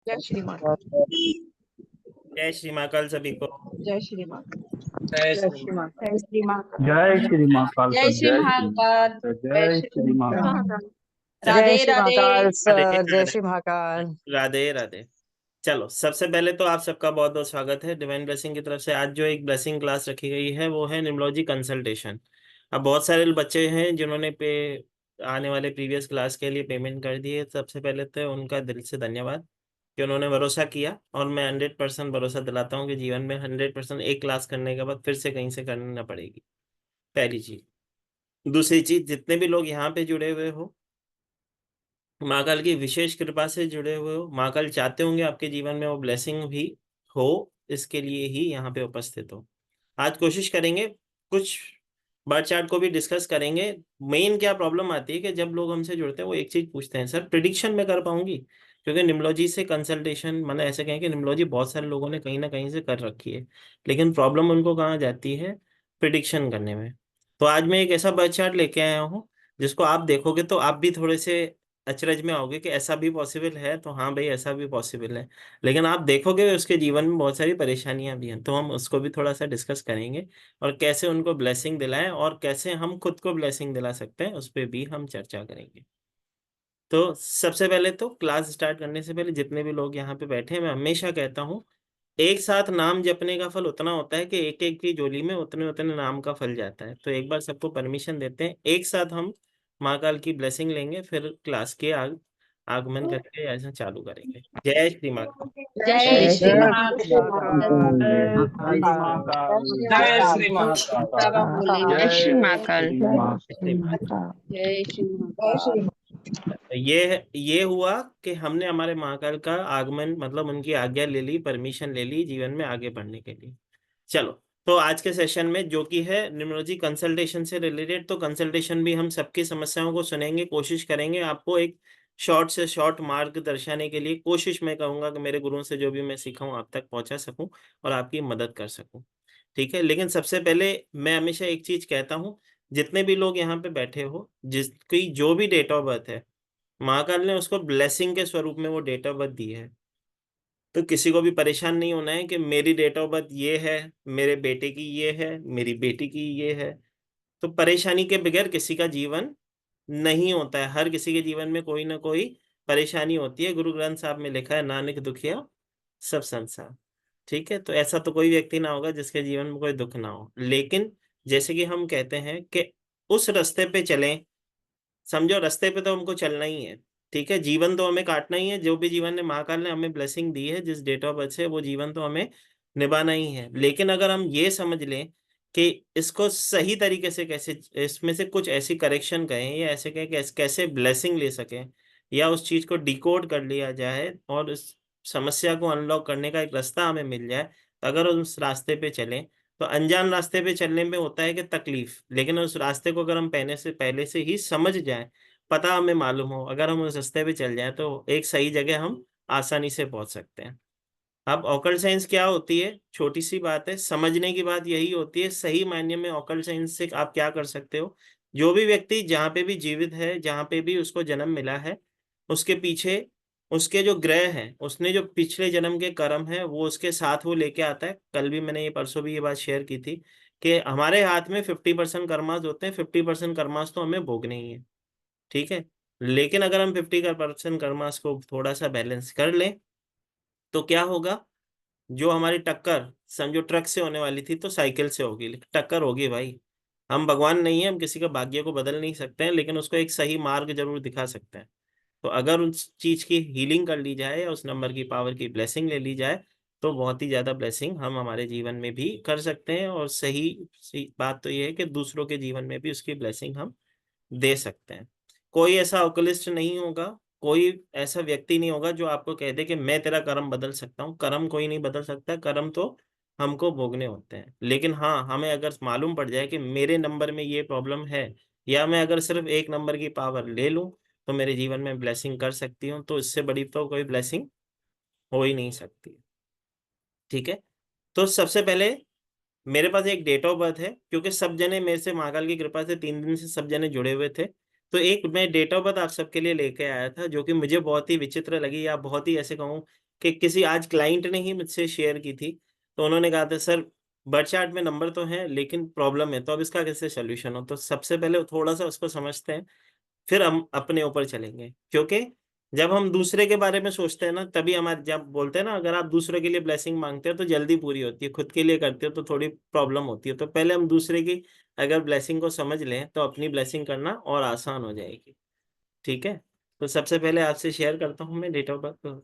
जय श्री माता। जय श्री महाकाल सभी को। जय श्री माता। जय जय श्री श्री माता। जय श्री माता। जय श्री महाकाल जय श्री जय महाकाल। जय श्री महाकाल। राधे जय श्री राधे। महाकाल राधे सर। जय राधे श्री महाकाल। राधे राधे। चलो, सबसे पहले तो आप सबका बहुत बहुत स्वागत है डिवाइन ब्लेसिंग की तरफ से। आज जो एक ब्लेसिंग क्लास रखी गई है वो है न्यूमरोलॉजी कंसल्टेशन। अब बहुत सारे बच्चे हैं जिन्होंने आने वाले प्रीवियस क्लास के लिए पेमेंट कर दी है। सबसे पहले तो उनका दिल से धन्यवाद कि उन्होंने भरोसा किया, और मैं 100% भरोसा दिलाता हूँ कि जीवन में 100% एक क्लास करने के बाद फिर से कहीं से करनी ना पड़ेगी। पहली चीज। दूसरी चीज, जितने भी लोग यहाँ पे जुड़े हुए हो, महाकाल की विशेष कृपा से जुड़े हुए हो, महाकाल चाहते होंगे आपके जीवन में वो ब्लेसिंग भी हो, इसके लिए ही यहाँ पे उपस्थित हो। आज कोशिश करेंगे, कुछ बार चार्ट को भी डिस्कस करेंगे। मेन क्या प्रॉब्लम आती है कि जब लोग हमसे जुड़ते हैं वो एक चीज पूछते हैं, सर प्रिडिक्शन में कर पाऊंगी? क्योंकि निम्नोलॉजी से कंसल्टेशन, मतलब ऐसे कहें कि निम्नोलॉजी बहुत सारे लोगों ने कहीं ना कहीं से कर रखी है, लेकिन प्रॉब्लम उनको कहाँ जाती है? प्रिडिक्शन करने में। तो आज मैं एक ऐसा बार चार्ट लेके आया हूँ जिसको आप देखोगे तो आप भी थोड़े से अचरज में आओगे कि ऐसा भी पॉसिबल है। तो हाँ भाई, ऐसा भी पॉसिबल है, लेकिन आप देखोगे उसके जीवन में बहुत सारी परेशानियां भी हैं, तो हम उसको भी थोड़ा सा डिस्कस करेंगे, और कैसे उनको ब्लेसिंग दिलाएं और कैसे हम खुद को ब्लेसिंग दिला सकते हैं उस पर भी हम चर्चा करेंगे। तो सबसे पहले तो क्लास स्टार्ट करने से पहले जितने भी लोग यहाँ पे बैठे हैं, मैं हमेशा कहता हूँ एक साथ नाम जपने का फल उतना होता है कि एक एक की झोली में उतने उतने नाम का फल जाता है। तो एक बार सबको परमिशन देते हैं, एक साथ हम महाकाल की ब्लेसिंग लेंगे, फिर क्लास के आगमन करके ऐसा चालू करेंगे। जय श्री महाकाल। जय जय श्री श्री जय महाकाल। श्री महाकाल जय श्री महाकाल। बाबा बोले जय श्री महाकाल। श्री महाकाल। श्री महाकाल। जय श्री जय श्री महाकाल। ये हुआ कि हमने हमारे महाकाल का आगमन, मतलब उनकी आज्ञा ले ली, परमिशन ले ली जीवन में आगे बढ़ने के लिए। चलो, तो आज के सेशन में जो कि है न्यूमरोलॉजी कंसल्टेशन से रिलेटेड, तो कंसल्टेशन भी हम सबकी समस्याओं को सुनेंगे, कोशिश करेंगे आपको एक शॉर्ट से शॉर्ट मार्ग दर्शाने के लिए। कोशिश मैं कहूँगा कि मेरे गुरुओं से जो भी मैं सीखा हूँ आप तक पहुँचा सकूँ और आपकी मदद कर सकूँ, ठीक है। लेकिन सबसे पहले मैं हमेशा एक चीज कहता हूँ, जितने भी लोग यहाँ पे बैठे हो, जिसकी जो भी डेट ऑफ बर्थ है, महाकाल ने उसको ब्लेसिंग के स्वरूप में वो डेट ऑफ बर्थ दी है। तो किसी को भी परेशान नहीं होना है कि मेरी डेट ऑफ बर्थ ये है, मेरे बेटे की ये है, मेरी बेटी की ये है। तो परेशानी के बगैर किसी का जीवन नहीं होता है। हर किसी के जीवन में कोई ना कोई परेशानी होती है। गुरु ग्रंथ साहब में लिखा है, नानक दुखिया सब संसार। ठीक है, तो ऐसा तो कोई व्यक्ति ना होगा जिसके जीवन में कोई दुख ना हो। लेकिन जैसे कि हम कहते हैं कि उस रास्ते पे चलें, समझो रास्ते पे तो हमको चलना ही है, ठीक है। जीवन तो हमें काटना ही है। जो भी जीवन ने महाकाल ने हमें ब्लेसिंग दी है, जिस डेट ऑफ बर्थ से, वो जीवन तो हमें निभाना ही है। लेकिन अगर हम ये समझ लें कि इसको सही तरीके से कैसे, इसमें से कुछ ऐसी करेक्शन कहें या ऐसे कहें कि कैसे ब्लेसिंग ले सकें, या उस चीज को डिकोड कर लिया जाए और उस समस्या को अनलॉक करने का एक रास्ता हमें मिल जाए, तो अगर उस रास्ते पे चलें, तो अनजान रास्ते पे चलने में होता है कि तकलीफ, लेकिन उस रास्ते को अगर हम पहले से ही समझ जाएं, पता हमें मालूम हो, अगर हम उस रास्ते पे चल जाएं, तो एक सही जगह हम आसानी से पहुंच सकते हैं। अब ऑकल्ट साइंस क्या होती है? छोटी सी बात है, समझने की बात यही होती है। सही मायने में ऑकल्ट साइंस से आप क्या कर सकते हो? जो भी व्यक्ति जहाँ पे भी जीवित है, जहाँ पे भी उसको जन्म मिला है, उसके पीछे उसके जो ग्रह हैं, उसने जो पिछले जन्म के कर्म है वो उसके साथ वो लेके आता है। कल भी मैंने ये, परसों भी ये बात शेयर की थी कि हमारे हाथ में 50% कर्मास होते हैं, 50% कर्मास तो हमें भोगने ही है, ठीक है। लेकिन अगर हम 50% कर्मास को थोड़ा सा बैलेंस कर लें, तो क्या होगा? जो हमारी टक्कर समझो ट्रक से होने वाली थी, तो साइकिल से होगी, लेकिन टक्कर होगी भाई। हम भगवान नहीं है, हम किसी का भाग्य को बदल नहीं सकते हैं, लेकिन उसको एक सही मार्ग जरूर दिखा सकते हैं। तो अगर उस चीज की हीलिंग कर ली जाए या उस नंबर की पावर की ब्लेसिंग ले ली जाए, तो बहुत ही ज्यादा ब्लेसिंग हम हमारे जीवन में भी कर सकते हैं। और सही बात तो ये है कि दूसरों के जीवन में भी उसकी ब्लेसिंग हम दे सकते हैं। कोई ऐसा ओकलिस्ट नहीं होगा, कोई ऐसा व्यक्ति नहीं होगा जो आपको कह दे कि मैं तेरा कर्म बदल सकता हूँ। कर्म कोई नहीं बदल सकता, कर्म तो हमको भोगने होते हैं। लेकिन हाँ, हमें अगर मालूम पड़ जाए कि मेरे नंबर में ये प्रॉब्लम है, या मैं अगर सिर्फ एक नंबर की पावर ले लूं तो मेरे जीवन में ब्लेसिंग कर सकती हूँ, तो इससे बड़ी तो कोई ब्लेसिंग हो ही नहीं सकती, ठीक है। तो सबसे पहले मेरे पास एक डेट ऑफ बर्थ है, क्योंकि सब जने मेरे से महाकाल की कृपा से 3 दिन से सब जने जुड़े हुए थे। तो एक मैं डेट ऑफ बर्थ आप सबके लिए लेके आया था, जो कि मुझे बहुत ही विचित्र लगी, या बहुत ही ऐसे कहूँ कि किसी आज क्लाइंट ने ही मुझसे शेयर की थी, तो उन्होंने कहा था सर बर्थ चार्ट में नंबर तो है लेकिन प्रॉब्लम है, तो अब इसका कैसे सोल्यूशन हो। तो सबसे पहले थोड़ा सा उसको समझते हैं, फिर हम अपने ऊपर चलेंगे। क्योंकि जब हम दूसरे के बारे में सोचते हैं ना, तभी हमारे, जब बोलते हैं ना अगर आप दूसरे के लिए ब्लेसिंग मांगते हो तो जल्दी पूरी होती है, खुद के लिए करते हो तो थोड़ी प्रॉब्लम होती है। तो पहले हम दूसरे की अगर ब्लेसिंग को समझ लें तो अपनी ब्लेसिंग करना और आसान हो जाएगी। ठीक है, तो सबसे पहले आपसे शेयर करता हूँ मैं डेट ऑफ बर्थ।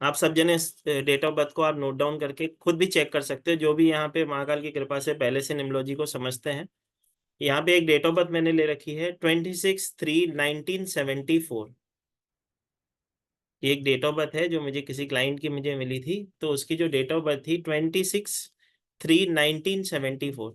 आप सब जने डेट ऑफ बर्थ को आप नोट डाउन करके खुद भी चेक कर सकते हो, जो भी यहाँ पे महाकाल की कृपा से पहले से निम्नोलॉजी को समझते हैं। यहाँ पे एक डेट ऑफ बर्थ मैंने ले रखी है 26/3/1974। ये एक डेट ऑफ बर्थ है जो मुझे किसी क्लाइंट की मुझे मिली थी, तो उसकी जो डेट ऑफ बर्थ थी 26/3/1974।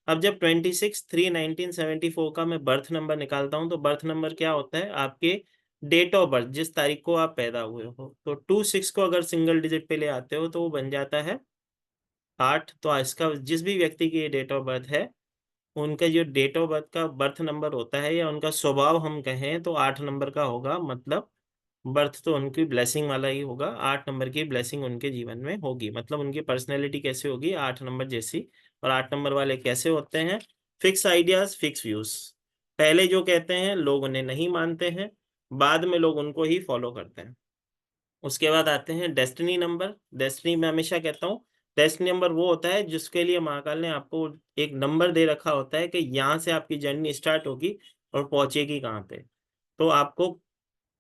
अब जब 26/3/1974 का मैं बर्थ नंबर निकालता हूँ, तो बर्थ नंबर क्या होता है, आपके डेट ऑफ बर्थ जिस तारीख को आप पैदा हुए हो। तो 26 को अगर सिंगल डिजिट पे ले आते हो तो वो बन जाता है 8। तो इसका जिस भी व्यक्ति की डेट ऑफ बर्थ है, उनका जो डेट ऑफ बर्थ का बर्थ नंबर होता है या उनका स्वभाव हम कहें तो 8 नंबर का होगा। मतलब बर्थ तो उनकी ब्लेसिंग वाला ही होगा, 8 नंबर की ब्लेसिंग उनके जीवन में होगी। मतलब उनकी पर्सनैलिटी कैसे होगी, 8 नंबर जैसी। और 8 नंबर वाले कैसे होते हैं, फिक्स आइडियाज फिक्स व्यूज। पहले जो कहते हैं लोग उन्हें नहीं मानते हैं, बाद में लोग उनको ही फॉलो करते हैं। उसके बाद आते हैं डेस्टिनी नंबर। डेस्टिनी मैं हमेशा कहता हूँ डेस्टिनी नंबर वो होता है जिसके लिए महाकाल ने आपको एक नंबर दे रखा होता है कि यहाँ से आपकी जर्नी स्टार्ट होगी और पहुंचेगी कहाँ पे। तो आपको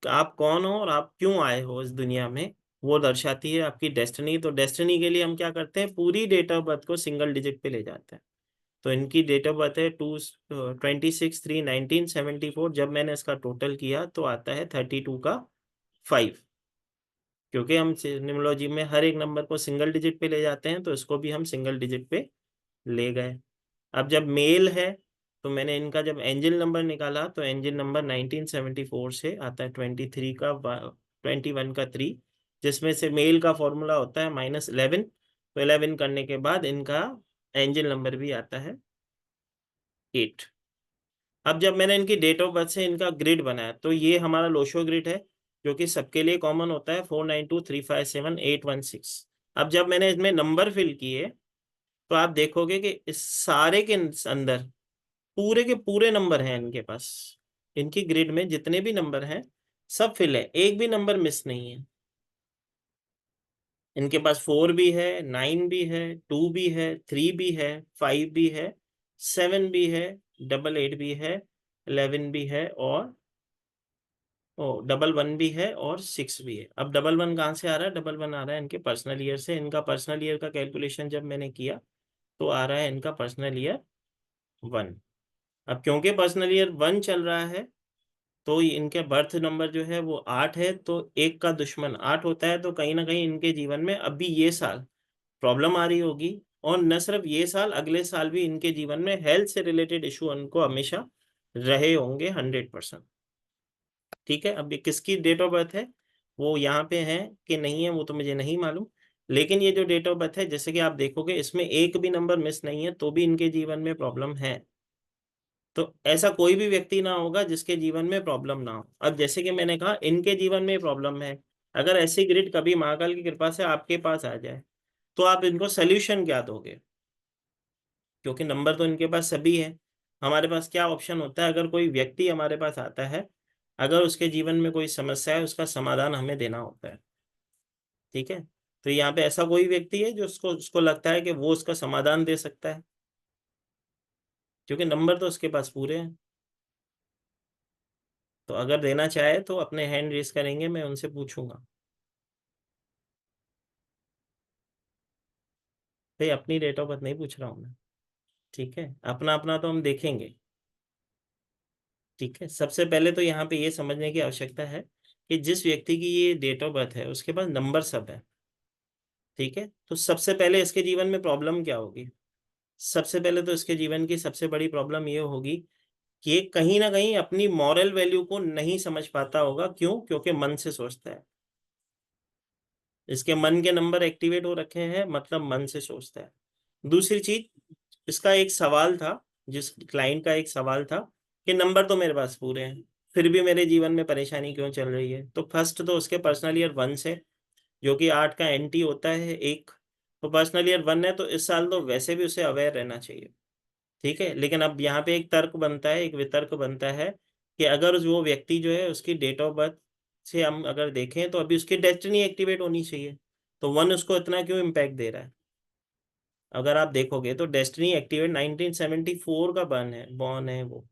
आप कौन हो और आप क्यों आए हो इस दुनिया में, वो दर्शाती है आपकी डेस्टिनी। तो डेस्टिनी के लिए हम क्या करते हैं, पूरी डेट ऑफ बर्थ को सिंगल डिजिट पे ले जाते हैं। तो इनकी डेट ऑफ बर्थ है 26/3/1974। जब मैंने इसका टोटल किया तो आता है 32 का 5। क्योंकि हम न्यूमरोलॉजी में हर एक नंबर को सिंगल डिजिट पे ले जाते हैं, तो इसको भी हम सिंगल डिजिट पे ले गए। अब जब मेल है तो मैंने इनका जब एंजल नंबर निकाला तो एंजल नंबर 1974 से आता है 23 का 21 का 3, जिसमें से मेल का फॉर्मूला होता है -11। तो 11 करने के बाद इनका एंजल नंबर भी आता है 8। अब जब मैंने इनकी डेट ऑफ बर्थ से इनका ग्रिड बनाया तो ये हमारा लोशो ग्रिड है, जो कि सबके लिए कॉमन होता है 4923578116। अब जब मैंने इसमें नंबर फिल किए तो आप देखोगे कि इस सारे के अंदर पूरे के पूरे नंबर हैं इनके पास। इनकी ग्रिड में जितने भी नंबर हैं सब फिल है, एक भी नंबर मिस नहीं है। इनके पास 4 भी है, 9 भी है, 2 भी है, 3 भी है, 5 भी है, 7 भी है, 88 भी है, 11 भी है और 11 भी है और 6 भी है। अब 11 कहाँ से आ रहा है, 11 आ रहा है इनके पर्सनल ईयर से। इनका पर्सनल ईयर का कैलकुलेशन जब मैंने किया तो आ रहा है इनका पर्सनल ईयर 1। अब क्योंकि पर्सनल ईयर 1 चल रहा है तो इनके बर्थ नंबर जो है वो 8 है, तो एक का दुश्मन 8 होता है। तो कहीं ना कहीं इनके जीवन में अभी ये साल प्रॉब्लम आ रही होगी, और न सिर्फ ये साल, अगले साल भी इनके जीवन में हेल्थ से रिलेटेड इशू उनको हमेशा रहे होंगे 100%। ठीक है, अब ये किसकी डेट ऑफ बर्थ है वो यहाँ पे है कि नहीं है वो तो मुझे नहीं मालूम, लेकिन ये जो डेट ऑफ बर्थ है जैसे कि आप देखोगे इसमें एक भी नंबर मिस नहीं है, तो भी इनके जीवन में प्रॉब्लम है। तो ऐसा कोई भी व्यक्ति ना होगा जिसके जीवन में प्रॉब्लम ना हो। अब जैसे कि मैंने कहा इनके जीवन में प्रॉब्लम है, अगर ऐसी ग्रिड कभी महाकाल की कृपा से आपके पास आ जाए तो आप इनको सोल्यूशन क्या दोगे, क्योंकि नंबर तो इनके पास सभी है। हमारे पास क्या ऑप्शन होता है, अगर कोई व्यक्ति हमारे पास आता है, अगर उसके जीवन में कोई समस्या है उसका समाधान हमें देना होता है। ठीक है, तो यहाँ पे ऐसा कोई व्यक्ति है जो उसको लगता है कि वो उसका समाधान दे सकता है, क्योंकि नंबर तो उसके पास पूरे हैं। तो अगर देना चाहे तो अपने हैंड रेस करेंगे, मैं उनसे पूछूंगा। भाई अपनी डेट ऑफ बर्थ नहीं पूछ रहा हूँ मैं, ठीक है, अपना अपना तो हम देखेंगे। ठीक है, सबसे पहले तो यहाँ पे ये समझने की आवश्यकता है कि जिस व्यक्ति की ये डेट ऑफ बर्थ है उसके पास नंबर सब है। ठीक है, तो सबसे पहले इसके जीवन में प्रॉब्लम क्या होगी, सबसे पहले तो इसके जीवन की सबसे बड़ी प्रॉब्लम ये होगी कि ये कहीं ना कहीं अपनी मॉरल वैल्यू को नहीं समझ पाता होगा। क्यों, क्योंकि मन से सोचता है, इसके मन के नंबर एक्टिवेट हो रखे हैं, मतलब मन से सोचता है। दूसरी चीज, इसका एक सवाल था, जिस क्लाइंट का एक सवाल था कि नंबर तो मेरे पास पूरे हैं, फिर भी मेरे जीवन में परेशानी क्यों चल रही है? तो फर्स्ट तो उसके पर्सनल ईयर 1 से, जो कि 8 का एंटी होता है एक, तो पर्सनल ईयर 1 है तो इस साल तो वैसे भी उसे अवेयर रहना चाहिए, ठीक है। लेकिन अब यहाँ पे एक तर्क बनता है, एक वितर्क बनता है कि अगर वो व्यक्ति जो है उसकी डेट ऑफ बर्थ से हम अगर देखें तो अभी उसकी डेस्टिनी एक्टिवेट होनी चाहिए, तो 1 उसको इतना क्यों इम्पैक्ट दे रहा है? अगर आप देखोगे तो डेस्टिनी एक्टिवेट 1974 का बॉर्न है वो,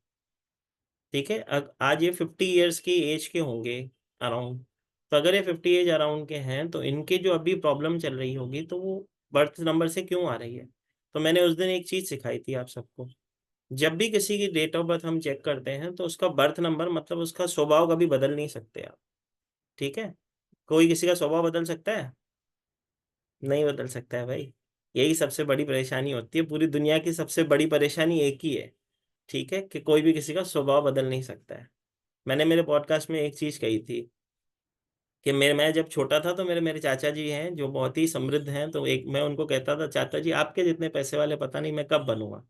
ठीक है। आज ये 50 ईयर्स की एज के होंगे अराउंड, तो अगर ये 50 एज अराउंड के हैं तो इनके जो अभी प्रॉब्लम चल रही होगी तो वो बर्थ नंबर से क्यों आ रही है? तो मैंने उस दिन एक चीज सिखाई थी आप सबको, जब भी किसी की डेट ऑफ बर्थ हम चेक करते हैं तो उसका बर्थ नंबर मतलब उसका स्वभाव कभी बदल नहीं सकते आप, ठीक है। कोई किसी का स्वभाव बदल सकता है? नहीं बदल सकता है भाई। यही सबसे बड़ी परेशानी होती है, पूरी दुनिया की सबसे बड़ी परेशानी एक ही है, ठीक है, कि कोई भी किसी का स्वभाव बदल नहीं सकता है। मैंने मेरे पॉडकास्ट में एक चीज कही थी कि मैं जब छोटा था तो मेरे मेरे चाचा जी हैं जो बहुत ही समृद्ध हैं, तो एक मैं उनको कहता था, चाचा जी आपके जितने पैसे वाले पता नहीं मैं कब बनूंगा।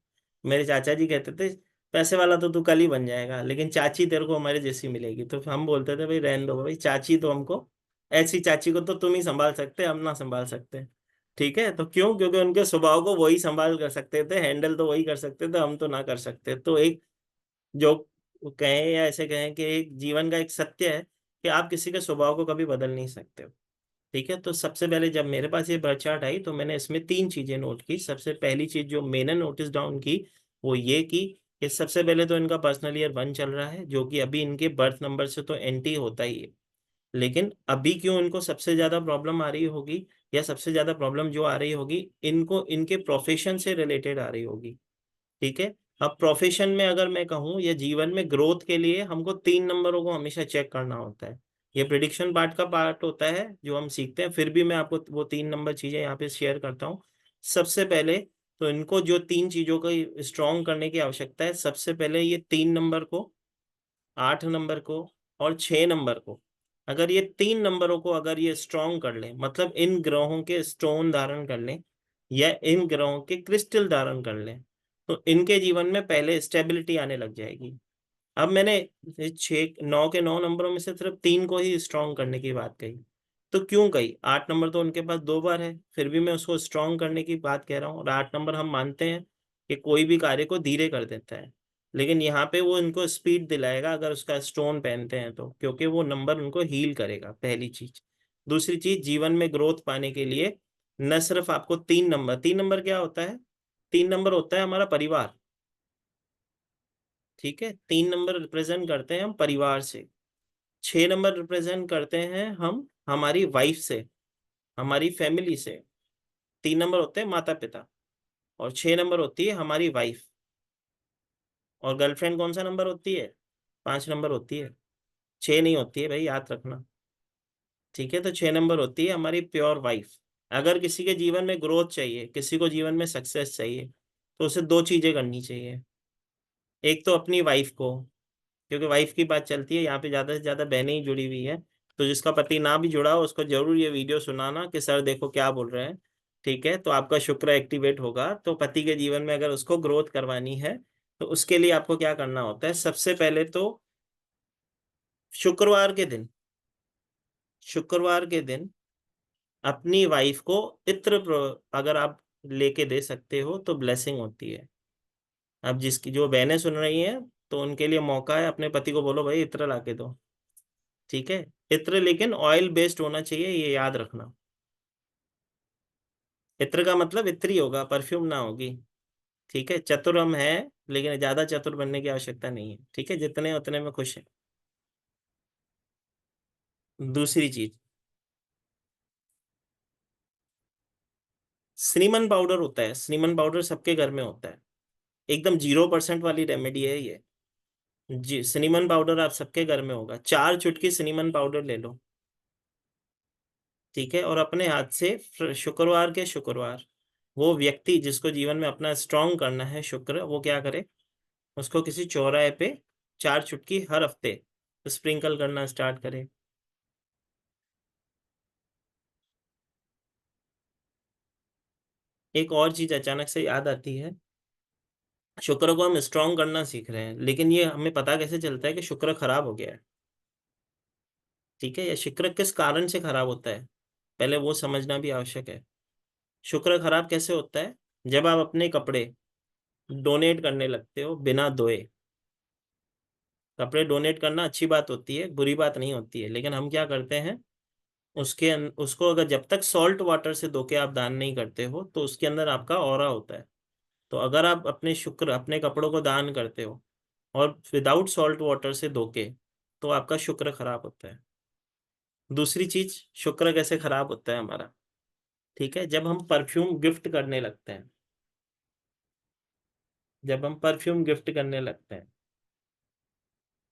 मेरे चाचा जी कहते थे, पैसे वाला तो तू कल ही बन जाएगा, लेकिन चाची तेरे को हमारे जैसी मिलेगी। तो हम बोलते थे भाई रहने दो भाई, चाची तो हमको, ऐसी चाची को तो तुम ही संभाल सकते, हम ना संभाल सकते, ठीक है। तो क्यों? क्योंकि उनके स्वभाव को वही संभाल कर सकते थे, हैंडल तो वही कर सकते थे, हम तो ना कर सकते। तो एक जो कहें या ऐसे कहें कि एक जीवन का एक सत्य है कि आप किसी के स्वभाव को कभी बदल नहीं सकते हो, ठीक है। तो सबसे पहले जब मेरे पास ये बर्थ चार्ट आई तो मैंने इसमें 3 चीजें नोट की। सबसे पहली चीज जो मैंने नोटिस डाउन की वो ये की कि सबसे पहले तो इनका पर्सनल ईयर 1 चल रहा है, जो कि अभी इनके बर्थ नंबर से तो एंटी होता ही है, लेकिन अभी क्यों इनको सबसे ज्यादा प्रॉब्लम आ रही होगी, या सबसे ज्यादा प्रॉब्लम जो आ रही होगी इनको इनके प्रोफेशन से रिलेटेड आ रही होगी, ठीक है। अब प्रोफेशन में अगर मैं कहूँ या जीवन में ग्रोथ के लिए हमको 3 नंबरों को हमेशा चेक करना होता है। ये प्रिडिक्शन पार्ट का पार्ट होता है जो हम सीखते हैं, फिर भी मैं आपको वो 3 नंबर चीजें यहाँ पे शेयर करता हूँ। सबसे पहले तो इनको जो 3 चीजों को स्ट्रॉन्ग करने की आवश्यकता है, सबसे पहले ये 3 नंबर को, 8 नंबर को और 6 नंबर को, अगर ये 3 नंबरों को अगर ये स्ट्रॉन्ग कर लें, मतलब इन ग्रहों के स्टोन धारण कर लें या इन ग्रहों के क्रिस्टल धारण कर लें, तो इनके जीवन में पहले स्टेबिलिटी आने लग जाएगी। अब मैंने 9 के 9 नंबरों में से सिर्फ 3 को ही स्ट्रॉन्ग करने की बात कही, तो क्यों कही? 8 नंबर तो उनके पास 2 बार है, फिर भी मैं उसको स्ट्रॉन्ग करने की बात कह रहा हूँ। और 8 नंबर हम मानते हैं कि कोई भी कार्य को धीरे कर देता है, लेकिन यहाँ पे वो इनको स्पीड दिलाएगा अगर उसका स्टोन पहनते हैं तो, क्योंकि वो नंबर उनको हील करेगा, पहली चीज। दूसरी चीज, जीवन में ग्रोथ पाने के लिए न सिर्फ आपको 3 नंबर क्या होता है? 3 नंबर होता है हमारा परिवार, ठीक है। 3 नंबर रिप्रेजेंट करते हैं हम परिवार से। 6 नंबर रिप्रेजेंट करते हैं हम हमारी वाइफ से, हमारी फैमिली से। 3 नंबर होते हैं माता पिता, और 6 नंबर होती है हमारी वाइफ। और गर्लफ्रेंड कौन सा नंबर होती है? 5 नंबर होती है, 6 नहीं होती है भाई, याद रखना, ठीक है। तो 6 नंबर होती है हमारी प्योर वाइफ। अगर किसी के जीवन में ग्रोथ चाहिए, किसी को जीवन में सक्सेस चाहिए, तो उसे 2 चीजें करनी चाहिए। एक तो अपनी वाइफ को, क्योंकि वाइफ की बात चलती है यहाँ पे, ज्यादा से ज्यादा बहनें ही जुड़ी हुई है, तो जिसका पति ना भी जुड़ा हो उसको जरूर ये वीडियो सुनाना कि सर देखो क्या बोल रहे हैं, ठीक है। तो आपका शुक्र एक्टिवेट होगा। तो पति के जीवन में अगर उसको ग्रोथ करवानी है तो उसके लिए आपको क्या करना होता है? सबसे पहले तो शुक्रवार के दिन, शुक्रवार के दिन अपनी वाइफ को अगर आप लेके दे सकते हो तो ब्लेसिंग होती है। अब जिसकी जो बहनें सुन रही हैं तो उनके लिए मौका है, अपने पति को बोलो भाई इत्र ला के दो, ठीक है। इत्र लेकिन ऑयल बेस्ड होना चाहिए, ये याद रखना। इत्र का मतलब इत्री होगा, परफ्यूम ना होगी, ठीक है। चतुर हम है, लेकिन ज्यादा चतुर बनने की आवश्यकता नहीं है, ठीक है, जितने उतने में खुश है। दूसरी चीज, सिनेमन पाउडर होता है, सिनेमन पाउडर सबके घर में होता है, एकदम 0% वाली रेमेडी है ये जी। सिनेमन पाउडर आप सबके घर में होगा, 4 चुटकी सिनेमन पाउडर ले लो, ठीक है। और अपने हाथ से शुक्रवार के शुक्रवार वो व्यक्ति जिसको जीवन में अपना स्ट्रांग करना है शुक्र, वो क्या करे? उसको किसी चौराहे पे 4 चुटकी हर हफ्ते स्प्रिंकल करना स्टार्ट करे। एक और चीज अचानक से याद आती है शुक्र को हम स्ट्रॉन्ग करना सीख रहे हैं, लेकिन ये हमें पता कैसे चलता है कि शुक्र खराब हो गया है? ठीक है, या शुक्र किस कारण से खराब होता है, पहले वो समझना भी आवश्यक है। शुक्र खराब कैसे होता है? जब आप अपने कपड़े डोनेट करने लगते हो बिना धोए। कपड़े डोनेट करना अच्छी बात होती है, बुरी बात नहीं होती है, लेकिन हम क्या करते हैं, उसको अगर जब तक सॉल्ट वाटर से धो के आप दान नहीं करते हो तो उसके अंदर आपका ऑरा होता है। तो अगर आप अपने कपड़ों को दान करते हो और विदाउट सॉल्ट वाटर से धो के, तो आपका शुक्र खराब होता है। दूसरी चीज, शुक्र कैसे खराब होता है हमारा, ठीक है, जब हम परफ्यूम गिफ्ट करने लगते हैं। जब हम परफ्यूम गिफ्ट करने लगते हैं,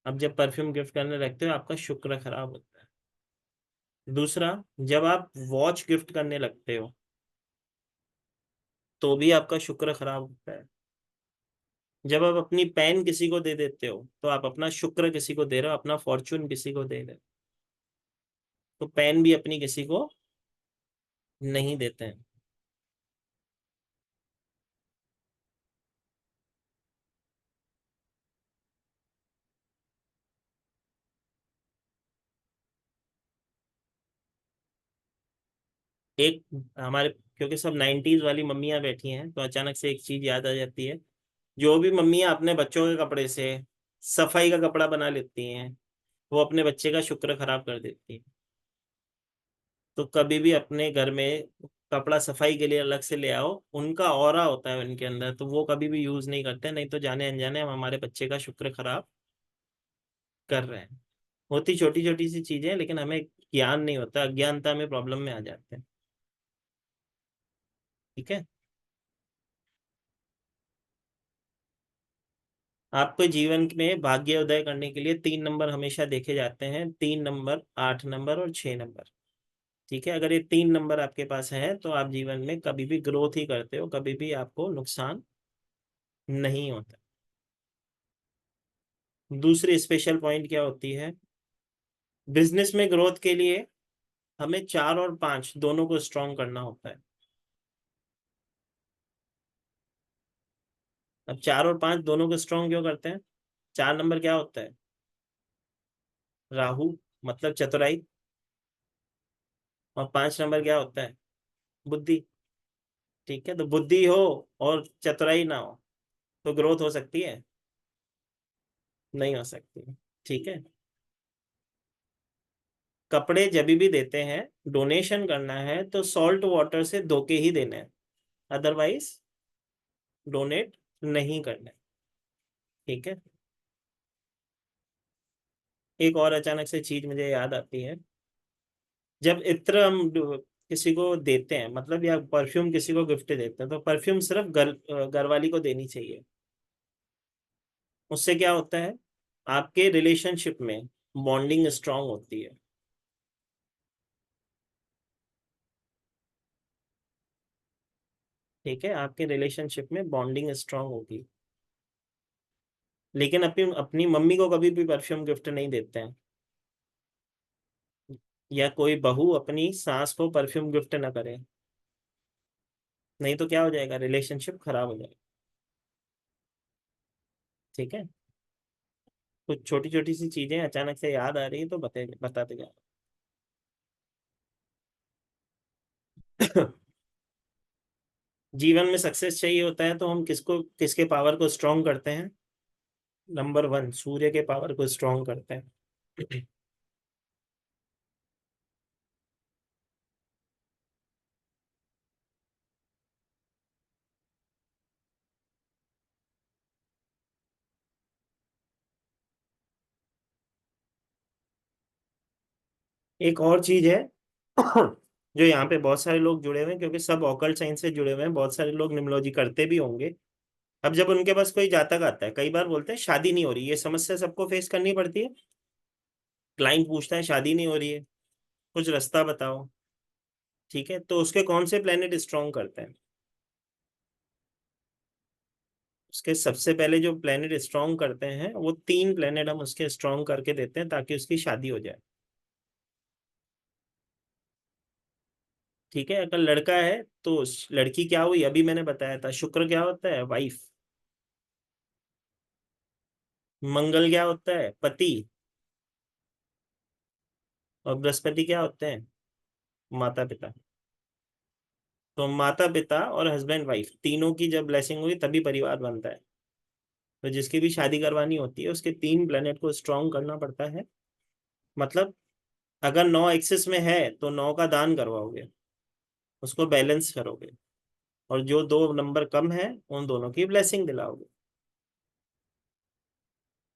अब जब परफ्यूम गिफ्ट करने लगते हो आपका शुक्र खराब होता है। दूसरा, जब आप वॉच गिफ्ट करने लगते हो तो भी आपका शुक्र खराब होता है। जब आप अपनी पेन किसी को दे देते हो तो आप अपना शुक्र किसी को दे रहे हो, अपना फॉर्चून किसी को दे रहे हो। तो पेन भी अपनी किसी को नहीं देते हैं। एक हमारे, क्योंकि सब 90s वाली मम्मियाँ बैठी हैं तो अचानक से एक चीज याद आ जाती है। जो भी मम्मियाँ अपने बच्चों के कपड़े से सफाई का कपड़ा बना लेती हैं, वो अपने बच्चे का शुक्र खराब कर देती हैं। तो कभी भी अपने घर में कपड़ा सफाई के लिए अलग से ले आओ, उनका ऑरा होता है उनके अंदर, तो वो कभी भी यूज नहीं करते, नहीं तो जाने अनजाने हम हमारे बच्चे का शुक्र खराब कर रहे हैं। होती छोटी छोटी सी चीजें हैं, लेकिन हमें ज्ञान नहीं होता, अज्ञानता में प्रॉब्लम में आ जाते हैं। ठीक है, आपको जीवन में भाग्य उदय करने के लिए 3 नंबर हमेशा देखे जाते हैं, 3 नंबर, 8 नंबर और 6 नंबर। ठीक है, अगर ये 3 नंबर आपके पास है तो आप जीवन में कभी भी ग्रोथ ही करते हो, कभी भी आपको नुकसान नहीं होता। दूसरी स्पेशल पॉइंट क्या होती है, बिजनेस में ग्रोथ के लिए हमें 4 और 5 दोनों को स्ट्रॉन्ग करना होता है। अब 4 और 5 दोनों को स्ट्रॉन्ग क्यों करते हैं? 4 नंबर क्या होता है? राहु, मतलब चतुराई। और 5 नंबर क्या होता है? बुद्धि। ठीक है, तो बुद्धि हो और चतुराई ना हो तो ग्रोथ हो सकती है? नहीं हो सकती। ठीक है, कपड़े जब भी देते हैं, डोनेशन करना है तो सॉल्ट वाटर से धो के ही देना है, अदरवाइज डोनेट नहीं करना है। ठीक है, एक और अचानक से चीज मुझे याद आती है। जब इत्र हम किसी को देते हैं, मतलब या परफ्यूम किसी को गिफ्ट देते हैं, तो परफ्यूम सिर्फ घर वाली को देनी चाहिए। उससे क्या होता है, आपके रिलेशनशिप में बॉन्डिंग स्ट्रांग होती है। ठीक है, आपके रिलेशनशिप में बॉन्डिंग स्ट्रांग होगी। लेकिन अपनी अपनी मम्मी को कभी भी परफ्यूम गिफ्ट नहीं देते हैं, या कोई बहू अपनी सास को परफ्यूम गिफ्ट ना करे, नहीं तो क्या हो जाएगा, रिलेशनशिप खराब हो जाएगा। ठीक है, कुछ छोटी छोटी सी चीजें अचानक से याद आ रही है तो बताते जा जीवन में सक्सेस चाहिए होता है तो हम किसके पावर को स्ट्रॉन्ग करते हैं? नंबर 1, सूर्य के पावर को स्ट्रॉन्ग करते हैं। एक और चीज है जो यहाँ पे बहुत सारे लोग जुड़े हुए हैं, क्योंकि सब ऑकल्ट साइंस से जुड़े हुए हैं, बहुत सारे लोग न्यूमरोलॉजी करते भी होंगे। अब जब उनके पास कोई जातक आता है, कई बार बोलते हैं शादी नहीं हो रही, ये समस्या सबको फेस करनी पड़ती है। क्लाइंट पूछता है शादी नहीं हो रही है, कुछ रास्ता बताओ। ठीक है, तो उसके कौन से प्लेनेट स्ट्रॉन्ग करते हैं? उसके सबसे पहले जो प्लेनेट स्ट्रॉन्ग करते हैं, वो 3 प्लेनेट हम उसके स्ट्रॉन्ग करके देते हैं ताकि उसकी शादी हो जाए। ठीक है, अगर लड़का है तो लड़की क्या हुई, अभी मैंने बताया था, शुक्र क्या होता है, वाइफ। मंगल क्या होता है? पति। और बृहस्पति क्या होते हैं? माता पिता। तो माता पिता और हस्बैंड वाइफ तीनों की जब ब्लेसिंग हुई तभी परिवार बनता है। तो जिसकी भी शादी करवानी होती है उसके 3 प्लेनेट को स्ट्रॉन्ग करना पड़ता है। मतलब अगर 9 एक्सिस में है तो 9 का दान करवाओगे, उसको बैलेंस करोगे, और जो 2 नंबर कम है उन दोनों की ब्लेसिंग दिलाओगे।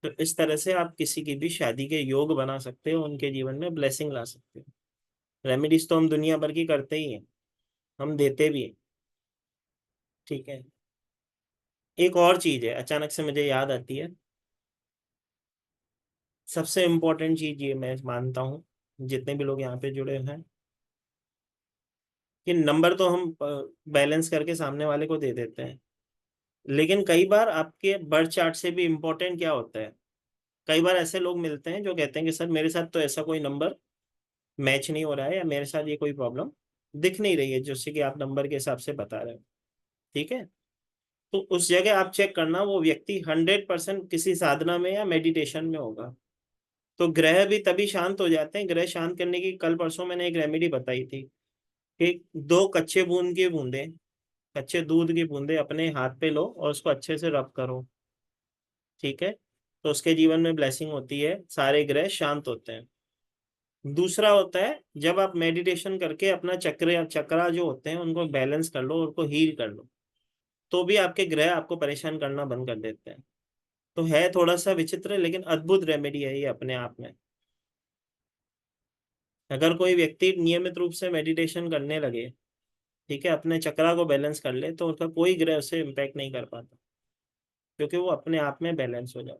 तो इस तरह से आप किसी की भी शादी के योग बना सकते हो, उनके जीवन में ब्लेसिंग ला सकते हो। रेमेडीज तो हम दुनिया भर की करते ही हैं, हम देते भी हैं। ठीक है। एक और चीज है अचानक से मुझे याद आती है, सबसे इम्पोर्टेंट चीज ये मैं मानता हूँ, जितने भी लोग यहाँ पे जुड़े हैं, कि नंबर तो हम बैलेंस करके सामने वाले को दे देते हैं, लेकिन कई बार आपके बर्थ चार्ट से भी इम्पोर्टेंट क्या होता है। कई बार ऐसे लोग मिलते हैं जो कहते हैं कि सर मेरे साथ तो ऐसा कोई नंबर मैच नहीं हो रहा है, या मेरे साथ ये कोई प्रॉब्लम दिख नहीं रही है जिससे कि आप नंबर के हिसाब से बता रहे हो। ठीक है। तो उस जगह आप चेक करना वो व्यक्ति 100% किसी साधना में या मेडिटेशन में होगा। तो ग्रह भी तभी शांत हो जाते हैं। ग्रह शांत करने की कल परसों मैंने एक रेमेडी बताई थी कि 2 कच्चे बूंद की बूंदे, कच्चे दूध की बूंदे अपने हाथ पे लो और उसको अच्छे से रब करो। ठीक है। तो उसके जीवन में ब्लेसिंग होती है, सारे ग्रह शांत होते हैं। दूसरा होता है जब आप मेडिटेशन करके अपना चक्रा जो होते हैं उनको बैलेंस कर लो, उनको हील कर लो, तो भी आपके ग्रह आपको परेशान करना बंद कर देते हैं। तो है थोड़ा सा विचित्र लेकिन अद्भुत रेमेडी है ये अपने आप में। अगर कोई व्यक्ति नियमित रूप से मेडिटेशन करने लगे, ठीक है, अपने चक्रा को बैलेंस कर ले, तो उसका कोई ग्रह उसे इम्पैक्ट नहीं कर पाता, क्योंकि वो अपने आप में बैलेंस हो जाता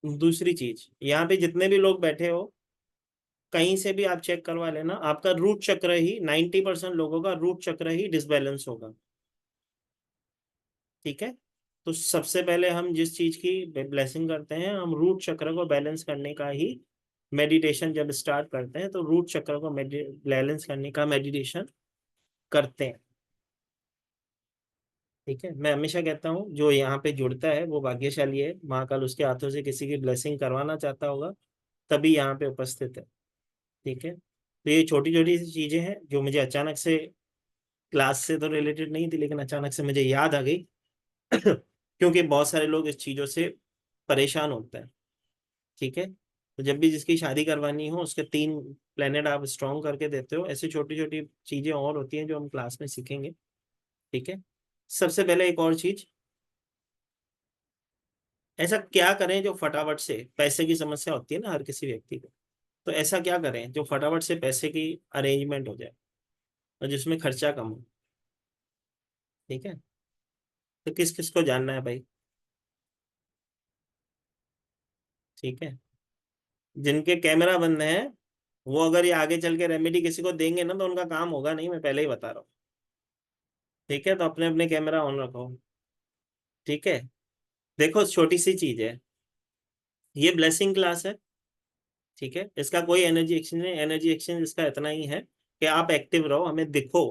है। दूसरी चीज, यहाँ पे जितने भी लोग बैठे हो, कहीं से भी आप चेक करवा लेना, आपका रूट चक्र ही 90% लोगों का रूट चक्र ही डिसबैलेंस होगा। ठीक है। तो सबसे पहले हम जिस चीज की ब्लेसिंग करते हैं, हम रूट चक्र को बैलेंस करने का ही मेडिटेशन जब स्टार्ट करते हैं, तो रूट चक्र को बैलेंस करने का मेडिटेशन करते हैं। ठीक है। मैं हमेशा कहता हूँ जो यहाँ पे जुड़ता है वो भाग्यशाली है, महाकाल उसके हाथों से किसी की ब्लेसिंग करवाना चाहता होगा तभी यहाँ पे उपस्थित है। ठीक है। तो ये छोटी छोटी सी चीजें हैं जो मुझे अचानक से, क्लास से तो रिलेटेड नहीं थी लेकिन अचानक से मुझे याद आ गई क्योंकि बहुत सारे लोग इस चीजों से परेशान होते हैं। ठीक है। तो जब भी जिसकी शादी करवानी हो उसके 3 प्लेनेट आप स्ट्रॉन्ग करके देते हो। ऐसी छोटी छोटी चीजें और होती हैं जो हम क्लास में सीखेंगे। ठीक है। सबसे पहले एक और चीज, ऐसा क्या करें जो फटाफट से, पैसे की समस्या होती है ना हर किसी व्यक्ति को, तो ऐसा क्या करें जो फटाफट से पैसे की अरेंजमेंट हो जाए और जिसमें खर्चा कम हो। ठीक है। तो किस किस को जानना है भाई? ठीक है। जिनके कैमरा बंद है वो अगर ये आगे चल के रेमेडी किसी को देंगे ना तो उनका काम होगा नहीं, मैं पहले ही बता रहा हूँ। ठीक है। तो अपने अपने कैमरा ऑन रखो। ठीक है। देखो छोटी सी चीज है, ये ब्लेसिंग क्लास है। ठीक है। इसका कोई एनर्जी एक्सचेंज नहीं, एनर्जी एक्सचेंज इसका इतना ही है कि आप एक्टिव रहो, हमें दिखो,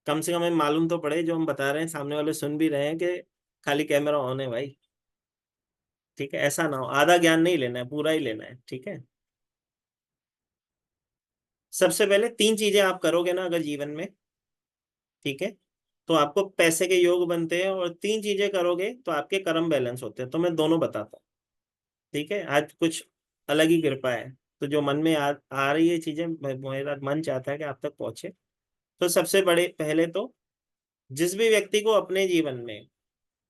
कम से कम हमें मालूम तो पड़े जो हम बता रहे हैं, सामने वाले सुन भी रहे हैं कि खाली कैमरा ऑन है भाई। ठीक है। ऐसा ना हो, आधा ज्ञान नहीं लेना है, पूरा ही लेना है। ठीक है। सबसे पहले 3 चीजें आप करोगे ना अगर जीवन में, ठीक है, तो आपको पैसे के योग बनते हैं, और 3 चीजें करोगे तो आपके कर्म बैलेंस होते हैं। तो मैं दोनों बताता हूँ। ठीक है। आज कुछ अलग ही कृपा है, तो जो मन में आ रही है चीजें, मेरा मन चाहता है कि आप तक पहुंचे। तो सबसे बड़े पहले तो, जिस भी व्यक्ति को अपने जीवन में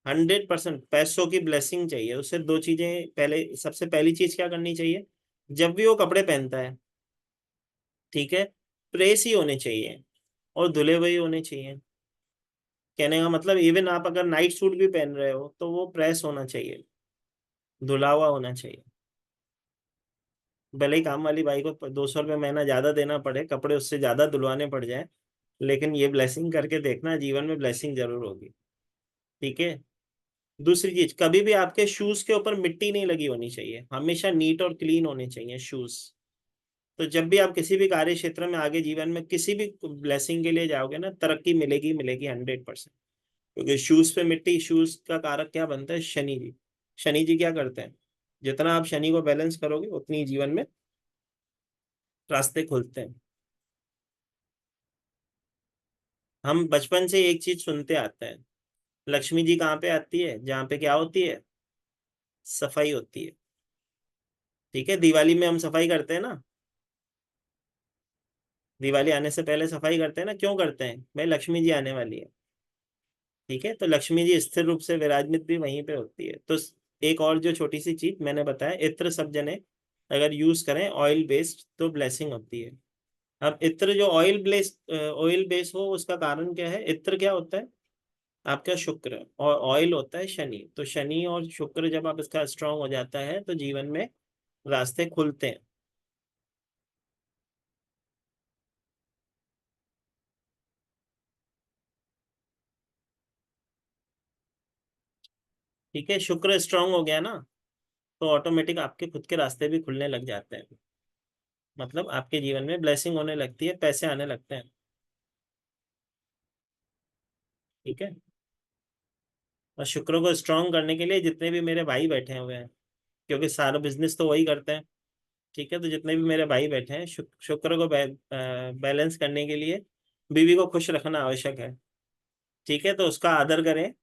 100% पैसों की ब्लेसिंग चाहिए, उससे 2 चीजें, पहले सबसे पहली चीज क्या करनी चाहिए, जब भी वो कपड़े पहनता है, ठीक है, प्रेस ही होने चाहिए और धुले हुए ही होने चाहिए। कहने का मतलब इवन आप अगर नाइट सूट भी पहन रहे हो तो वो प्रेस होना चाहिए, धुला हुआ होना चाहिए। भले ही काम वाली बाई को 200 रुपये महीना ज्यादा देना पड़े, कपड़े उससे ज्यादा धुलवाने पड़ जाए, लेकिन ये ब्लेसिंग करके देखना, जीवन में ब्लेसिंग जरूर होगी। ठीक है। दूसरी चीज, कभी भी आपके शूज के ऊपर मिट्टी नहीं लगी होनी चाहिए, हमेशा नीट और क्लीन होने चाहिए शूज। तो जब भी आप किसी भी कार्य क्षेत्र में आगे जीवन में किसी भी ब्लेसिंग के लिए जाओगे ना, तरक्की मिलेगी मिलेगी 100%। क्योंकि शूज पे मिट्टी, शूज का कारक क्या बनता है? शनि जी। शनि जी क्या करते हैं, जितना आप शनि को बैलेंस करोगे उतनी जीवन में रास्ते खुलते हैं। हम बचपन से एक चीज सुनते आते हैं, लक्ष्मी जी कहाँ पे आती है, जहाँ पे क्या होती है, सफाई होती है। ठीक है, दिवाली में हम सफाई करते हैं ना, दिवाली आने से पहले सफाई करते हैं ना, क्यों करते हैं भाई, लक्ष्मी जी आने वाली है। ठीक है, तो लक्ष्मी जी स्थिर रूप से विराजमान भी वहीं पे होती है। तो एक और जो छोटी सी चीज मैंने बताया, इत्र सब जने अगर यूज करें ऑयल बेस्ड तो ब्लेसिंग होती है। अब इत्र जो ऑयल बेस्ड हो, उसका कारण क्या है, इत्र क्या होता है आपका शुक्र, और ऑयल होता है शनि। तो शनि और शुक्र जब आप इसका स्ट्रांग हो जाता है तो जीवन में रास्ते खुलते हैं। ठीक है, शुक्र स्ट्रांग हो गया ना, तो ऑटोमेटिक आपके खुद के रास्ते भी खुलने लग जाते हैं। मतलब आपके जीवन में ब्लेसिंग होने लगती है, पैसे आने लगते हैं। ठीक है, और शुक्र को स्ट्रांग करने के लिए जितने भी मेरे भाई बैठे हुए हैं, क्योंकि सारा बिजनेस तो वही करते हैं। ठीक है, तो जितने भी मेरे भाई बैठे हैं, शुक्र को बैलेंस करने के लिए बीवी को खुश रखना आवश्यक है। ठीक है, तो उसका आदर करें,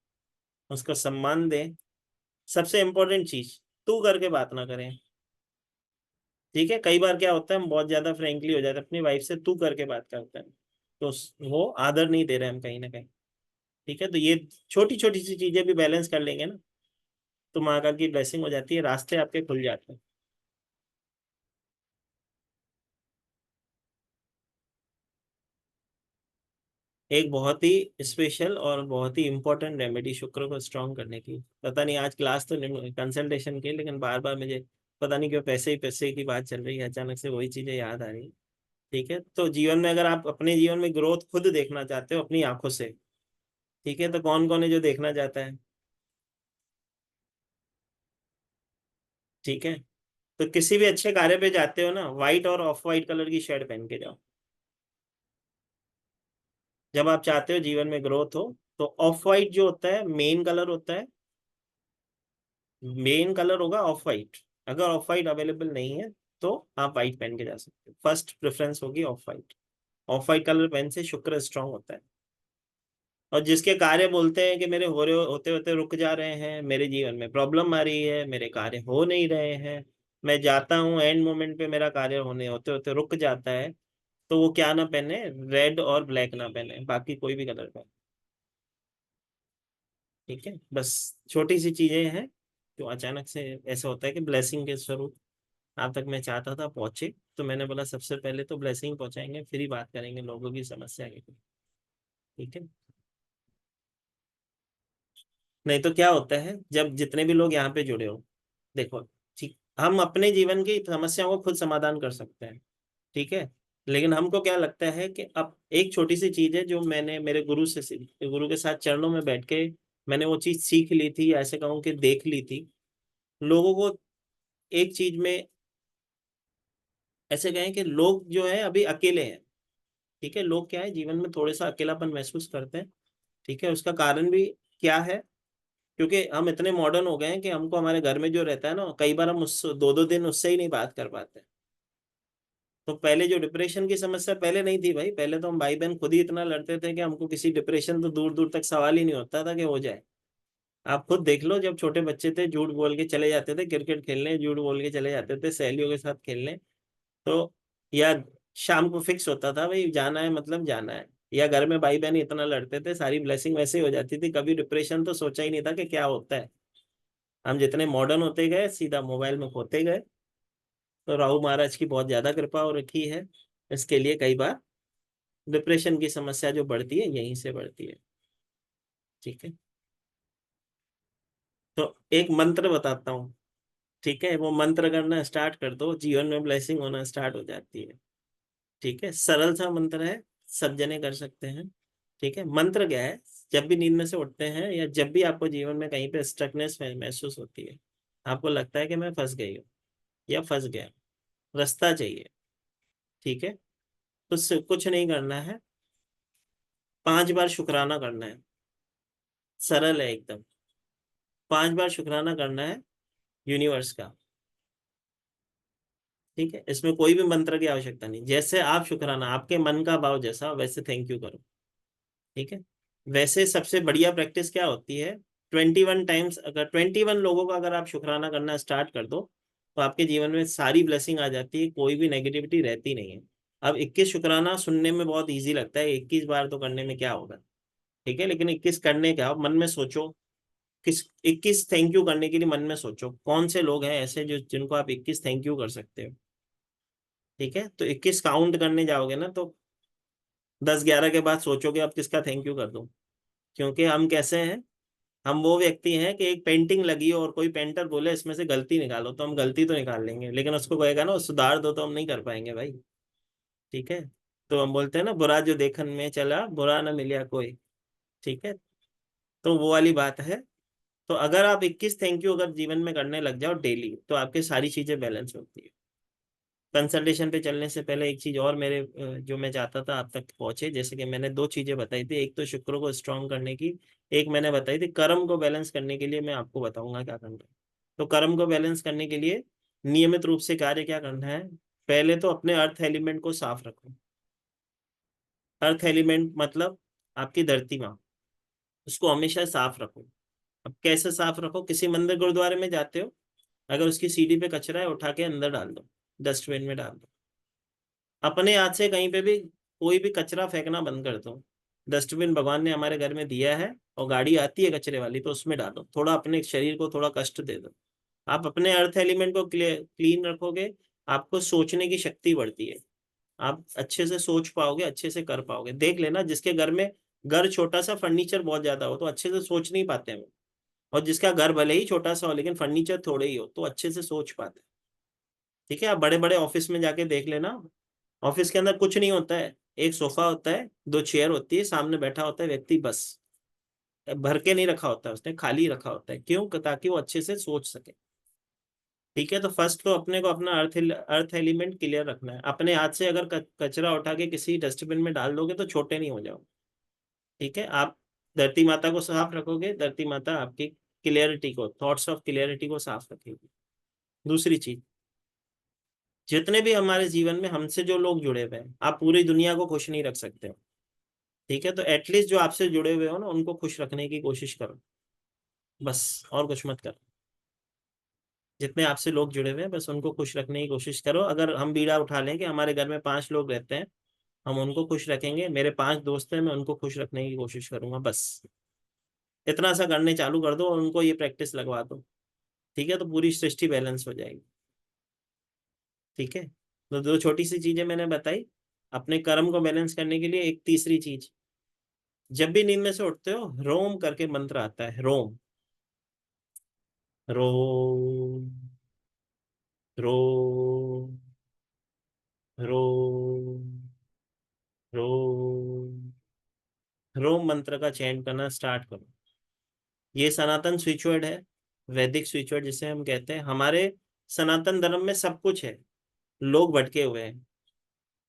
उसको सम्मान दें। सबसे इम्पोर्टेंट चीज, तू करके बात ना करें। ठीक है, कई बार क्या होता है हम बहुत ज्यादा फ्रेंकली हो जाते हैं, अपनी वाइफ से तू करके बात करते हैं, तो वो आदर नहीं दे रहे हम कहीं ना कहीं। ठीक है, तो ये छोटी छोटी सी चीजें भी बैलेंस कर लेंगे ना, तो महाकाल की ब्लेसिंग हो जाती है, रास्ते आपके खुल जाते हैं। एक बहुत ही स्पेशल और बहुत ही इंपॉर्टेंट रेमेडी शुक्र को स्ट्रांग करने की, पता नहीं आज क्लास तो कंसल्टेशन की, लेकिन बार बार मुझे पता नहीं क्यों पैसे ही पैसे की बात चल रही है, अचानक से वही चीजें याद आ रही है। ठीक है, तो जीवन में अगर आप अपने जीवन में ग्रोथ खुद देखना चाहते हो अपनी आंखों से, ठीक है, तो कौन कौन है जो देखना चाहता है। ठीक है, तो किसी भी अच्छे कार्य पे जाते हो ना, व्हाइट और ऑफ व्हाइट कलर की शर्ट पहन के जाओ। जब आप चाहते हो जीवन में ग्रोथ हो, तो ऑफ व्हाइट जो होता है मेन कलर होता है, मेन कलर होगा ऑफ वाइट। अगर ऑफ वाइट अवेलेबल नहीं है तो आप वाइट पहन के जा सकते हो, फर्स्ट प्रेफरेंस होगी of white. Of white colour पहन से शुक्र स्ट्रांग होता है। और जिसके कार्य बोलते हैं कि मेरे हो रहे होते होते रुक जा रहे हैं, मेरे जीवन में प्रॉब्लम आ रही है, मेरे कार्य हो नहीं रहे हैं, मैं जाता हूँ एंड मोमेंट पे मेरा कार्य होने होते होते रुक जाता है, तो वो क्या ना पहने, रेड और ब्लैक ना पहने, बाकी कोई भी कलर पहने। ठीक है, बस छोटी सी चीजें हैं जो अचानक से ऐसा होता है कि ब्लेसिंग के स्वरूप आप तक मैं चाहता था पहुंचे, तो मैंने बोला सबसे पहले तो ब्लेसिंग पहुंचाएंगे, फिर ही बात करेंगे लोगों की समस्या की। ठीक है, नहीं तो क्या होता है जब जितने भी लोग यहाँ पे जुड़े हो, देखो, ठीक, हम अपने जीवन की समस्याओं को खुद समाधान कर सकते हैं। ठीक है, लेकिन हमको क्या लगता है कि अब एक छोटी सी चीज है जो मैंने मेरे गुरु के साथ चरणों में बैठ के मैंने वो चीज सीख ली थी, या ऐसे कहूँ कि देख ली थी। लोगों को एक चीज में ऐसे कहें कि लोग जो है अभी अकेले हैं। ठीक है, लोग क्या है जीवन में थोड़ा सा अकेलापन महसूस करते हैं। ठीक है, उसका कारण भी क्या है, क्योंकि हम इतने मॉडर्न हो गए हैं कि हमको हमारे घर में जो रहता है ना, कई बार हम उस दो दो दिन उससे ही नहीं बात कर पाते। तो पहले जो डिप्रेशन की समस्या पहले नहीं थी भाई, पहले तो हम भाई बहन खुद ही इतना लड़ते थे कि हमको किसी डिप्रेशन तो दूर दूर तक सवाल ही नहीं होता था कि हो जाए। आप खुद देख लो, जब छोटे बच्चे थे झूठ बोल के चले जाते थे क्रिकेट खेलने, झूठ बोल के चले जाते थे सहेलियों के साथ खेलने, तो या शाम को फिक्स होता था भाई जाना है मतलब जाना है, या घर में भाई बहन इतना लड़ते थे, सारी ब्लेसिंग वैसे ही हो जाती थी, कभी डिप्रेशन तो सोचा ही नहीं था कि क्या होता है। हम जितने मॉडर्न होते गए सीधा मोबाइल में खोते गए, तो राहु महाराज की बहुत ज्यादा कृपा हो रखी है, इसके लिए कई बार डिप्रेशन की समस्या जो बढ़ती है यहीं से बढ़ती है। ठीक है, तो एक मंत्र बताता हूँ। ठीक है, वो मंत्र करना स्टार्ट कर दो, जीवन में ब्लेसिंग होना स्टार्ट हो जाती है। ठीक है, सरल सा मंत्र है, सब जने कर सकते हैं। ठीक है, मंत्र क्या है, जब भी नींद में से उठते हैं या जब भी आपको जीवन में कहीं पे स्टकनेस महसूस होती है, आपको लगता है कि मैं फंस गई हूँ या फंस गया हूं, रास्ता चाहिए। ठीक है, तो कुछ नहीं करना है, 5 बार शुक्राना करना है, सरल है एकदम। 5 बार शुक्राना करना है, यूनिवर्स का। ठीक है, इसमें कोई भी मंत्र की आवश्यकता नहीं, जैसे आप शुक्राना, आपके मन का भाव जैसा वैसे थैंक यू करो। ठीक है, वैसे सबसे बढ़िया प्रैक्टिस क्या होती है, 21 टाइम्स, अगर 21 लोगों का अगर आप शुक्राना करना स्टार्ट कर दो तो आपके जीवन में सारी ब्लेसिंग आ जाती है, कोई भी नेगेटिविटी रहती नहीं है। अब 21 शुक्राना सुनने में बहुत ईजी लगता है, 21 बार तो करने में क्या होगा। ठीक है, लेकिन 21 करने का मन में सोचो, किस 21 थैंक यू करने के लिए मन में सोचो कौन से लोग हैं ऐसे जो जिनको आप 21 थैंक यू कर सकते हो। ठीक है, तो 21 काउंट करने जाओगे ना तो 10-11 के बाद सोचोगे अब किसका थैंक यू कर दूं। क्योंकि हम कैसे हैं, हम वो व्यक्ति हैं कि एक पेंटिंग लगी हो और कोई पेंटर बोले इसमें से गलती निकालो तो हम गलती तो निकाल लेंगे, लेकिन उसको कहेगा ना सुधार दो तो हम नहीं कर पाएंगे भाई। ठीक है, तो हम बोलते हैं ना बुरा जो देखन में चला बुरा ना मिलिया कोई। ठीक है, तो वो वाली बात है। तो अगर आप 21 थैंक यू अगर जीवन में करने लग जाओ डेली तो आपकी सारी चीजें बैलेंस होती है। कंसल्टेशन पे चलने से पहले एक चीज और मेरे जो मैं चाहता था आप तक पहुंचे, जैसे कि मैंने 2 चीजें बताई थी, एक तो शुक्र को स्ट्रांग करने की, एक मैंने बताई थी कर्म को बैलेंस करने के लिए मैं आपको बताऊंगा क्या करना है। तो कर्म को बैलेंस करने के लिए नियमित रूप से कार्य क्या करना है, पहले तो अपने अर्थ एलिमेंट को साफ रखो। अर्थ एलिमेंट मतलब आपकी धरती माँ, उसको हमेशा साफ रखो। अब कैसे साफ रखो, किसी मंदिर गुरुद्वारे में जाते हो, अगर उसकी सीढ़ी पे कचरा है उठा के अंदर डाल दो, डस्टबिन में डाल दो। अपने हाथ से कहीं पे भी कोई भी कचरा फेंकना बंद कर दो। डस्टबिन भगवान ने हमारे घर में दिया है और गाड़ी आती है कचरे वाली तो उसमें डालो, थोड़ा अपने शरीर को थोड़ा कष्ट दे दो। आप अपने अर्थ एलिमेंट को क्लीन रखोगे, आपको सोचने की शक्ति बढ़ती है, आप अच्छे से सोच पाओगे, अच्छे से कर पाओगे। देख लेना जिसके घर में घर छोटा सा फर्नीचर बहुत ज्यादा हो तो अच्छे से सोच नहीं पाते हैं, और जिसका घर भले ही छोटा सा हो लेकिन फर्नीचर थोड़े ही हो तो अच्छे से सोच पाते हैं। ठीक है, आप बड़े बड़े ऑफिस में जाके देख लेना, ऑफिस के अंदर कुछ नहीं होता है, एक सोफा होता है, 2 चेयर होती है, सामने बैठा होता है व्यक्ति बस, भर के नहीं रखा होता है उसने, खाली रखा होता है, क्यों, ताकि वो अच्छे से सोच सके। ठीक है, तो फर्स्ट तो अपने को अपना अर्थ एलिमेंट क्लियर रखना है। अपने हाथ से अगर कचरा उठा के किसी डस्टबिन में डाल दोगे तो छोटे नहीं हो जाओ। ठीक है, आप धरती माता को साफ रखोगे, धरती माता आपकी क्लियरिटी को, थॉट्स ऑफ क्लियरिटी को साफ रखेगी। दूसरी चीज, जितने भी हमारे जीवन में हमसे जो लोग जुड़े हुए हैं, आप पूरी दुनिया को खुश नहीं रख सकते हो। ठीक है, तो एटलीस्ट जो आपसे जुड़े हुए हो ना उनको खुश रखने की कोशिश करो, बस, और कुछ मत करो। जितने आपसे लोग जुड़े हुए हैं बस उनको खुश रखने की कोशिश करो। अगर हम बीड़ा उठा लें कि हमारे घर में 5 लोग रहते हैं, हम उनको खुश रखेंगे, मेरे 5 दोस्त हैं मैं उनको खुश रखने की कोशिश करूंगा, बस इतना सा करने चालू कर दो और उनको ये प्रैक्टिस लगवा दो। ठीक है, तो पूरी सृष्टि बैलेंस हो जाएगी। ठीक है, तो 2 छोटी सी चीजें मैंने बताई। अपने कर्म को बैलेंस करने के लिए एक तीसरी चीज, जब भी नींद में से उठते हो रोम करके मंत्र आता है, रोम, रोम, रोम, रोम, रोम, रोम मंत्र का चयन करना स्टार्ट करो। ये सनातन स्विच वर्ड है, वैदिक स्विच वर्ड जिसे हम कहते हैं। हमारे सनातन धर्म में सब कुछ है, लोग भटके हुए हैं।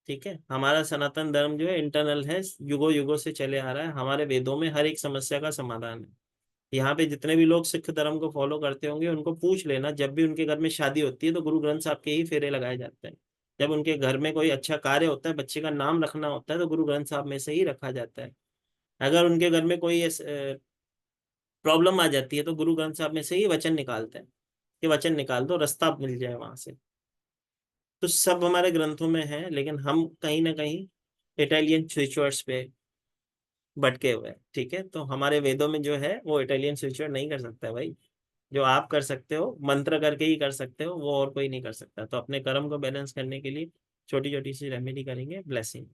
ठीक है, हमारा सनातन धर्म जो है इंटरनल है, युगों युगों से चले आ रहा है, हमारे वेदों में हर एक समस्या का समाधान है। यहाँ पे जितने भी लोग सिख धर्म को फॉलो करते होंगे उनको पूछ लेना, जब भी उनके घर में शादी होती है तो गुरु ग्रंथ साहब के ही फेरे लगाए जाते हैं। जब उनके घर में कोई अच्छा कार्य होता है, बच्चे का नाम रखना होता है तो गुरु ग्रंथ साहब में से ही रखा जाता है। अगर उनके घर में कोई प्रॉब्लम आ जाती है तो गुरु ग्रंथ साहब में से ही वचन निकालते हैं कि वचन निकाल दो, रास्ता मिल जाए वहां से। तो सब हमारे ग्रंथों में है, लेकिन हम कहीं ना कहीं इटालियन स्पिरिचुअल्स पे भटके हुए हैं। ठीक है, तो हमारे वेदों में जो है वो इटालियन स्पिरिचुअल नहीं कर सकता है भाई। जो आप कर सकते हो मंत्र करके ही कर सकते हो, वो और कोई नहीं कर सकता। तो अपने कर्म को बैलेंस करने के लिए छोटी छोटी सी रेमेडी करेंगे, ब्लेसिंग।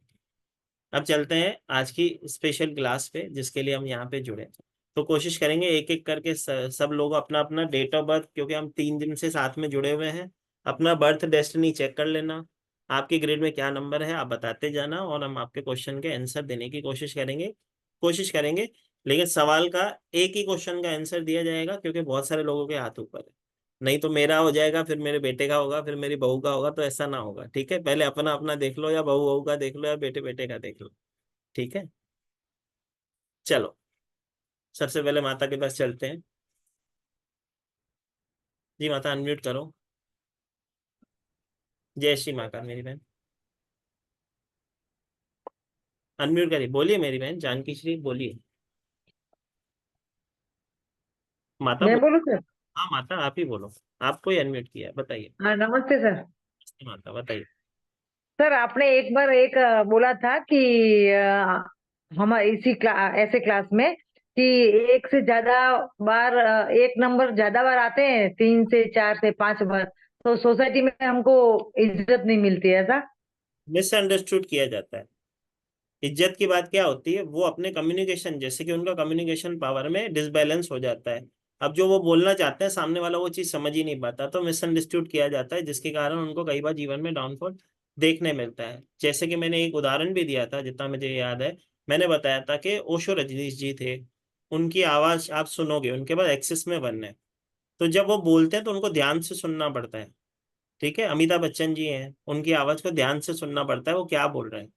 अब चलते हैं आज की स्पेशल क्लास पे जिसके लिए हम यहाँ पे जुड़े। तो कोशिश करेंगे एक एक करके सब लोग अपना अपना डेट ऑफ बर्थ, क्योंकि हम 3 दिन से साथ में जुड़े हुए हैं, अपना बर्थ डेस्टिनी चेक कर लेना। आपके ग्रेड में क्या नंबर है आप बताते जाना और हम आपके क्वेश्चन के आंसर देने की कोशिश करेंगे। लेकिन सवाल का एक ही क्वेश्चन का आंसर दिया जाएगा, क्योंकि बहुत सारे लोगों के हाथ ऊपर है। नहीं तो मेरा हो जाएगा, फिर मेरे बेटे का होगा, फिर मेरी बहू का होगा, तो ऐसा ना होगा। ठीक है, पहले अपना अपना देख लो, या बहू बहू का देख लो, या बेटे बेटे का देख लो। ठीक है, चलो सबसे पहले माता के पास चलते हैं। जी माता अनम्यूट करो। जय श्री महाकाल मेरी बहन, अनम्यूट करिए, बोलिए मेरी बहन जानकी श्री, बोलिए माता मैं बोल। बोलूँ सर? हाँ माता आप ही बोलो, आपको ही अनम्यूट किया है, बताइए हाँ, नमस्ते सर। माता बताइए। सर आपने एक बार बोला था कि हम ऐसे क्लास में कि एक से ज्यादा बार एक नंबर ज्यादा बार आते हैं, 3 से 4 से 5 बार, तो सोसाइटी में हमको इज्जत नहीं मिलती है ऐसा? मिसअंडरस्टूड किया जाता है। इज्जत की बात क्या होती है, वो अपने कम्युनिकेशन, जैसे कि उनका कम्युनिकेशन पावर में डिसबैलेंस हो जाता है। अब जो वो बोलना चाहते हैं सामने वाला वो चीज समझ ही नहीं पाता, तो मिसअंडरस्टूड किया जाता है, जिसके कारण उनको कई बार जीवन में डाउनफॉल देखने मिलता है। जैसे कि मैंने एक उदाहरण भी दिया था, जितना मुझे याद है, मैंने बताया था कि ओशो रजनीश जी थे, उनकी आवाज आप सुनोगे, उनके पास एक्सिस में वन है, तो जब वो बोलते हैं तो उनको ध्यान से सुनना पड़ता है। ठीक है, अमिताभ बच्चन जी हैं, उनकी आवाज को ध्यान से सुनना पड़ता है वो क्या बोल रहे हैं।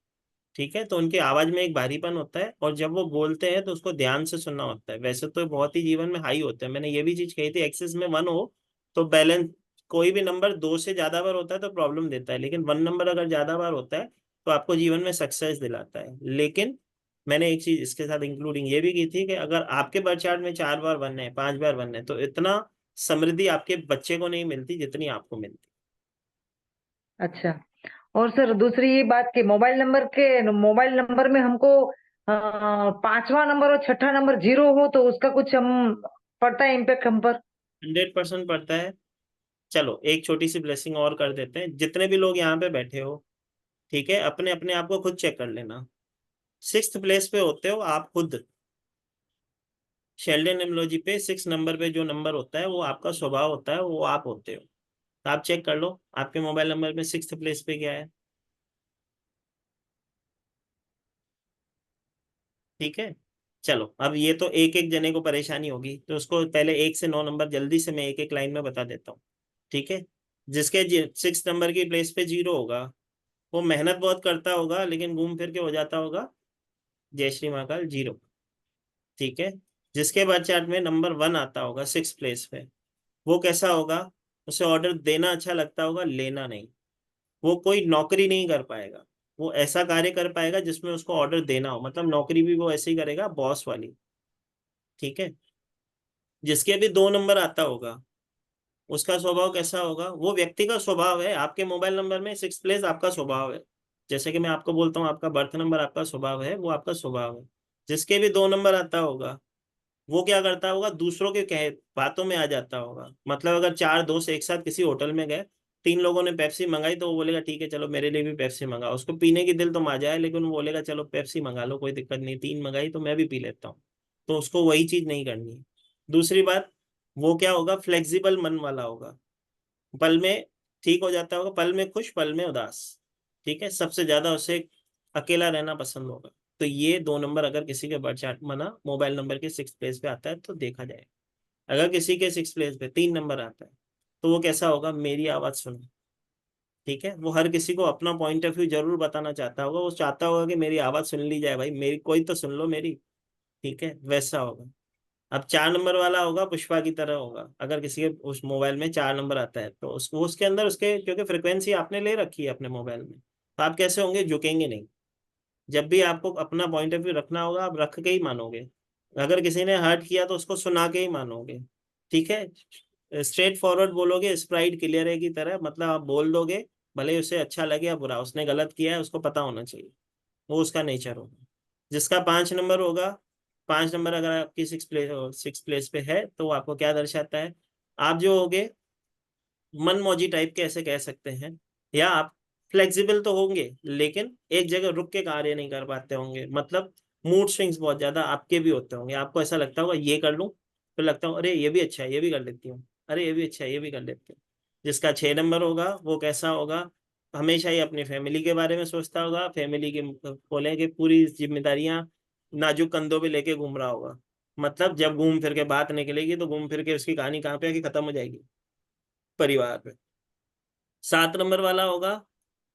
ठीक है, तो उनकी आवाज में एक भारीपन होता है, और जब वो बोलते हैं तो उसको ध्यान से सुनना होता है। वैसे तो बहुत ही जीवन में हाई होते हैं, मैंने ये भी चीज कही थी, एक्सेस में वन हो तो बैलेंस, कोई भी नंबर 2 से ज्यादा बार होता है तो प्रॉब्लम देता है, लेकिन 1 नंबर अगर ज्यादा बार होता है तो आपको जीवन में सक्सेस दिलाता है। लेकिन मैंने एक चीज इसके साथ इंक्लूडिंग ये भी की थी कि अगर आपके बर्थ चार्ट में 4 बार 1 है, 5 बार 1 है, तो इतना समृद्धि आपके बच्चे को नहीं मिलती जितनी आपको मिलती। अच्छा। और सर दूसरी बात कि मोबाइल नंबर में हमको 5वां नंबर और 6ठा नंबर 0 हो तो उसका कुछ हम पड़ता है इम्पेक्ट हम पर? 100% पड़ता है। चलो एक छोटी सी ब्लेसिंग और कर देते हैं, जितने भी लोग यहाँ पे बैठे हो, ठीक है, अपने अपने आप को खुद चेक कर लेना। 6th प्लेस पे होते हो आप खुद, शेल्डन एमोलॉजी पे 6 नंबर पे जो नंबर होता है वो आपका स्वभाव होता है, वो आप होते हो। तो आप चेक कर लो आपके मोबाइल नंबर में 6th प्लेस पे क्या है। ठीक है, चलो अब ये तो एक एक जने को परेशानी होगी, तो उसको पहले 1 से 9 नंबर जल्दी से मैं एक एक लाइन में बता देता हूँ। ठीक है, जिसके 6 नंबर की प्लेस पे 0 होगा, वो मेहनत बहुत करता होगा लेकिन घूम फिर के हो जाता होगा जय श्री महाकाल 0। ठीक है, जिसके बाद चार्ट में नंबर 1 आता होगा 6th प्लेस पे, वो कैसा होगा, उसे ऑर्डर देना अच्छा लगता होगा, लेना नहीं। वो कोई नौकरी नहीं कर पाएगा, वो ऐसा कार्य कर पाएगा जिसमें उसको ऑर्डर देना हो, मतलब नौकरी भी वो ऐसे ही करेगा बॉस वाली। ठीक है, जिसके भी 2 नंबर आता होगा उसका स्वभाव कैसा होगा, वो व्यक्ति का स्वभाव है, आपके मोबाइल नंबर में 6th प्लेस आपका स्वभाव है। जैसे कि मैं आपको बोलता हूँ आपका बर्थ नंबर आपका स्वभाव है, वो आपका स्वभाव है। जिसके भी 2 नंबर आता होगा वो क्या करता होगा, दूसरों के कहे बातों में आ जाता होगा। मतलब अगर 4 दोस्त एक साथ किसी होटल में गए, 3 लोगों ने पेप्सी मंगाई, तो वो बोलेगा ठीक है चलो मेरे लिए भी पेप्सी मंगाओ। उसको पीने की दिल तो आ जाए, लेकिन वो बोलेगा चलो पेप्सी मंगा लो कोई दिक्कत नहीं, 3 मंगाई तो मैं भी पी लेता हूँ। तो उसको वही चीज नहीं करनी है। दूसरी बात, वो क्या होगा, फ्लेक्सिबल मन वाला होगा, पल में ठीक हो जाता होगा, पल में खुश पल में उदास। ठीक है, सबसे ज्यादा उसे अकेला रहना पसंद होगा। तो ये 2 नंबर अगर किसी के बर्थ चार्ट मना मोबाइल नंबर के 6th प्लेस पे आता है तो देखा जाए। अगर किसी के 6th प्लेस पे 3 नंबर आता है तो वो कैसा होगा, मेरी आवाज सुनो। ठीक है, वो हर किसी को अपना पॉइंट ऑफ व्यू जरूर बताना चाहता होगा, वो चाहता होगा कि मेरी आवाज सुन ली जाए, भाई मेरी कोई तो सुन लो मेरी। ठीक है, वैसा होगा। अब 4 नंबर वाला होगा पुष्पा की तरह होगा, अगर किसी के उस मोबाइल में 4 नंबर आता है तो उसको उसके अंदर उसके, क्योंकि फ्रिक्वेंसी आपने ले रखी है अपने मोबाइल में, तो आप कैसे होंगे, झुकेंगे नहीं। जब भी आपको अपना पॉइंट ऑफ व्यू रखना होगा आप रख के ही मानोगे। अगर किसी ने हर्ट किया तो उसको सुना के ही मानोगे। ठीक है, स्ट्रेट फॉरवर्ड बोलोगे, स्प्राइट क्लियर है की तरह, मतलब आप बोल दोगे, भले ही उसे अच्छा लगे या बुरा, उसने गलत किया है उसको पता होना चाहिए, वो उसका नेचर होगा। जिसका 5 नंबर होगा, 5 नंबर अगर आपकी 6th प्लेस पे है तो वो आपको क्या दर्शाता है, आप जो होगे मन मौजी टाइप के ऐसे कह सकते हैं, या आप फ्लेक्सिबल तो होंगे लेकिन एक जगह रुक के कार्य नहीं कर पाते होंगे। मतलब मूड स्विंग्स बहुत ज्यादा आपके भी होते होंगे, आपको ऐसा लगता होगा ये कर लूं, फिर लगता हूँ अरे ये भी अच्छा है ये भी कर लेती हूँ, अरे ये भी अच्छा है ये भी कर लेती हूँ। जिसका 6 नंबर होगा वो कैसा होगा, हमेशा ही अपनी फैमिली के बारे में सोचता होगा, फैमिली के बोले कि पूरी जिम्मेदारियां नाजुक कंधों पे लेके घूम रहा होगा। मतलब जब घूम फिर के बात निकलेगी तो घूम फिर के उसकी कहानी कहाँ पे आके खत्म हो जाएगी, परिवार पे। 7 नंबर वाला होगा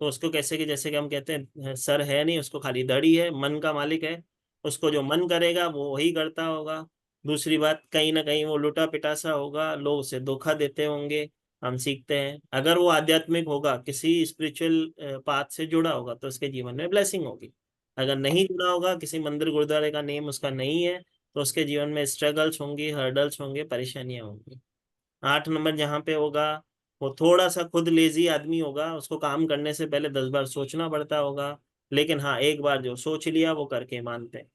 तो उसको कैसे कि जैसे कि हम कहते हैं सर है नहीं, उसको खाली दड़ी है, मन का मालिक है, उसको जो मन करेगा वो वही करता होगा। दूसरी बात, कहीं ना कहीं वो लुटा पिटा सा होगा, लोग उसे धोखा देते होंगे, हम सीखते हैं। अगर वो आध्यात्मिक होगा, किसी स्पिरिचुअल पाथ से जुड़ा होगा, तो उसके जीवन में ब्लेसिंग होगी। अगर नहीं जुड़ा होगा, किसी मंदिर गुरुद्वारे का नेम उसका नहीं है, तो उसके जीवन में स्ट्रगल्स होंगी, हर्डल्स होंगे, परेशानियां होंगी। 8 नंबर जहाँ पे होगा, वो थोड़ा सा खुद लेजी आदमी होगा, उसको काम करने से पहले 10 बार सोचना पड़ता होगा, लेकिन हाँ, एक बार जो सोच लिया वो करके मानते हैं।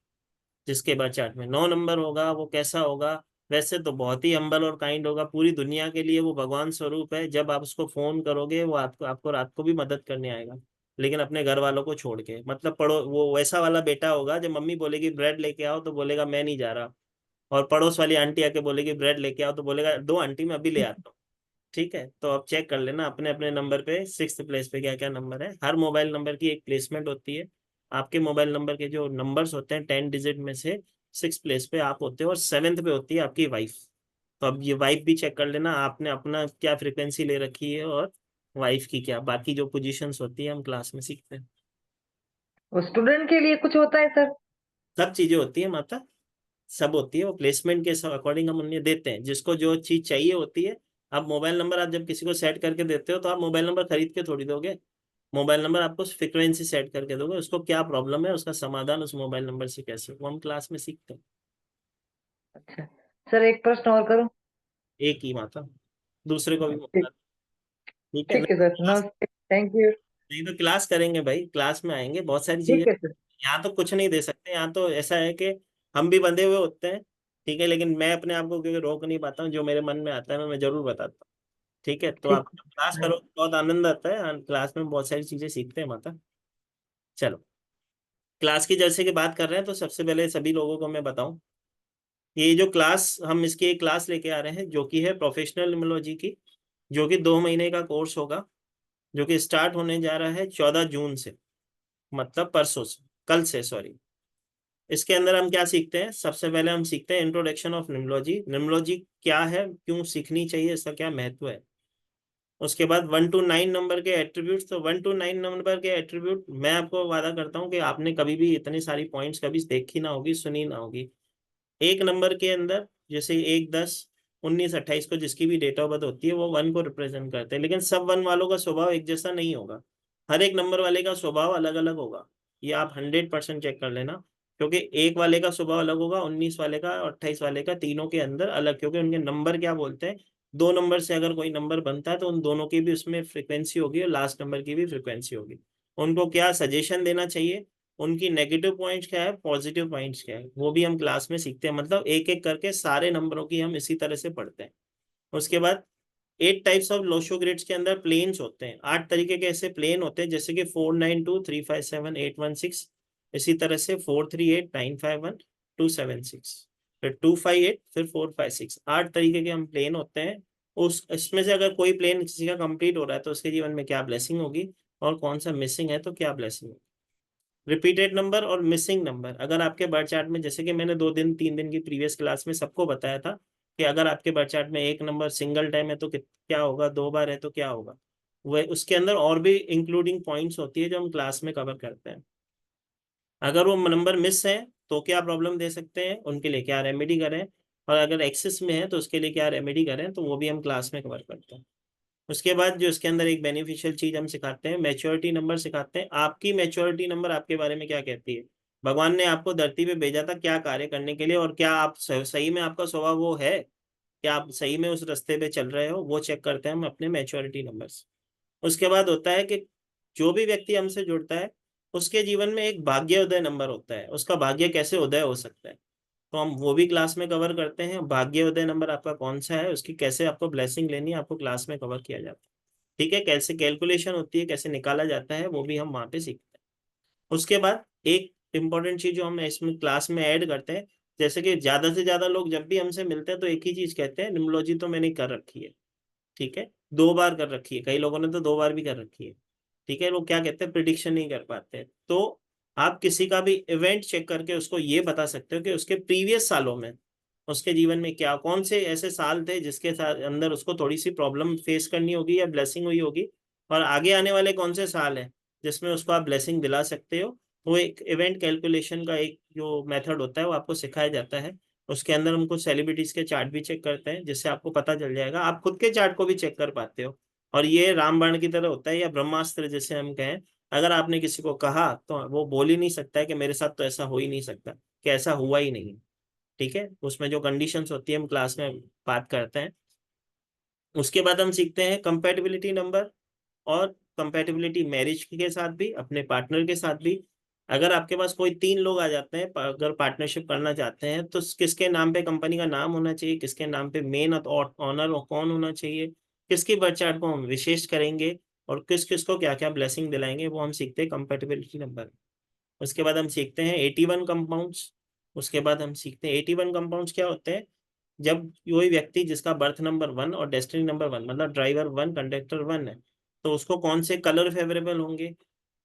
जिसके बाद चार्ट में 9 नंबर होगा, वो कैसा होगा? वैसे तो बहुत ही हम्बल और काइंड होगा, पूरी दुनिया के लिए वो भगवान स्वरूप है। जब आप उसको फोन करोगे, वो आपको आपको रात को भी मदद करने आएगा, लेकिन अपने घर वालों को छोड़ के। मतलब पड़ो, वो वैसा वाला बेटा होगा, जब मम्मी बोलेगी ब्रेड लेके आओ तो बोलेगा मैं नहीं जा रहा, और पड़ोस वाली आंटी आके बोलेगी ब्रेड लेके आओ तो बोलेगा दो आंटी मैं अभी ले आता हूँ। ठीक है, तो आप चेक कर लेना अपने अपने नंबर पे 6th प्लेस पे क्या क्या नंबर है। हर मोबाइल नंबर की एक प्लेसमेंट होती है। आपके मोबाइल नंबर के जो नंबर्स होते हैं 10 डिजिट में से 6th प्लेस पे आप होते हो, और 7th पे होती है आपकी वाइफ। तो अब ये वाइफ भी चेक कर लेना, आपने अपना क्या फ्रिक्वेंसी ले रखी है, और वाइफ की क्या। बाकी जो पोजीशंस होती है हम क्लास में सीखते हैं। वो स्टूडेंट के लिए कुछ होता है सर? सब चीजें होती है माता, सब होती है। वो प्लेसमेंट के अकॉर्डिंग हम उन्हें देते हैं, जिसको जो चीज चाहिए होती है। अब मोबाइल नंबर आप जब किसी को सेट करके देते हो, तो आप मोबाइल नंबर खरीद के थोड़ी दोगे। मोबाइल नंबर आपको फ्रिक्वेंसी सेट करके दोगे, उसको क्या प्रॉब्लम है, उसका समाधान उस मोबाइल नंबर से कैसे, वो हम क्लास में सीखते हैं। अच्छा सर, एक प्रश्न और करूं? एक ही माता, दूसरे को भी ठीक, मौका दो। ठीक है, ठीक है सर, नमस्ते, थैंक यू। नहीं तो क्लास करेंगे भाई, क्लास में आएंगे, बहुत सारी चीजें। ठीक है सर। यहाँ तो कुछ नहीं दे सकते, यहाँ तो ऐसा है कि हम भी बंधे हुए होते हैं। ठीक है, लेकिन मैं अपने आप को क्योंकि रोक नहीं पाता हूँ, जो मेरे मन में आता है मैं जरूर बताता हूँ। ठीक है, तो ठीक आप क्लास करो, बहुत आनंद आता है, क्लास में बहुत सारी चीजें सीखते हैं माता। चलो, क्लास की जैसे कि बात कर रहे हैं, तो सबसे पहले सभी लोगों को मैं बताऊं, ये जो क्लास हम इसकी एक क्लास लेके आ रहे हैं, जो कि है प्रोफेशनल न्यूमरोलॉजी की, जो कि 2 महीने का कोर्स होगा, जो कि स्टार्ट होने जा रहा है 14 जून से, मतलब परसों से, कल से सॉरी। इसके अंदर हम क्या सीखते हैं? सबसे पहले हम सीखते हैं इंट्रोडक्शन ऑफ न्यूमरोलॉजी। न्यूमरोलॉजी क्या है, क्यों सीखनी चाहिए, इसका क्या महत्व है। उसके बाद 1 to 9 नंबर के एट्रीब्यूट। तो 1 to 9 नंबर के एट्रीब्यूट, मैं आपको वादा करता हूँ कि आपने कभी भी इतनी सारी पॉइंट्स कभी देखी ना होगी, सुनी ना होगी। एक नंबर के अंदर जैसे 1, 10, 19, 28 को जिसकी भी डेट ऑफ बर्थ होती है, वो 1 को रिप्रेजेंट करते हैं, लेकिन सब 1 वालों का स्वभाव एक जैसा नहीं होगा। हर एक नंबर वाले का स्वभाव अलग अलग होगा, ये आप 100% चेक कर लेना। क्योंकि एक वाले का स्वभाव अलग होगा, 19 वाले का और 28 वाले का, तीनों के अंदर अलग, क्योंकि उनके नंबर क्या बोलते हैं, 2 नंबर से अगर कोई नंबर बनता है तो उन दोनों की भी उसमें फ्रिक्वेंसी होगी, और लास्ट नंबर की भी फ्रिक्वेंसी होगी। उनको क्या सजेशन देना चाहिए, उनकी नेगेटिव पॉइंट्स क्या है, पॉजिटिव पॉइंट्स क्या है, वो भी हम क्लास में सीखते हैं। मतलब एक एक करके सारे नंबरों की हम इसी तरह से पढ़ते हैं। उसके बाद 8 टाइप्स ऑफ लोशो ग्रिड्स के अंदर प्लेन्स होते हैं। 8 तरीके के ऐसे प्लेन होते हैं, जैसे कि 492, 357, 816। इसी तरह से 438, 951, 276, फिर 258, फिर 456। 8 तरीके के हम प्लेन होते हैं। उस इसमें से अगर कोई प्लेन किसी का कंप्लीट हो रहा है, तो उसके जीवन में क्या ब्लेसिंग होगी, और कौन सा मिसिंग है तो क्या ब्लेसिंग होगी। रिपीटेड नंबर और मिसिंग नंबर, अगर आपके बर्थ चार्ट में, जैसे कि मैंने 2 दिन 3 दिन की प्रीवियस क्लास में सबको बताया था, कि अगर आपके बर्थ चार्ट में एक नंबर सिंगल टाइम है तो क्या होगा, 2 बार है तो क्या होगा। वह उसके अंदर और भी इंक्लूडिंग पॉइंट्स होती है, जो हम क्लास में कवर करते हैं। अगर वो नंबर मिस है तो क्या प्रॉब्लम दे सकते हैं, उनके लिए क्या रेमेडी करें, और अगर एक्सेस में है तो उसके लिए क्या रेमेडी करें, तो वो भी हम क्लास में कवर करते हैं। उसके बाद जो इसके अंदर एक बेनिफिशियल चीज हम सिखाते हैं, मैच्योरिटी नंबर सिखाते हैं। आपकी मैच्योरिटी नंबर आपके बारे में क्या कहती है, भगवान ने आपको धरती पे भेजा था क्या कार्य करने के लिए, और क्या आप सही में आपका स्वभाव वो है, क्या आप सही में उस रास्ते पे चल रहे हो, वो चेक करते हैं हम अपने मैच्योरिटी नंबर्स। उसके बाद होता है कि जो भी व्यक्ति हमसे जुड़ता है, उसके जीवन में एक भाग्य उदय नंबर होता है, उसका भाग्य कैसे उदय हो सकता है, तो हम वो भी क्लास में कवर करते हैं। भाग्य उदय नंबर आपका कौन सा है, उसकी कैसे आपको ब्लेसिंग लेनी है, आपको क्लास में कवर किया जाता है। ठीक है, कैसे कैलकुलेशन होती है, कैसे निकाला जाता है, वो भी हम वहाँ पे सीखते हैं। उसके बाद एक इंपॉर्टेंट चीज जो हम इसमें क्लास में ऐड करते हैं, जैसे कि ज्यादा से ज्यादा लोग जब भी हमसे मिलते हैं तो एक ही चीज कहते हैं, न्यूमरोलॉजी तो मैंने कर रखी है। ठीक है, 2 बार कर रखी है, कई लोगों ने तो 2 बार भी कर रखी है। ठीक है, लोग क्या कहते हैं, प्रिडिक्शन नहीं कर पाते। तो आप किसी का भी इवेंट चेक करके उसको ये बता सकते हो कि उसके प्रीवियस सालों में उसके जीवन में क्या, कौन से ऐसे साल थे जिसके साथ अंदर उसको थोड़ी सी प्रॉब्लम फेस करनी होगी या ब्लेसिंग हुई होगी, और आगे आने वाले कौन से साल हैं जिसमें उसको आप ब्लेसिंग दिला सकते हो। वो एक इवेंट कैलकुलेशन का एक जो मेथड होता है वो आपको सिखाया जाता है। उसके अंदर हम कुछ सेलिब्रिटीज के चार्ट भी चेक करते हैं, जिससे आपको पता चल जाएगा, आप खुद के चार्ट को भी चेक कर पाते हो। और ये रामबाण की तरह होता है, या ब्रह्मास्त्र जिसे हम कहें। अगर आपने किसी को कहा तो वो बोल ही नहीं सकता है कि मेरे साथ तो ऐसा हो ही नहीं सकता, कि ऐसा हुआ ही नहीं। ठीक है, उसमें जो कंडीशंस होती है हम क्लास में बात करते हैं। उसके बाद हम सीखते हैं कंपैटिबिलिटी नंबर, और कंपैटिबिलिटी मैरिज के साथ भी, अपने पार्टनर के साथ भी। अगर आपके पास कोई 3 लोग आ जाते हैं, अगर पार्टनरशिप करना चाहते हैं, तो किसके नाम पे कंपनी का नाम होना चाहिए, किसके नाम पे मेन ऑनर और कौन होना चाहिए, किसकी बर्थ चार्ट को हम विशेष करेंगे, और किस किस को क्या क्या ब्लेसिंग दिलाएंगे, वो हम सीखते हैं कंपैटिबिलिटी नंबर। उसके बाद हम सीखते हैं 81 कंपाउंड्स। उसके बाद हम सीखते हैं 81 कंपाउंड्स क्या होते हैं। जब कोई व्यक्ति जिसका बर्थ नंबर 1 और डेस्टिनी नंबर 1, मतलब ड्राइवर 1 कंडक्टर 1 है, तो उसको कौन से कलर फेवरेबल होंगे,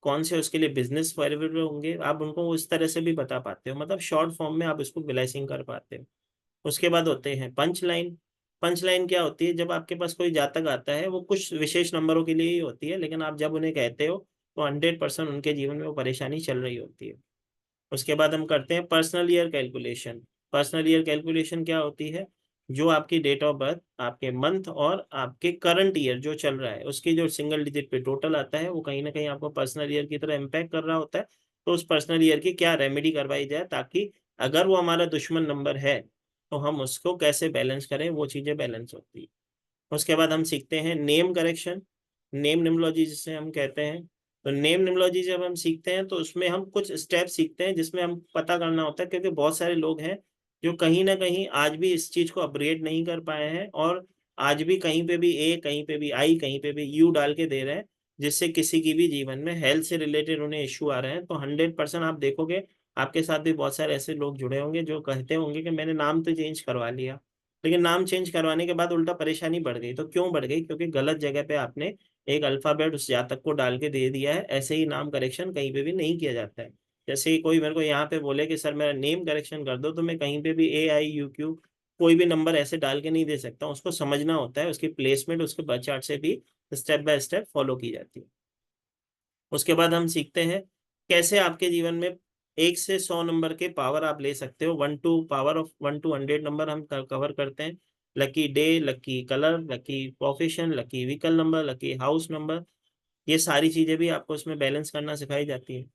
कौन से उसके लिए बिजनेस फेवरेबल होंगे, आप उनको उस तरह से भी बता पाते हो, मतलब शॉर्ट फॉर्म में आप इसको ब्लेसिंग कर पाते हो। उसके बाद होते हैं पंच लाइन। पंच लाइन क्या होती है, जब आपके पास कोई जातक आता है, वो कुछ विशेष नंबरों के लिए ही होती है, लेकिन आप जब उन्हें कहते हो तो 100% उनके जीवन में वो परेशानी चल रही होती है। उसके बाद हम करते हैं personal year calculation. Personal year calculation क्या होती है, जो आपकी डेट ऑफ बर्थ, आपके मंथ और आपके करंट ईयर जो चल रहा है, उसकी जो सिंगल डिजिट पे टोटल आता है, वो कहीं ना कहीं आपको पर्सनल ईयर की तरह इम्पैक्ट कर रहा होता है। तो उस पर्सनल ईयर की क्या रेमेडी करवाई जाए, ताकि अगर वो हमारा दुश्मन नंबर है तो हम उसको कैसे बैलेंस करें, वो चीज़ें बैलेंस होती है। उसके बाद हम सीखते हैं नेम करेक्शन, नेम निमोलॉजी जिसे हम कहते हैं। तो नेम निमोलॉजी जब हम सीखते हैं, तो उसमें हम कुछ स्टेप सीखते हैं, जिसमें हम पता करना होता है, क्योंकि बहुत सारे लोग हैं जो कहीं ना कहीं आज भी इस चीज को अपग्रेड नहीं कर पाए हैं, और आज भी कहीं पे भी ए, कहीं पे भी आई, कहीं पे भी यू डाल के दे रहे हैं, जिससे किसी की भी जीवन में हेल्थ से रिलेटेड उन्हें इश्यू आ रहे हैं। तो 100% आप देखोगे, आपके साथ भी बहुत सारे ऐसे लोग जुड़े होंगे जो कहते होंगे कि मैंने नाम तो चेंज करवा लिया, लेकिन नाम चेंज करवाने के बाद उल्टा परेशानी बढ़ गई। तो क्यों बढ़ गई, क्योंकि गलत जगह पे आपने एक अल्फाबेट उस जातक को डाल के दे दिया है। ऐसे ही नाम करेक्शन कहीं पे भी नहीं किया जाता है। जैसे ही कोई मेरे को यहाँ पे बोले कि सर मेरा नेम करेक्शन कर दो, तो मैं कहीं पे भी AIUQ कोई भी नंबर ऐसे डाल के नहीं दे सकता। उसको समझना होता है, उसकी प्लेसमेंट उसके बर्थ चार्ट से भी स्टेप बाय स्टेप फॉलो की जाती है। उसके बाद हम सीखते हैं कैसे आपके जीवन में 1 से 100 नंबर के पावर आप ले सकते हो। 1 to power of 1 to 100 number हम कवर करते हैं। Lucky day, lucky colour, lucky profession, lucky vehicle number, lucky house number, ये सारी चीजें भी आपको इसमें बैलेंस करना सिखाई जाती है।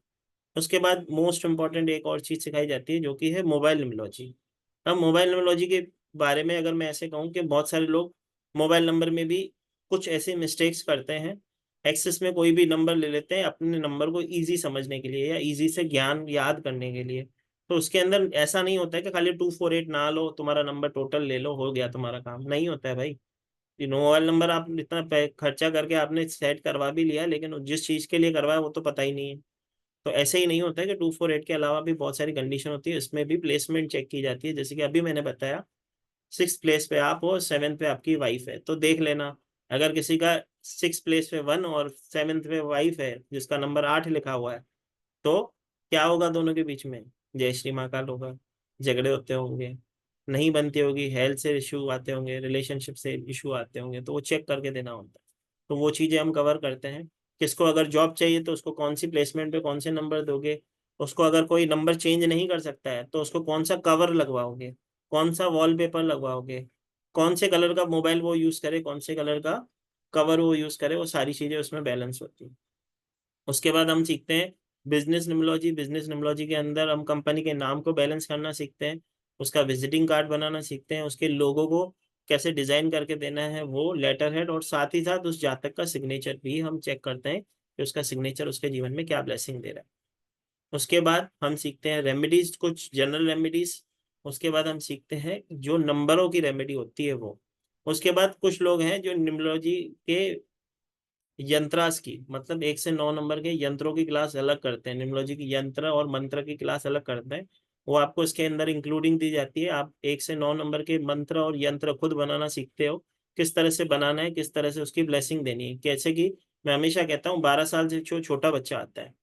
उसके बाद मोस्ट इंपॉर्टेंट एक और चीज सिखाई जाती है, जो कि है मोबाइल न्यूमरोलॉजी। अब मोबाइल न्यूमरोलॉजी के बारे में अगर मैं ऐसे कहूँ कि बहुत सारे लोग मोबाइल नंबर में भी कुछ ऐसे मिस्टेक्स करते हैं। एक्सेस में कोई भी नंबर ले लेते हैं अपने नंबर को इजी समझने के लिए, या इजी से ज्ञान याद करने के लिए। तो उसके अंदर ऐसा नहीं होता है कि खाली 248 ना लो, तुम्हारा नंबर टोटल ले लो, हो गया तुम्हारा काम, नहीं होता है भाई। ये मोबाइल नंबर आप इतना खर्चा करके आपने सेट करवा भी लिया, लेकिन जिस चीज के लिए करवाया वो तो पता ही नहीं है। तो ऐसे ही नहीं होता है कि 248 के अलावा भी बहुत सारी कंडीशन होती है, इसमें भी प्लेसमेंट चेक की जाती है। जैसे कि अभी मैंने बताया 6th प्लेस पे आप हो, 7th पे आपकी वाइफ है, तो देख लेना अगर किसी का 6th प्लेस पे 1 और 7th पे वाइफ है जिसका नंबर 8 लिखा हुआ है, तो क्या होगा दोनों के बीच में, जय श्री महाकाल होगा। झगड़े होते होंगे, नहीं बनती होगी, हेल्थ से इशू आते होंगे, रिलेशनशिप से इशू आते होंगे, तो वो चेक करके देना होता है। तो वो चीज़ें हम कवर करते हैं। किसको अगर जॉब चाहिए तो उसको कौन सी प्लेसमेंट पे कौन से नंबर दोगे, उसको अगर कोई नंबर चेंज नहीं कर सकता है तो उसको कौन सा कवर लगवाओगे, कौन सा वॉलपेपर लगवाओगे, कौन से कलर का मोबाइल वो यूज़ करे, कौन से कलर का कवर वो यूज़ करे, वो सारी चीज़ें उसमें बैलेंस होती है। उसके बाद हम सीखते हैं बिजनेस निमोलॉजी। बिजनेस निमोलॉजी के अंदर हम कंपनी के नाम को बैलेंस करना सीखते हैं, उसका विजिटिंग कार्ड बनाना सीखते हैं, उसके लोगों को कैसे डिजाइन करके देना है, वो लेटर हेड, और साथ ही साथ उस जातक का सिग्नेचर भी हम चेक करते हैं कि उसका सिग्नेचर उसके जीवन में क्या ब्लेसिंग दे रहा है। उसके बाद हम सीखते हैं रेमेडीज, कुछ जनरल रेमेडीज। उसके बाद हम सीखते हैं जो नंबरों की रेमेडी होती है वो। उसके बाद कुछ लोग हैं जो निमोलॉजी के यंत्रास की, मतलब 1 से 9 नंबर के यंत्रों की क्लास अलग करते हैं। निमोलॉजी की यंत्र और मंत्र की क्लास अलग करते हैं, वो आपको इसके अंदर इंक्लूडिंग दी जाती है। आप 1 से 9 नंबर के मंत्र और यंत्र खुद बनाना सीखते हो, किस तरह से बनाना है, किस तरह से उसकी ब्लेसिंग देनी है। कैसे कि मैं हमेशा कहता हूँ 12 साल से जो छोटा बच्चा आता है,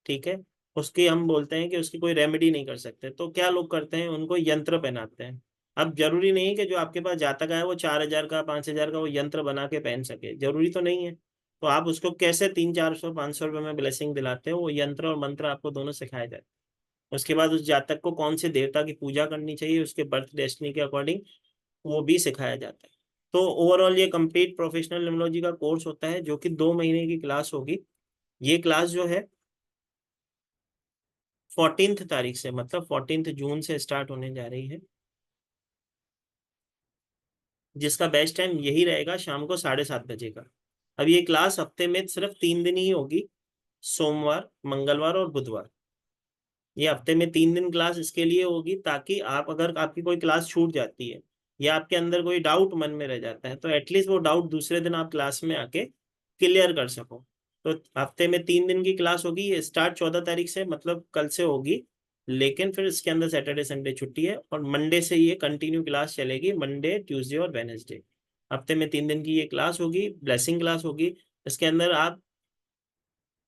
ठीक है, उसकी हम बोलते हैं कि उसकी कोई रेमेडी नहीं कर सकते, तो क्या लोग करते हैं, उनको यंत्र पहनाते हैं। अब जरूरी नहीं है कि जो आपके पास जातक आया वो 4000 का 5000 का वो यंत्र बना के पहन सके, जरूरी तो नहीं है। तो आप उसको कैसे 300 400 500 रुपये में ब्लेसिंग दिलाते हो, वो यंत्र और मंत्र आपको दोनों सिखाए जाते हैं। उसके बाद उस जातक को कौन से देवता की पूजा करनी चाहिए उसके बर्थ डेस्टिनी के अकॉर्डिंग, वो भी सिखाया जाता है। तो ओवरऑल ये कंप्लीट प्रोफेशनल न्यूमरोलॉजी का कोर्स होता है जो कि 2 महीने की क्लास होगी। ये क्लास जो है 14th तारीख से, मतलब 14th जून से स्टार्ट होने जा रही है, जिसका बेस्ट टाइम यही रहेगा शाम को 7:30 बजे का। अब ये क्लास हफ्ते में सिर्फ 3 दिन ही होगी, सोमवार, मंगलवार और बुधवार। ये हफ्ते में 3 दिन क्लास इसके लिए होगी ताकि आप, अगर आपकी कोई क्लास छूट जाती है या आपके अंदर कोई डाउट मन में रह जाता है तो एटलीस्ट वो डाउट दूसरे दिन आप क्लास में आके क्लियर कर सको। तो हफ्ते में 3 दिन की क्लास होगी। ये स्टार्ट 14 तारीख से, मतलब कल से होगी, लेकिन फिर इसके अंदर सैटरडे संडे छुट्टी है और मंडे से ये कंटिन्यू क्लास चलेगी, मंडे, ट्यूसडे और वेडनेसडे। हफ्ते में 3 दिन की ये क्लास होगी, ब्लेसिंग क्लास होगी। इसके अंदर आप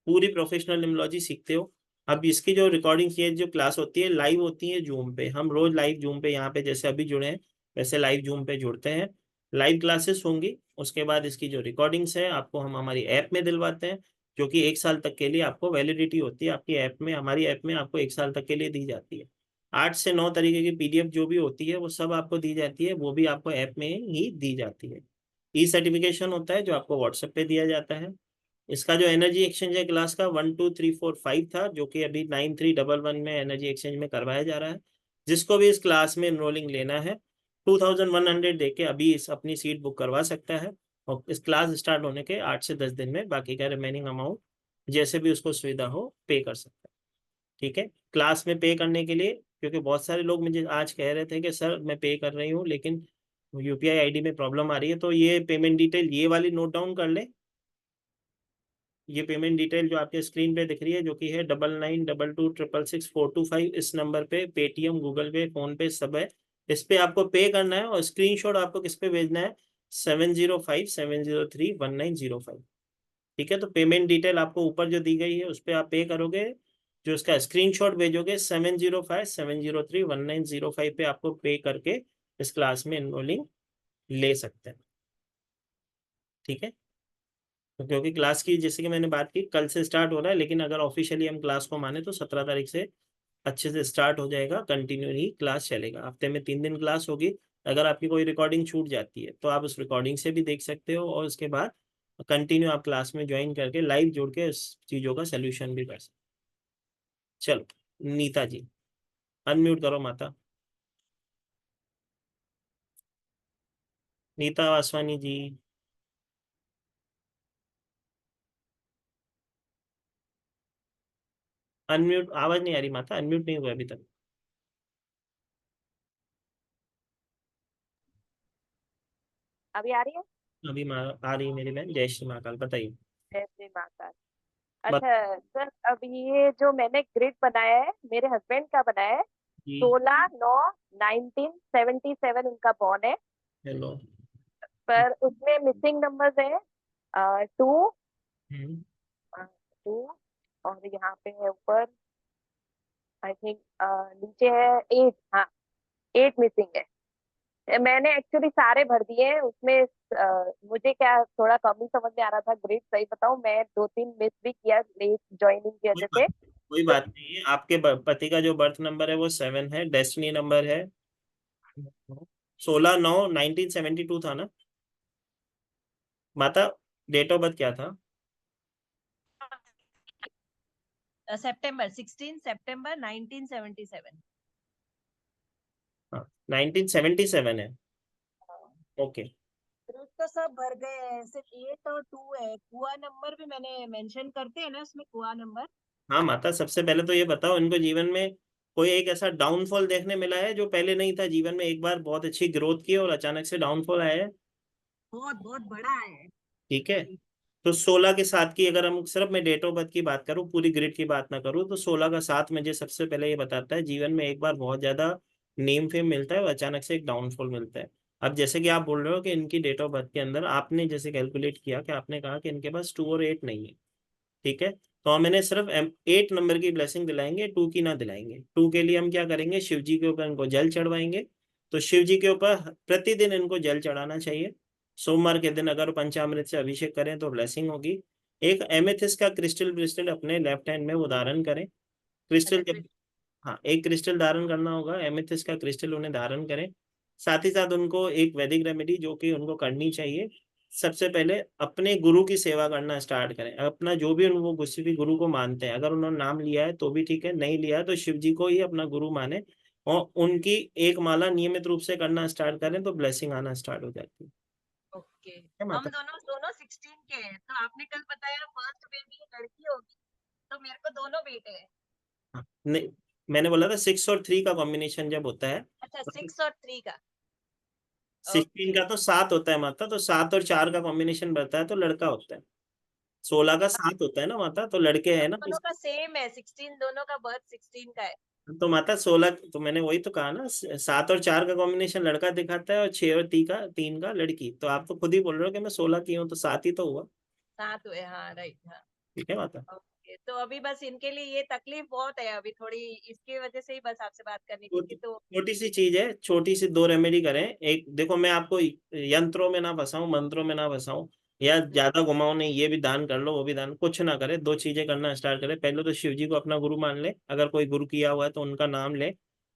पूरी प्रोफेशनल न्यूमरोलॉजी सीखते हो। अब इसकी जो रिकॉर्डिंग ये जो क्लास होती है लाइव होती है जूम पे, हम रोज लाइव जूम पे यहाँ पे जैसे अभी जुड़े हैं वैसे लाइव जूम पे जुड़ते हैं। लाइव क्लासेस होंगी। उसके बाद इसकी जो रिकॉर्डिंग्स है आपको हम हमारी ऐप में दिलवाते हैं, जो कि 1 साल तक के लिए आपको वैलिडिटी होती है आपकी ऐप में, हमारी ऐप में आपको 1 साल तक के लिए दी जाती है। 8 से 9 तरीके की PDF जो भी होती है वो सब आपको दी जाती है, वो भी आपको ऐप में ही दी जाती है। ई सर्टिफिकेशन होता है जो आपको व्हाट्सएप पे दिया जाता है। इसका जो एनर्जी एक्सचेंज है क्लास का 1 2 3 4 5 था, जो कि अभी 9311 में एनर्जी एक्सचेंज में करवाया जा रहा है। जिसको भी इस क्लास में एनरोलिंग लेना है 2100 दे के अभी इस अपनी सीट बुक करवा सकता है, और इस क्लास स्टार्ट होने के 8 से 10 दिन में बाकी का रिमेनिंग अमाउंट जैसे भी उसको सुविधा हो पे कर सकता है। ठीक है, क्लास में पे करने के लिए, क्योंकि बहुत सारे लोग मुझे आज कह रहे थे कि सर मैं पे कर रही हूँ लेकिन UPI ID में प्रॉब्लम आ रही है, तो ये पेमेंट डिटेल ये वाली नोट डाउन कर ले। ये पेमेंट डिटेल जो आपके स्क्रीन पे दिख रही है, जो कि है 9922666425, इस नंबर पे पेटीएम, गूगल पे, फोन पे सब है। इस पे आपको पे करना है और स्क्रीनशॉट आपको किस पे भेजना है, 7057031905। ठीक है, तो पेमेंट डिटेल आपको ऊपर जो दी गई है उस पर आप पे करोगे, जो इसका स्क्रीनशॉट भेजोगे 7057031905 पे आपको पे करके इस क्लास में एनरोलिंग ले सकते हैं। ठीक है, तो क्योंकि क्लास की जैसे कि मैंने बात की कल से स्टार्ट हो रहा है, लेकिन अगर ऑफिशियली हम क्लास को माने तो 17 तारीख से अच्छे से स्टार्ट हो जाएगा, कंटिन्यू ही क्लास चलेगा। हफ्ते में 3 दिन क्लास होगी। अगर आपकी कोई रिकॉर्डिंग छूट जाती है तो आप उस रिकॉर्डिंग से भी देख सकते हो, और उसके बाद कंटिन्यू आप क्लास में ज्वाइन करके लाइव जुड़ के इस चीज़ों का सोल्यूशन भी कर सकते। चलो नीता जी अनम्यूट करो माता, नीता वासवानी जी। अनम्यूट, आवाज नहीं आ रही माता, अनम्यूट नहीं हुआ अभी तक। अभी आ रही है? अभी आ रही है मेरी बहन। जय श्री महाकाल, बताइए। जय श्री माता। बत, अच्छा सर, अब ये जो मैंने ग्रिड बनाया है मेरे हस्बैंड का बनाया है, जी 16/9/1977 उनका बॉर्न है, हेलो। पर उसमें मिसिंग नंबर्स है 2 हम्म, 2, और यहाँ पे है ऊपर आई थिंक नीचे है 8, हाँ 8 मिसिंग है। मैंने एक्चुअली सारे भर दिए हैं उसमें। मुझे क्या थोड़ा कम ही समझ में आ रहा था ग्रिड, सही बताऊं मैं 2-3 मिस भी किया लेट ज्वाइनिंग की कोई वजह बात से। कोई तो बात नहीं है। आपके पति का जो बर्थ नंबर है वो 7 है, डेस्टिनी नंबर है 16/9/1972 था ना माता? डेट ऑफ बर्थ क्या था? सितंबर 16 सितंबर 1977। हाँ 1977 है। ओके, फिर उसका सब भर गए हैं, सिर्फ 8 और 2 है। कुआ नंबर भी मैंने मेंशन करते हैं ना उसमें, कुआ नंबर। हाँ माता, सबसे पहले तो ये बताओ इनको जीवन में कोई एक ऐसा डाउनफॉल देखने मिला है जो पहले नहीं था? जीवन में एक बार बहुत अच्छी ग्रोथ की और अचानक से डाउनफॉल आया है? बहुत बहुत बड़ा है। ठीक है, तो 16 के 7 की, अगर हम सिर्फ मैं डेट ऑफ बर्थ की बात करूं, पूरी ग्रिड की बात ना करूं, तो 16 का 7 मुझे सबसे पहले ये बताता है जीवन में एक बार बहुत ज्यादा नेम फेम मिलता है और अचानक से एक डाउनफॉल मिलता है। अब जैसे कि आप बोल रहे हो कि इनकी डेट ऑफ बर्थ के अंदर आपने जैसे कैलकुलेट किया कि आपने कहा कि इनके पास 2 और 8 नहीं है। ठीक है, तो हम इन्हें सिर्फ 8 नंबर की ब्लेसिंग दिलाएंगे, 2 की ना दिलाएंगे। 2 के लिए हम क्या करेंगे, शिव जी के ऊपर इनको जल चढ़वाएंगे। तो शिव जी के ऊपर प्रतिदिन इनको जल चढ़ाना चाहिए। सोमवार के दिन अगर पंचामृत से अभिषेक करें तो ब्लेसिंग होगी। एक एमेथिस्ट का क्रिस्टल ब्रिस्टल अपने लेफ्ट हैंड में वो धारण करें। क्रिस्टल के हाँ, एक क्रिस्टल धारण करना होगा, एमेथिस्ट का क्रिस्टल उन्हें धारण करें। साथ ही साथ उनको एक वैदिक रेमेडी जो कि उनको करनी चाहिए, सबसे पहले अपने गुरु की सेवा करना स्टार्ट करें। अपना जो भी वो किसी भी गुरु को मानते हैं, अगर उन्होंने नाम लिया है तो भी ठीक है, नहीं लिया है तो शिव जी को ही अपना गुरु माने और उनकी एक माला नियमित रूप से करना स्टार्ट करें तो ब्लेसिंग आना स्टार्ट हो जाती है। ओके। है हम माता? दोनों दोनों 16 के हैं, तो आपने कल बताया फर्स्ट बेबी लड़की होगी, तो मेरे को दोनों बेटे हैं। हाँ, नहीं, मैंने बोला था 6 और 3 का कॉम्बिनेशन जब होता है, अच्छा, 6 और 3 का। 16 ओके। का तो 7 होता है माता, तो 7 और 4 का कॉम्बिनेशन बनता है तो लड़का होता है। 16 का 7 होता है ना माता, तो लड़के तो हैं ना। दोनों का सेम है, 16 दोनों का बर्थ 16 का है। तो माता 16, तो मैंने वही तो कहा ना, 7 और 4 का कॉम्बिनेशन लड़का दिखाता है और 6 और 3 का लड़की। तो आप तो खुद ही बोल रहे हो कि मैं 16 की हूँ, तो 7 ही तो हुआ। 7 हुए, हाँ राइट, हाँ। ठीक है माता? ओके, तो अभी बस इनके लिए ये तकलीफ बहुत है अभी थोड़ी, इसकी वजह से ही बस आपसे बात करनी थी कि तो छोटी सी चीज है, छोटी सी 2 रेमेडी करें। एक देखो, मैं आपको यंत्रों में ना फंसाऊं, मंत्रों में ना फंसाऊं या ज्यादा घुमाऊं नहीं, ये भी दान कर लो वो भी दान, कुछ ना करे। 2 चीजें करना स्टार्ट करें। पहले तो शिव जी को अपना गुरु मान ले, अगर कोई गुरु किया हुआ है तो उनका नाम ले।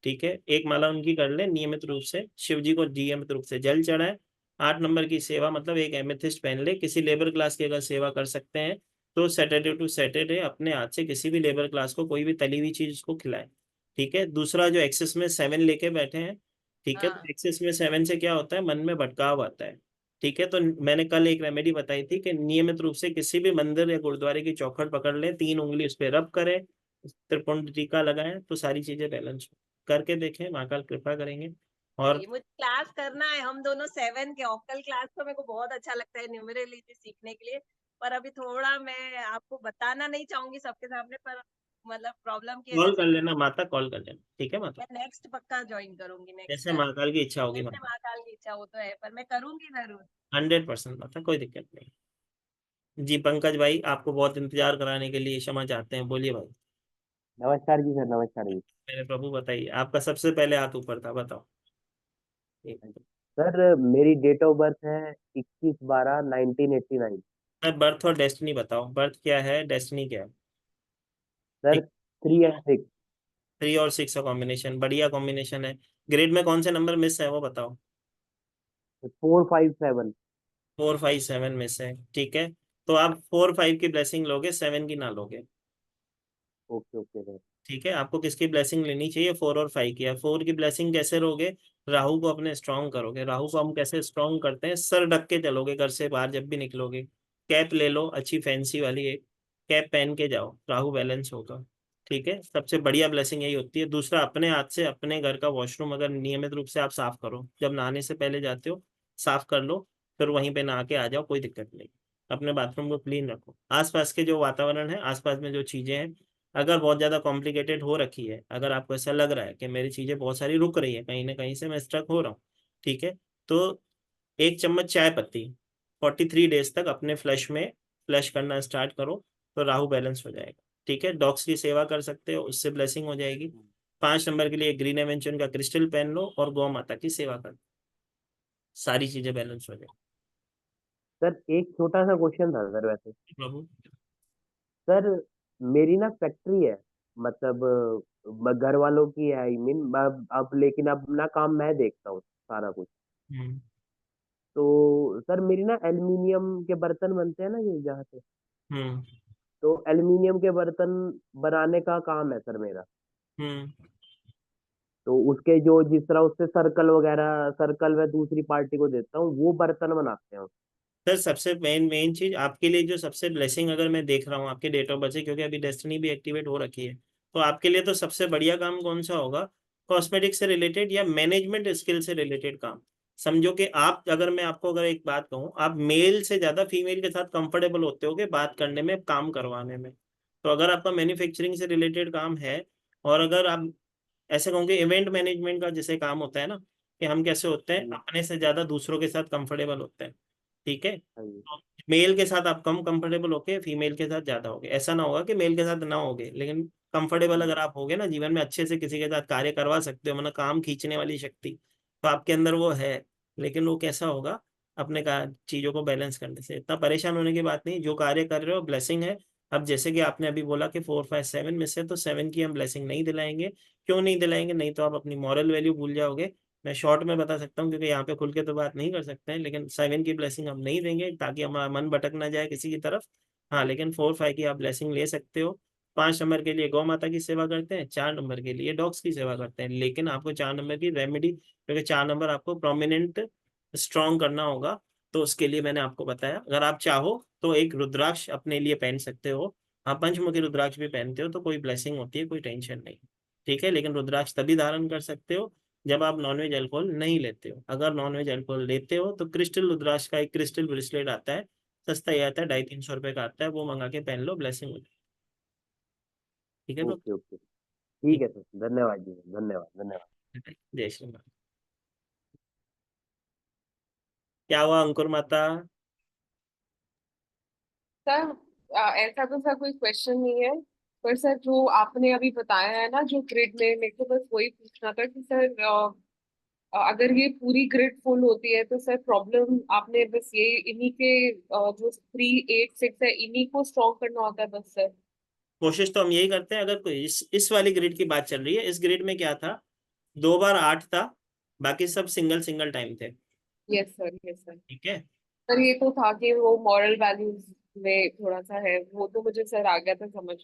ठीक है, एक माला उनकी कर ले नियमित रूप से, शिव जी को नियमित रूप से जल चढ़ाए। 8 नंबर की सेवा, मतलब एक एमेथिस्ट पहन ले। किसी लेबर क्लास की अगर सेवा कर सकते हैं तो सैटरडे टू सैटरडे अपने हाथ से किसी भी लेबर क्लास को कोई भी तली हुई चीज उसको खिलाए। ठीक है, दूसरा जो एक्सेस में 7 लेके बैठे हैं, ठीक है, तो हाँ एक्सेस में 7 से क्या होता है, मन में भटकाव आता है। ठीक है, तो मैंने कल एक रेमेडी बताई थी कि नियमित रूप से किसी भी मंदिर या गुरुद्वारे की चौखट पकड़ लें, 3 उंगली उस पर रब करें, त्रिपुंड टीका लगाएं, तो सारी चीजें बैलेंस हो। करके देखें, महाकाल कृपा करेंगे। और ये मुझे क्लास करना है, हम दोनों 7 के ऑक्टल क्लास, तो मेरे को बहुत अच्छा लगता है न्यूमेरलिटी सीखने के लिए। पर अभी थोड़ा मैं आपको बताना नहीं चाहूंगी सबके सामने, पर मतलब प्रॉब्लम की वजह कॉल से कर लेना माता, कॉल कर लेना। ठीक है माता? मैं नेक्स्ट पक्का ज्वाइन करूंगी नेक्स्ट जैसे टाइम। महाकाल की इच्छा होगी जैसे माता। महाकाल की इच्छा, वो तो है, पर मैं करूंगी जरूर। 100% माता, कोई दिक्कत नहीं। जी पंकज भाई, आपको बहुत इंतजार कराने के लिए क्षमा चाहते हैं, बोलिए भाई। नमस्कार जी सर, नमस्कार जी। मेरे प्रभु बताइए, आपका सबसे पहले हाथ ऊपर था, बताओ। सर मेरी डेट ऑफ बर्थ है 21/12/1989। सर बर्थ और डेस्टिनी बताओ, बर्थ क्या है, डेस्टिनी क्या है? सर ठीक। 3 and 6। 3 और 6 का कॉम्बिनेशन बढ़िया कॉम्बिनेशन है। ग्रेड में कौन से नंबर मिस है वो बताओ। 4 5 7। 4 5 7 मिस है, ठीक है। तो आप 4 5 की ब्लेसिंग लोगे, 7 की ना लोगे। Okay okay sir. ठीक है, आपको किसकी ब्लेसिंग लेनी चाहिए, 4 और 5 की। 4 की ब्लेसिंग कैसे लोगे, राहु को अपने स्ट्रांग करोगे। राहु को हम कैसे स्ट्रांग करते हैं, सर ढक के चलोगे घर से बाहर जब भी निकलोगे। कैप ले लो अच्छी फैंसी वाली एक, कैप पहन के जाओ, राहु बैलेंस होगा। ठीक है, सबसे बढ़िया ब्लेसिंग यही होती है। दूसरा, अपने हाथ से अपने घर का वॉशरूम अगर नियमित रूप से आप साफ करो, जब नहाने से पहले जाते हो साफ कर लो, फिर वहीं पे नहा के आ जाओ, कोई दिक्कत नहीं। अपने बाथरूम को क्लीन रखो। आसपास के जो वातावरण है, आसपास में जो चीजें हैं, अगर बहुत ज्यादा कॉम्प्लिकेटेड हो रखी है, अगर आपको ऐसा लग रहा है कि मेरी चीजें बहुत सारी रुक रही है, कहीं ना कहीं से मैं स्ट्रक हो रहा हूँ, ठीक है, तो 1 चम्मच चाय पत्ती 43 डेज तक अपने फ्लश में फ्लश करना स्टार्ट करो, तो राहु बैलेंस हो जाएगा। ठीक है, डॉग्स की सेवा कर सकते हो, उससे ब्लेसिंग हो जाएगी। 5 नंबर के लिए ग्रीन एवेंचुन का क्रिस्टल पहन लो और गौ माता की सेवा कर, सारी चीजें बैलेंस हो जाएगी। सर एक छोटा सा क्वेश्चन था सर वैसे। प्रभु, सर मेरी ना फैक्ट्री है, मतलब घर वालों की है, आई मीन अब लेकिन अब ना काम मैं देखता हूँ सारा कुछ। हम्म तो सर मेरी ना एल्युमिनियम के बर्तन बनते हैं ना ये जहाँ से, हम्म तो एल्युमिनियम के बर्तन बनाने का काम है सर मेरा। हम्म तो उसके जो जिस तरह उससे सर्कल वगैरह, सर्कल में दूसरी पार्टी को देता हूँ, वो बर्तन बनाते हैं। सर सबसे मेन मेन चीज आपके लिए जो सबसे ब्लेसिंग अगर मैं देख रहा हूँ आपके डेट ऑफ बर्थ से, क्योंकि अभी डेस्टिनी भी एक्टिवेट हो रखी है, तो आपके लिए तो सबसे बढ़िया काम कौन सा होगा, कॉस्मेटिक से रिलेटेड या मैनेजमेंट स्किल से रिलेटेड काम। समझो कि आप, अगर मैं आपको अगर एक बात कहूँ, आप मेल से ज्यादा फीमेल के साथ कंफर्टेबल होते होगे बात करने में, काम करवाने में। तो अगर आपका मैन्युफैक्चरिंग से रिलेटेड काम है, और अगर आप ऐसे कहोगे इवेंट मैनेजमेंट का जैसे काम होता है ना, कि हम कैसे होते हैं अपने से ज्यादा दूसरों के साथ कंफर्टेबल होते हैं। ठीक है, हाँ जी। तो मेल के साथ आप कम कंफर्टेबल होके फीमेल के साथ ज्यादा होगे। ऐसा ना होगा कि मेल के साथ ना होगे, लेकिन कंफर्टेबल अगर आप होगे ना जीवन में, अच्छे से किसी के साथ कार्य करवा सकते हो, मतलब काम खींचने वाली शक्ति तो आपके अंदर वो है। लेकिन वो कैसा होगा, अपने का चीजों को बैलेंस करने से। इतना परेशान होने की बात नहीं, जो कार्य कर रहे हो ब्लेसिंग है। अब जैसे कि आपने अभी बोला कि 4 5 7 में से, तो 7 की हम ब्लेसिंग नहीं दिलाएंगे। क्यों नहीं दिलाएंगे? नहीं तो आप अपनी मॉरल वैल्यू भूल जाओगे। मैं शॉर्ट में बता सकता हूँ, क्योंकि यहाँ पे खुल के तो बात नहीं कर सकते हैं, लेकिन 7 की ब्लेसिंग हम नहीं देंगे ताकि हमारा मन भटक ना जाए किसी की तरफ। हाँ, लेकिन 4 5 की आप ब्लेसिंग ले सकते हो। 5 नंबर के लिए गौ माता की सेवा करते हैं, 4 नंबर के लिए डॉग्स की सेवा करते हैं। लेकिन आपको 4 नंबर की रेमेडी, क्योंकि 4 नंबर आपको प्रोमिनेंट स्ट्रॉन्ग करना होगा, तो उसके लिए मैंने आपको बताया। अगर आप चाहो तो एक रुद्राक्ष अपने लिए पहन सकते हो। आप पंचमुखी रुद्राक्ष भी पहनते हो तो कोई ब्लेसिंग होती है, कोई टेंशन नहीं। ठीक है, लेकिन रुद्राक्ष तभी धारण कर सकते हो जब आप नॉनवेज अल्कोहल नहीं लेते हो। अगर नॉनवेज अल्कोहल लेते हो तो क्रिस्टल रुद्राक्ष का एक क्रिस्टल ब्रेसलेट आता है, सस्ता ही आता है, 250-300 रुपये का आता है, वो मंगा के पहन लो, ब्लेसिंग हो जाए। ठीक है, तो ओके ओके, ठीक है सर, धन्यवाद जी, धन्यवाद धन्यवाद। जय श्री राम। क्या हुआ अंकुर माता? सर ऐसा तो सर कोई क्वेश्चन नहीं है, पर सर जो आपने अभी बताया है ना जो ग्रिड में, मेरे को बस वही पूछना था कि सर अगर ये पूरी ग्रिड फुल होती है तो सर प्रॉब्लम आपने बस ये इन्हीं के जो 3 8 6 है इन्हीं को स्ट्रॉन्ग करना होता है बस सर। कोशिश तो हम यही करते हैं। अगर कोई इस वाली ग्रिड की बात चल रही है, इस ग्रिड में क्या था, 2 बार 8 था, बाकी सब सिंगल सिंगल टाइम थे। Yes sir, yes sir. ठीक है, सर ये तो था कि वो मॉरल वैल्यूज में थोड़ा सा है, वो तो मुझे सर आ गया था समझ।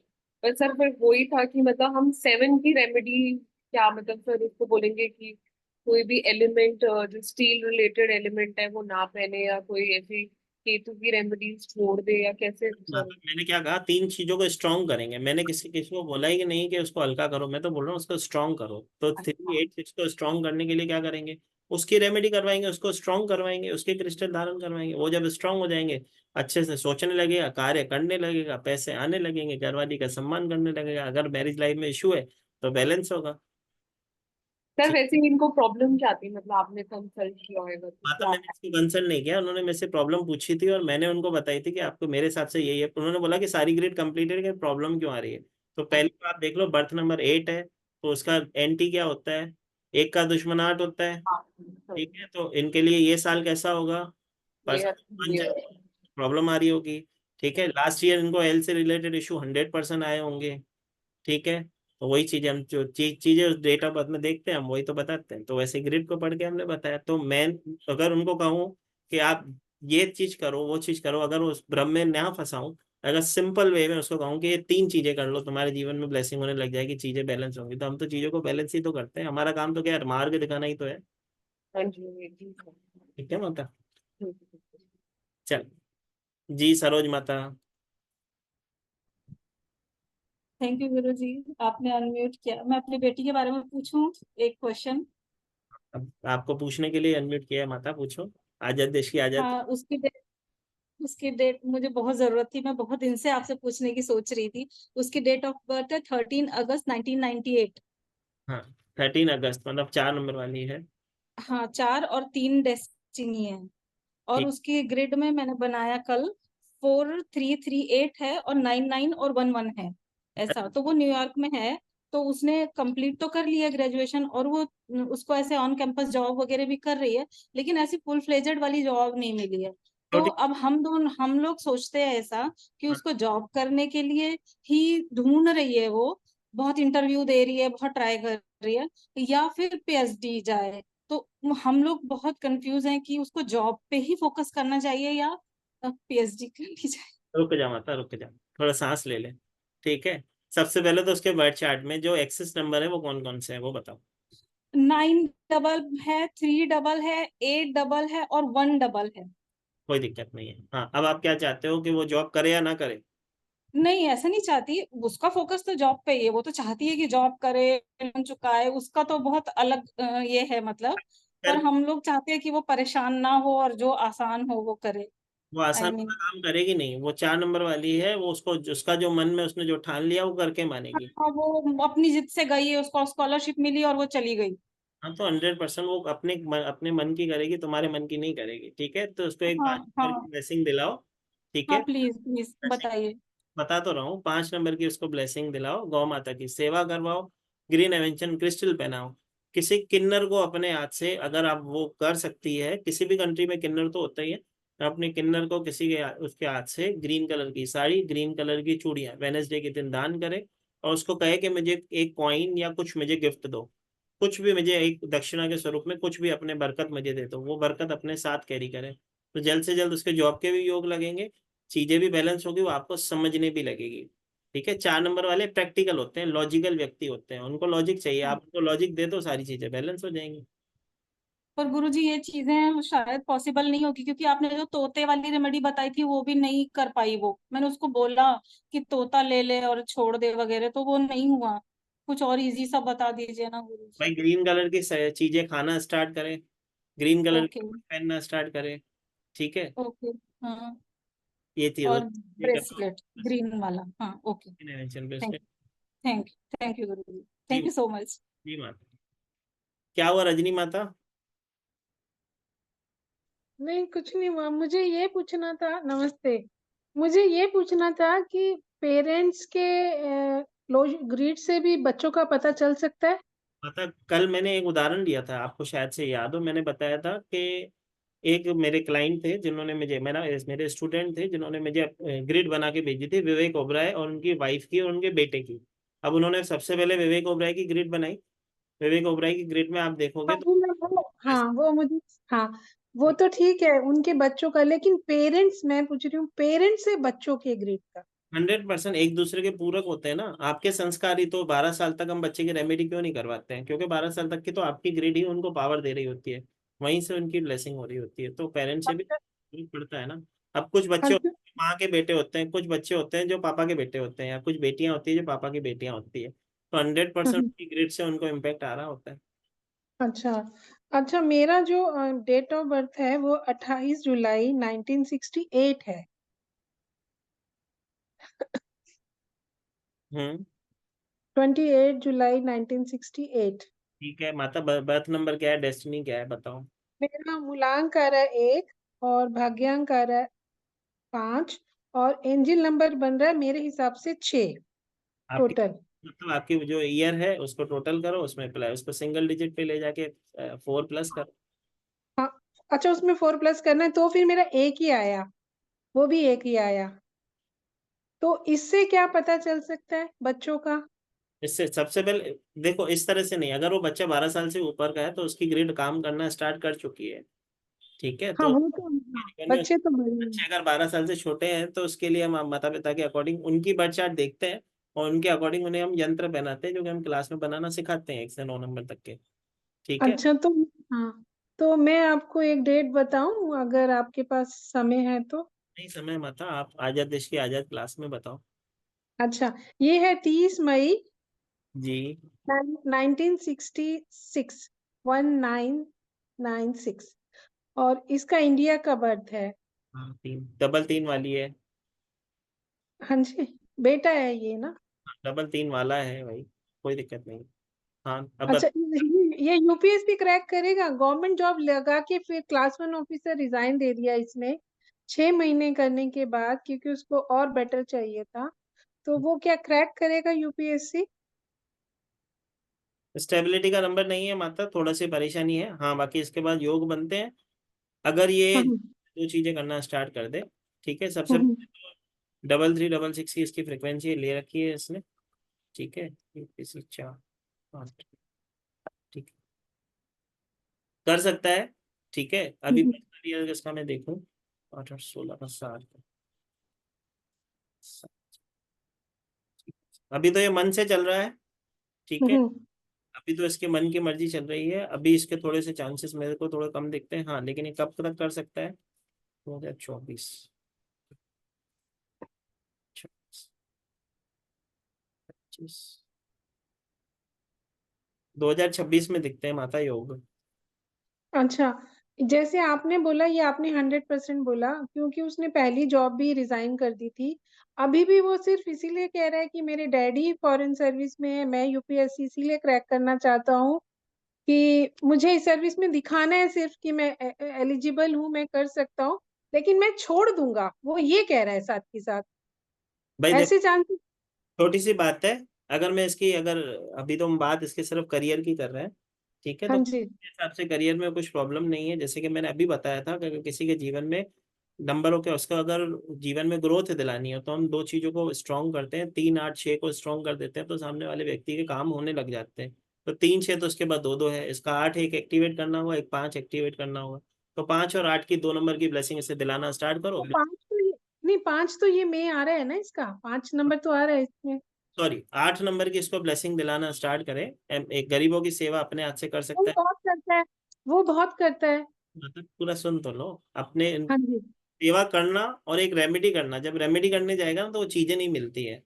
पर सर फिर वही था कि मतलब हम 7 की रेमेडी क्या, मतलब सर उसको बोलेंगे कि कोई भी एलिमेंट जो स्टील रिलेटेड एलिमेंट है वो ना पहने, या कोई ऐसी केतु की रेमेडीज छोड़ दे, या कैसे सर? मैंने क्या कहा, 3 चीजों को स्ट्रॉन्ग करेंगे। मैंने किसी किसी को बोला ही नहीं कि उसको हल्का करो, मैं तो बोल रहा हूँ उसको स्ट्रॉन्ग करो। तो 3 8 6 को स्ट्रॉन्ग करने के लिए क्या करेंगे, उसकी रेमेडी करवाएंगे, उसको स्ट्रॉन्ग करवाएंगे, उसके क्रिस्टल धारण करवाएंगे। वो जब स्ट्रॉन्ग हो जाएंगे, अच्छे से सोचने लगेगा, कार्य करने लगेगा, पैसे आने लगेंगे, घरवाली का सम्मान करने लगेगा। अगर मैरिज लाइफ में इशू है तो बैलेंस होगा। सर वैसे इनको प्रॉब्लम क्या थी, मतलब आपने कंसल्ट किया होगा तो माता, क्या? मैंने इसकी कंसल्ट नहीं किया, उन्होंने मेरे से प्रॉब्लम पूछी थी और मैंने उनको बताई थी कि आपको मेरे हिसाब से यही है। उन्होंने बोला कि सारी ग्रेड कंप्लीटेड है, प्रॉब्लम क्यों आ रही है। तो पहले तो आप देख लो, बर्थ नंबर 8 है, तो उसका एंटी क्या होता है, 1 का दुश्मन 8 होता है। हाँ सर, ठीक है, तो इनके लिए ये साल कैसा होगा, ये प्रॉब्लम आ रही होगी। ठीक है, लास्ट ईयर इनको हेल्थ से रिलेटेड इशू 100% आए होंगे। ठीक है, तो वही चीजें हम जो चीजें उस डेट ऑफ बर्थ में देखते हैं, हम वही तो बताते हैं। तो वैसे ग्रिड को पढ़ के हमने बताया। तो मैं अगर उनको कहूँ कि आप ये चीज करो, वो चीज करो, अगर उस भ्रम में ना फंसाऊं, अगर सिंपल वे में उसको कहूँ कि ये 3 चीजें कर लो, तुम्हारे जीवन में ब्लेसिंग होने लग जाएगी, चीजें बैलेंस होंगी, तो हम तो चीजों को बैलेंस ही तो करते हैं। हमारा काम तो क्या है, मार्ग दिखाना ही तो है। हाँ जी जी सर। ठीक है माता, ठीक है, ठीक है। चल जी। सरोज माता, थैंक यू गुरु जी, आपने अनम्यूट किया। मैं अपनी बेटी के बारे में पूछूं एक क्वेश्चन? अब आपको पूछने के लिए अनम्यूट किया है माता, पूछो। आजाद देश की आजाद। हाँ, उसकी डेट मुझे बहुत जरूरत थी, मैं बहुत दिन से आपसे पूछने की सोच रही थी। उसकी डेट ऑफ बर्थ है 13 अगस्त 1998। हाँ, 13 अगस्त, मतलब 4 नंबर वाली है। हाँ, 4 और 3 डेस्टिनी है। और ठीक। उसकी ग्रिड में मैंने बनाया कल, 4338 है और 99 और 11 है। ऐसा तो वो न्यूयॉर्क में है, तो उसने कंप्लीट तो कर लिया ग्रेजुएशन, और वो उसको ऐसे ऑन कैंपस जॉब वगैरह भी कर रही है, लेकिन ऐसी फुल फ्लेजेड वाली जॉब नहीं मिली है। तो तो ठीक। अब हम लोग सोचते हैं ऐसा कि उसको जॉब करने के लिए ही ढूंढ रही है वो, बहुत इंटरव्यू दे रही है, बहुत ट्राई कर रही है, या फिर पीएचडी जाए। तो हम लोग बहुत कंफ्यूज हैं कि उसको जॉब पे ही फोकस करना चाहिए या पीएचडी करनी चाहिए। रुक जा माता, रुक जा, थोड़ा सांस ले ले। ठीक है, सबसे पहले तो उसके बर्थ चार्ट में जो एक्सेस नंबर है वो कौन कौन से है वो बताओ। 9 डबल है, 3 डबल है, 8 डबल है और 1 डबल है। कोई दिक्कत नहीं है। हाँ, अब आप क्या चाहते हो कि वो जॉब करे या ना करे? नहीं, ऐसा नहीं चाहती, उसका फोकस तो जॉब पे ही है। वो तो चाहती है कि जॉब करे, लोन चुकाए, उसका तो बहुत अलग ये है मतलब। पर कर, हम लोग चाहते हैं कि वो परेशान ना हो और जो आसान हो वो करे। वो आई आसान मीन वाला काम करेगी नहीं। वो 4 नंबर वाली है, वो उसको उसका जो मन में उसने जो ठान लिया वो करके मानेगी। वो अपनी जिद से गई है, उसको स्कॉलरशिप मिली और वो चली गई। हाँ, तो 100% वो अपने मन की करेगी, तुम्हारे मन की नहीं करेगी। ठीक है, तो उसको एक हाँ 5 नंबर हाँ की ब्लेसिंग दिलाओ। ठीक हाँ, है, प्लीज प्लीज बताइए। बता तो रहा हूँ, 5 नंबर की उसको ब्लेसिंग दिलाओ, गौ माता की सेवा करवाओ, ग्रीन एवेंचन क्रिस्टल पहनाओ। किसी किन्नर को अपने हाथ से, अगर आप वो कर सकती है, किसी भी कंट्री में किन्नर तो होता ही है, अपने किन्नर को किसी के उसके हाथ से ग्रीन कलर की साड़ी, ग्रीन कलर की चूड़ियां वेनेसडे के दिन दान करे, और उसको कहे कि मुझे एक कॉइन या कुछ मुझे गिफ्ट दो, कुछ भी मुझे एक दक्षिणा के स्वरूप में कुछ भी अपने बरकत मुझे दे दो। वो बरकत अपने साथ कैरी करे, तो जल्द से जल्द उसके जॉब के भी योग लगेंगे, चीजें भी बैलेंस होगी, वो आपको समझने भी लगेगी। ठीक है। 4 नंबर वाले प्रैक्टिकल होते हैं, लॉजिकल व्यक्ति होते हैं, उनको लॉजिक चाहिए, आप उनको लॉजिक दे दो, सारी चीजें बैलेंस हो जाएंगी। पर गुरुजी ये चीजें शायद पॉसिबल नहीं होगी, क्योंकि आपने जो तोते वाली रेमेडी बताई थी वो भी नहीं कर पाई। वो मैंने उसको बोला कि तोता ले ले और छोड़ दे वगैरह, तो वो नहीं हुआ। कुछ और इजी सा बता दीजिए ना गुरुजी। भाई ग्रीन कलर की चीजें खाना स्टार्ट करें, ग्रीन कलर ओके। के कपड़े पहनना स्टार्ट करें। ठीक है। ओके। हाँ। ये थी और ये करना ब्रेसलेट ग्रीन वाला। हाँ okay. Invention thank bracelet. Thank you Guruji. जी थैंक यू सो मच। जी माता। क्या हुआ रजनी माता? नहीं, कुछ नहीं हुआ। मुझे ये पूछना था, नमस्ते, मुझे ये पूछना था कि पेरेंट्स के ग्रीड से भी बच्चों का पता चल सकता है? माता कल मैंने एक उदाहरण दिया था, आपको शायद से याद हो, मैंने बताया था कि एक मेरे क्लाइंट थे जिन्होंने मुझे मेरे स्टूडेंट थे जिन्होंने मुझे ग्रिड बना के भेजी थी, विवेक ओबराय और उनकी वाइफ की और उनके बेटे की। अब उन्होंने सबसे पहले विवेक ओबराय की ग्रिड बनाई। विवेक ओबराय की ग्रिड में आप देखोगे तो वो मुझे, हाँ, वो तो ठीक है उनके बच्चों का, लेकिन पेरेंट्स, मैं पूछ रही हूँ पेरेंट्स से बच्चों के ग्रेड का। 100% एक दूसरे के पूरक होते हैं ना। आपके संस्कार ही तो 12 साल तक हम बच्चे की रेमेडी क्यों नहीं करवाते हैं? क्योंकि 12 साल तक की तो आपकी ग्रिड ही उनको पावर दे रही होती है, वहीं से उनकी ब्लेसिंग हो रही होती है, तो पेरेंट्स से भी अच्छा। फर्क पड़ता है ना। अब कुछ बच्चे अच्छा। होते हैं, माँ के बेटे होते हैं, कुछ बच्चे होते हैं जो पापा के बेटे होते हैं, या कुछ बेटियां होती है जो पापा की बेटियां होती है, तो 100% हम्म, उनकी ग्रिड से उनको इम्पेक्ट आ रहा होता है। अच्छा। अच्छा, मेरा जो डेट ऑफ बर्थ है वो 28 जुलाई 1968 है। हम्म। 28 जुलाई 1968। ठीक है माता, बर्थ नंबर क्या है, डेस्टिनी क्या है, बताओ। मेरा मूलांक आ रहा है 1 और भाग्यांक आ रहा है 5, और एंजिल नंबर बन रहा है मेरे हिसाब से 6 आपकी टोटल। मतलब आपकी जो ईयर है उसको टोटल करो, उसमें प्लस उसको सिंगल डिजिट पे ले जाके 4 प्लस करो। हाँ। अच्छा, उसमें 4 प्लस करना है, तो फिर मेरा एक ही आया, वो भी एक ही आया। तो इससे क्या पता चल सकता है बच्चों का? इससे सबसे पहले देखो, इस तरह से नहीं, अगर वो बच्चा 12 साल से ऊपर का है तो उसकी ग्रिड काम करना स्टार्ट कर चुकी है। ठीक है। हाँ, तो वो तो, हाँ, जीवन में बच्चे तो बड़े हैं। बच्चे अगर 12 साल से छोटे हैं तो उसके लिए हम माता पिता के अकॉर्डिंग उनकी बर्थ चार्ट देखते हैं, और उनके अकॉर्डिंग उन्हें हम यंत्र पहनाते हैं जो कि हम क्लास में बनाना सिखाते हैं 1 से 9 नंबर तक के। ठीक है। अच्छा, तो हाँ, तो मैं आपको एक डेट बताऊं अगर आपके पास समय है तो? नहीं समय माता, आप आजाद देश की आजाद क्लास में बताओ। अच्छा, ये है 30 मई जी। 1966, 1996, और इसका इंडिया का बर्थ है। हाँ, डबल 3 वाली है। हाँ जी, बेटा है ये ना? डबल 3 वाला है भाई, कोई दिक्कत नहीं। हाँ अब अच्छा, ये यूपीएससी क्रैक करेगा? गवर्नमेंट जॉब लगा के फिर क्लास 1 ऑफिसर रिजाइन दे दिया इसने 6 महीने करने के बाद, क्योंकि उसको और बेटर चाहिए था। तो वो क्या क्रैक करेगा यूपीएससी? स्टेबिलिटी का नंबर नहीं है माता, थोड़ा सी परेशानी है। हाँ बाकी इसके बाद योग बनते हैं अगर ये हम्म। दो चीजें करना स्टार्ट कर दे। ठीक है। सबसे हम्म। डबल 3 डबल 6 की इसकी फ्रिक्वेंसी ले रखी है इसने। ठीक है। 4 8। ठीक है, कर सकता है। ठीक है। अभी हम्म। इसका मैं देखूं 8 8 16 का 7। अभी तो ये मन से चल रहा है। ठीक है। हम्म। अभी तो इसके मन की मर्जी चल रही है, अभी इसके थोड़े से चांसेस मेरे को थोड़े कम दिखते हैं। हाँ लेकिन ये कब तक कर सकता है? 2024, 25, 2026 में दिखते हैं माता योग। अच्छा, जैसे आपने बोला, ये आपने 100% बोला, क्योंकि उसने पहली जॉब भी रिजाइन कर दी थी। अभी भी वो सिर्फ इसीलिए कह रहा है कि मेरे डैडी फॉरेन सर्विस में है, मैं यूपीएससी इसीलिए क्रैक करना चाहता हूँ कि मुझे इस सर्विस में दिखाना है सिर्फ कि मैं एलिजिबल हूँ, मैं कर सकता हूँ, लेकिन मैं छोड़ दूंगा, वो ये कह रहा है साथ के साथ। भाई देखो, ऐसे चांसेस? छोटी सी बात है। अगर मैं इसकी अगर अभी तो हम बात इसके सिर्फ करियर की कर रहे हैं। ठीक है। हाँ तो जी। मेरे हिसाब से करियर में कुछ प्रॉब्लम नहीं है, जैसे कि मैंने अभी बताया था कि अगर किसी के जीवन में नंबरों के उसको अगर जीवन में ग्रोथ दिलानी है तो हम दो चीजों को स्ट्रॉन्ग करते हैं, 3 8 6 को स्ट्रॉन्ग कर देते हैं तो सामने वाले व्यक्ति के काम होने लग जाते हैं। तो 3 6 तो उसके बाद 2 2 है, इसका 8 एक एक्टिवेट करना होगा, एक 5 एक्टिवेट करना होगा। तो 5 और 8 की 2 नंबर की ब्लेसिंग इसे दिलाना स्टार्ट करो। तो 5 तो ये नहीं, 5 तो ये में आ रहा है ना, इसका 5 नंबर तो आ रहा है इसमें। सॉरी, 8 नंबर की इसको ब्लेसिंग दिलाना स्टार्ट करें। एक गरीबों की सेवा अपने हाथ से कर वो सकता है। बहुत करता है, वो बहुत करता है। मतलब पूरा सुन तो लो, अपने हाँ जी। सेवा करना और एक रेमेडी करना। जब रेमेडी करने जाएगा ना तो वो चीजें नहीं मिलती है,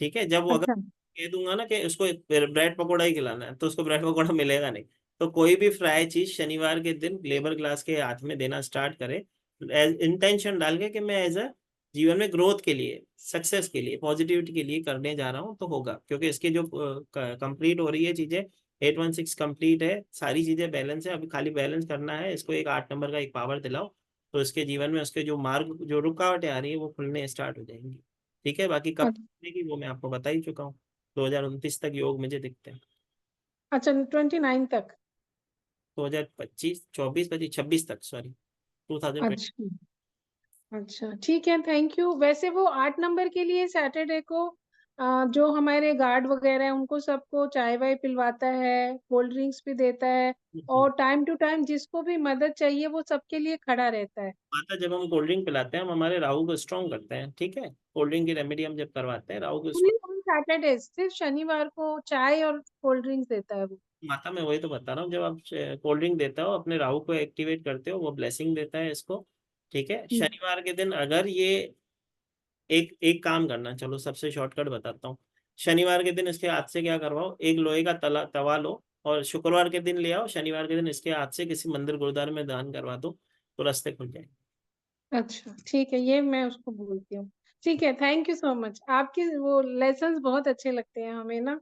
ठीक है। जब वो अगर अच्छा कह दूंगा ना कि उसको ब्रेड पकौड़ा ही खिलाना है तो उसको ब्रेड पकौड़ा मिलेगा नहीं। तो कोई भी फ्राई चीज शनिवार के दिन लेबर क्लास के हाथ में देना स्टार्ट करे, इंटेंशन डाल के कि मैं एज अ जीवन में ग्रोथ के लिए, सक्सेस के लिए, पॉजिटिविटी के लिए करने जा रहा हूँ, तो होगा। क्योंकि इसकी जो कंप्लीट हो रही है चीजें, 816 कंप्लीट है, सारी चीजें बैलेंस है, अभी खाली बैलेंस करना है इसको। एक 8 नंबर का एक पावर दिलाओ तो इसके जीवन में उसके जो मार्ग, जो रुकावटें आ रही है वो खुलने स्टार्ट हो जाएंगी, ठीक है। बाकी कब की वो मैं आपको बता ही चुका हूँ। 2029 तक योग मुझे दिखते हैं। अच्छा 29 तक। 2025 24 25 26 तक, सॉरी 2020। अच्छा अच्छा ठीक है, थैंक यू। वैसे वो 8 नंबर के लिए सैटरडे को जो हमारे गार्ड वगैरह है उनको सबको चाय वाय पिलवाता है, कोल्ड ड्रिंक्स भी देता है, और टाइम टू टाइम जिसको भी मदद चाहिए वो सबके लिए खड़ा रहता है। माता, जब हम कोल्ड ड्रिंक पिलाते हैं हम हमारे राहु को स्ट्रॉन्ग करते हैं, ठीक है। कोल्ड ड्रिंक की रेमेडी हम जब करवाते हैं राहु को ओनली ऑन सैटरडे, सिर्फ शनिवार को चाय और कोल्ड ड्रिंक्स देता है वो। माता, मैं वही तो बता रहा हूँ, जब आप कोल्ड ड्रिंक देते हो अपने राहु को एक्टिवेट करते हो, वो ब्लेसिंग देता है इसको, ठीक है। शनिवार के दिन अगर ये एक एक काम करना, चलो सबसे शॉर्टकट बताता हूँ। शनिवार के दिन इसके हाथ से क्या करवाओ, एक लोहे का तवा लो और शुक्रवार के दिन ले आओ, शनिवार के दिन इसके हाथ से किसी मंदिर गुरुद्वारे में दान करवा दो तो रास्ते खुल जाएंगे। अच्छा ठीक है, ये मैं उसको बोलती हूँ। ठीक है, थैंक यू सो मच। आपकी वो लेसन्स बहुत अच्छे लगते हैं हमें ना,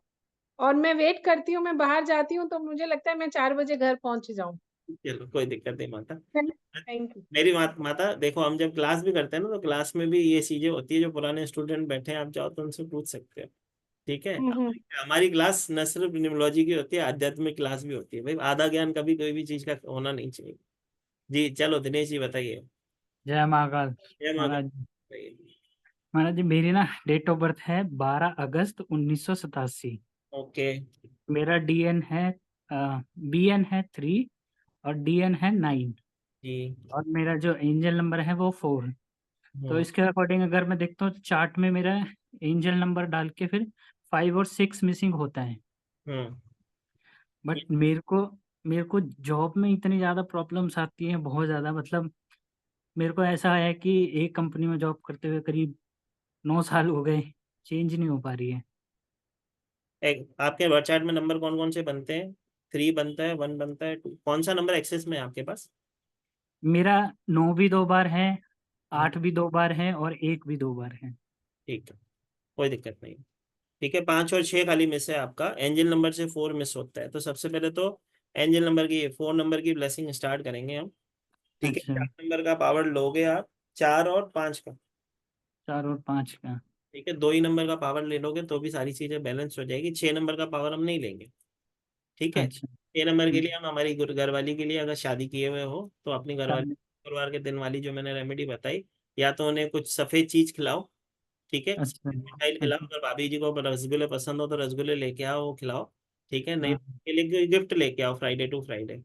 और मैं वेट करती हूँ। मैं बाहर जाती हूँ तो मुझे लगता है मैं 4 बजे घर पहुंच जाऊँ। चलो कोई दिक्कत नहीं माता। Thank you. मेरी माता देखो, हम जब क्लास भी करते हैं ना तो क्लास में भी ये चीजें होती है, जो पुराने स्टूडेंट बैठे हैं आप चाहो तो उनसे पूछ सकते हो, ठीक है। हम्म। हमारी क्लास न सिर्फ न्यूमरोलॉजी की होती है, आध्यात्मिक क्लास भी होती है भाई। आधा ज्ञान कभी कोई भी चीज का होना नहीं चाहिए। जी चलो दिनेश जी बताइए। जय महाकाल। जय माता। महाराज महाराज जी, मेरी ना डेट ऑफ बर्थ है 12 अगस्त 1987। ओके। मेरा डीएन है बीएन है 3 और डीएन है 9, जी। और मेरा जो एंजल नंबर है वो 4। तो इसके अकॉर्डिंग अगर मैं देखता हूँ चार्ट में मेरा एंजल नंबर डाल के फिर 5 और 6 मिसिंग होता है। हम्म। बट मेरे को जॉब में इतनी ज़्यादा प्रॉब्लम्स आती हैं, बहुत ज़्यादा। मतलब मेरे को ऐसा है कि एक कंपनी में जॉब करते हुए करीब 9 साल हो गए, चेंज नहीं हो पा रही है। आपके बर्थ चार्ट में नंबर कौन कौन से बनते हैं? 3 बनता है, 1 बनता है, 2, कौन सा नंबर एक्सेस में है आपके पास? मेरा 9 भी 2 बार है, हम्म, 8 भी 2 बार है, और 1 भी 2 बार है। ठीक है, कोई दिक्कत नहीं। ठीक है, 5 और 6 खाली मिस है आपका, एंजल नंबर से 4 मिस होता है। तो सबसे पहले तो एंजल नंबर की 4 नंबर की ब्लेसिंग स्टार्ट करेंगे हम, ठीक है। अच्छा, 4 नंबर का पावर लोगे आप, 4 और 5 का, 4 और 5 का। ठीक है। 2 ही नंबर का पावर ले लोगे तो भी सारी चीजें बैलेंस हो जाएगी। 6 नंबर का पावर हम नहीं लेंगे, ठीक है। अच्छा। 6 नंबर के लिए हम हमारी घरवाली के लिए, अगर शादी किए हुए हो तो अपनी घरवाली, शादी। शुक्रवार के दिन वाली जो मैंने रेमेडी बताई, या तो उन्हें कुछ सफेद चीज खिलाओ, ठीक है। अच्छा। मिठाई खिलाओ, अच्छा। अगर भाभी जी को रसगुल्ले पसंद हो तो रसगुल्ले लेके आओ, वो खिलाओ, ठीक है। नहीं हाँ। के लिए गिफ्ट लेके आओ फ्राइडे टू फ्राइडे,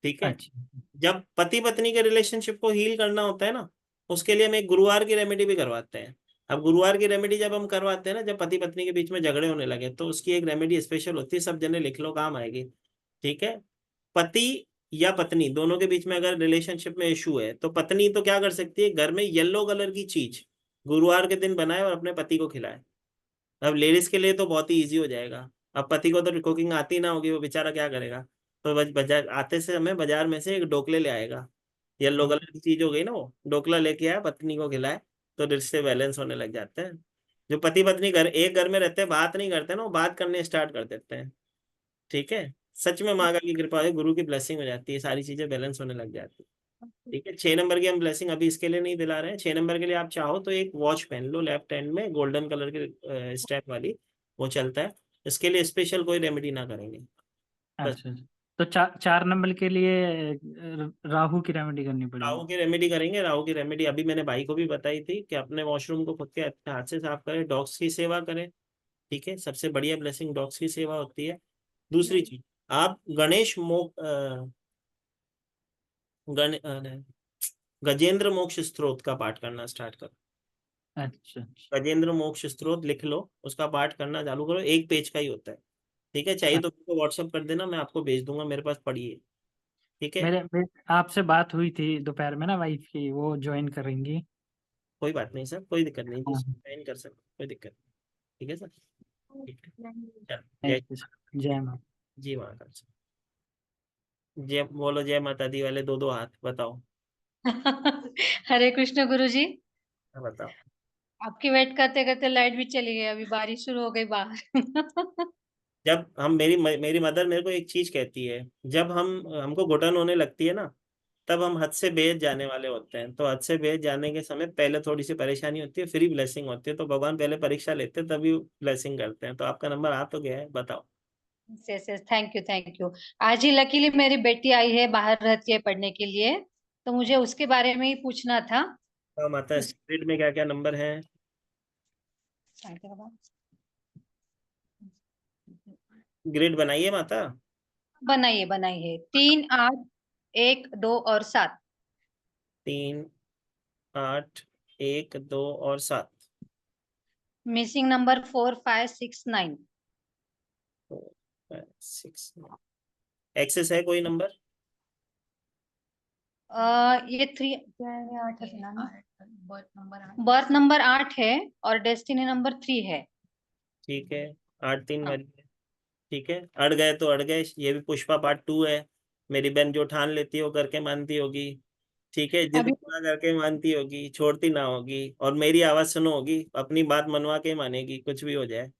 ठीक है। अच्छा। जब पति पत्नी के रिलेशनशिप को हील करना होता है ना, उसके लिए हम एक गुरुवार की रेमेडी भी करवाते हैं। अब गुरुवार की रेमेडी जब हम करवाते हैं ना, जब पति पत्नी के बीच में झगड़े होने लगे, तो उसकी एक रेमेडी स्पेशल होती है, सब जने लिख लो, काम आएगी, ठीक है। पति या पत्नी दोनों के बीच में अगर रिलेशनशिप में इशू है तो पत्नी तो क्या कर सकती है, घर में येलो कलर की चीज गुरुवार के दिन बनाए और अपने पति को खिलाए। अब लेडीज के लिए तो बहुत ही इजी हो जाएगा। अब पति को तो कुकिंग आती ना होगी, वो बेचारा क्या करेगा, तो बाजार आते से हमें बाजार में से एक डोकले ले आएगा, येलो कलर की चीज हो गई ना, वो डोकला लेके आया, पत्नी को खिलाए, तो रिश्ते बैलेंस होने लग जाते हैं। जो पति पत्नी एक घर में रहते हैं, बात नहीं करते ना, वो बात करने स्टार्ट कर देते हैं, ठीक है। सच में माँ की कृपा है, गुरु की ब्लेसिंग हो जाती है, सारी चीजें बैलेंस होने लग जाती है, ठीक है। 6 नंबर की हम ब्लेसिंग अभी इसके लिए नहीं दिला रहे हैं। 6 नंबर के लिए आप चाहो तो एक वॉच पहन लो लेफ्ट हैंड में, गोल्डन कलर के स्टेप वाली, वो चलता है। इसके लिए स्पेशल कोई रेमेडी ना करेंगे, बस। अच्छा। तो 4 नंबर के लिए राहु की रेमेडी करनी राहु पड़ेगी। की रेमेडी करेंगे। राहु की रेमेडी अभी मैंने भाई को भी बताई थी कि अपने वॉशरूम को खुद के अपने हाथ से साफ करें, डॉग्स की सेवा करें। ठीक है, सबसे बढ़िया ब्लेसिंग डॉग्स की सेवा होती है। दूसरी चीज, आप गणेश गजेंद्र मोक्ष स्तोत्र का पाठ करना स्टार्ट करो। अच्छा गजेंद्र मोक्ष स्तोत्र लिख लो, उसका पाठ करना चालू करो। 1 पेज का ही होता है। ठीक है, चाहिए तो मेरे को व्हाट्सअप कर देना, मैं आपको भेज दूंगा, मेरे पास पड़ी है। ठीक है, आपसे बात हुई थी दोपहर में ना वाइफ की, वो ज्वाइन करेंगी। कोई बात नहीं सर, कोई दिक्कत नहीं, हाँ, ज्वाइन कर सकते, कोई दिक्कत नहीं। ठीक है सर, ठीक है, चलो थैंक यू सर, जय माता। जी महाकाल सर। जय बोलो, जय माता दी वाले 2-2 हाथ बताओ। हरे कृष्ण गुरु जी। बताओ। आपकी वेट करते करते लाइट भी चली गई, अभी बारिश शुरू हो गई बाहर। जब हम मेरी मदर मेरे को एक चीज कहती है, जब हमको घुटन होने लगती है ना, तब हम हद से बेहद जाने वाले होते हैं। तो हद से बेहद जाने के समय पहले थोड़ी सी परेशानी होती है, फिर ही ब्लेसिंग होती है। तो भगवान पहले परीक्षा लेते हैं, तभी ब्लेसिंग करते हैं। तो आपका नंबर आ तो गया है, बताओ। Yes yes, thank you thank you. आज ही लकीली मेरी बेटी आई है, बाहर रहती है पढ़ने के लिए, तो मुझे उसके बारे में ही पूछना था। तो माता उस स्पिरिट में क्या क्या नंबर है? ग्रिड बनाइए माता। बनाइए बनाइए, 3, 8, 1, 2 और 7। 3, 8, 1, 2 और 7। Missing number 4, 5, 6, 9। 4, 5, 6, 9। एक्सेस है कोई नंबर? ये 3 8 है ना, बर्थ नंबर 8 है और डेस्टिनी नंबर 3 है। ठीक है, 8-3 हाँ। वाली है। ठीक है, अड़ गए तो अड़ गए। ये भी पुष्पा पार्ट 2 है। मेरी बहन जो ठान लेती है वो करके मानती होगी। ठीक है, जिद अभी पूरा करके मानती होगी, छोड़ती ना होगी, और मेरी आवाज सुनो होगी, अपनी बात मनवा के मानेगी, कुछ भी हो जाए।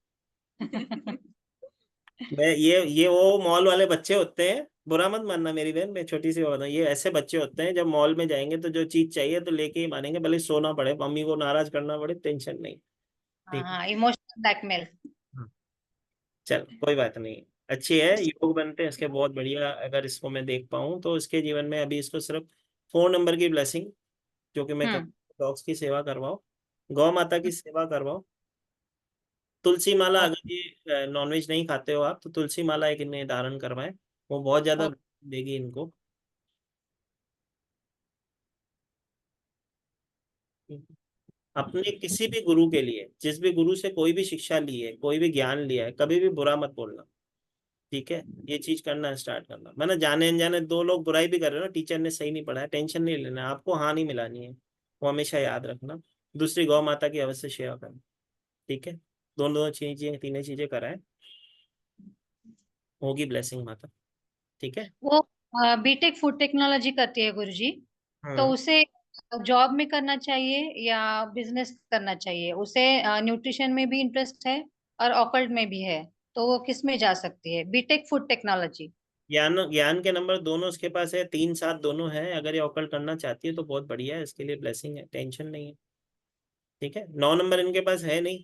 मैं ये वो मॉल वाले बच्चे होते हैं, बुरा मत मानना मेरी बहन, मैं छोटी सी बात, ये ऐसे बच्चे होते हैं जब मॉल में जाएंगे तो जो चीज चाहिए तो लेके ही मानेंगे, भले सोना पड़े, मम्मी को नाराज करना पड़े, टेंशन नहीं। ठीक है, हाँ, इमोशनल ब्लैकमेल। हाँ, चल कोई बात नहीं। अच्छी है, योग बनते हैं इसके बहुत बढ़िया। अगर इसको मैं देख पाऊँ तो इसके जीवन में अभी इसको सिर्फ 4 नंबर की ब्लेसिंग जो कि मैं हम्म। डॉग्स की सेवा करवाओ, गौ माता की सेवा करवाओ, तुलसी माला, ओ, अगर ये नॉनवेज नहीं खाते हो आप तो तुलसी माला एक इन्हें धारण करवाएं, वो बहुत ज्यादा ओ, देगी इनको। अपने किसी भी गुरु के लिए, जिस भी गुरु से कोई भी शिक्षा ली है, कोई भी ज्ञान लिया है, कभी भी बुरा मत बोलना। ठीक है, ये चीज करना स्टार्ट करना। मैंने जाने अनजाने 2 लोग बुराई भी कर रहे हो ना, टीचर ने सही नहीं पढ़ाया, टेंशन नहीं लेना, आपको हानि मिलानी है, वो हमेशा याद रखना। दूसरी, गौ माता की अवश्य सेवा करना। ठीक है, दोनों दोनों चीजें, तीनों चीजें कराएं, होगी ब्लेसिंग माता। ठीक है। वो बीटेक फूड टेक्नोलॉजी करती है गुरुजी, तो हम्म उसे जॉब में करना चाहिए या बिजनेस करना चाहिए? उसे न्यूट्रिशन में भी इंटरेस्ट है और ऑकल्ट में भी है, तो वो किस में जा सकती है? BTech food technology. ज्ञान ज्ञान के नंबर दोनों उसके पास है, 3-7 दोनों है। अगर ये ऑकल्ट करना चाहती है तो बहुत बढ़िया है, इसके लिए ब्लेसिंग है, टेंशन नहीं है। ठीक है, 9 नंबर इनके पास है नहीं,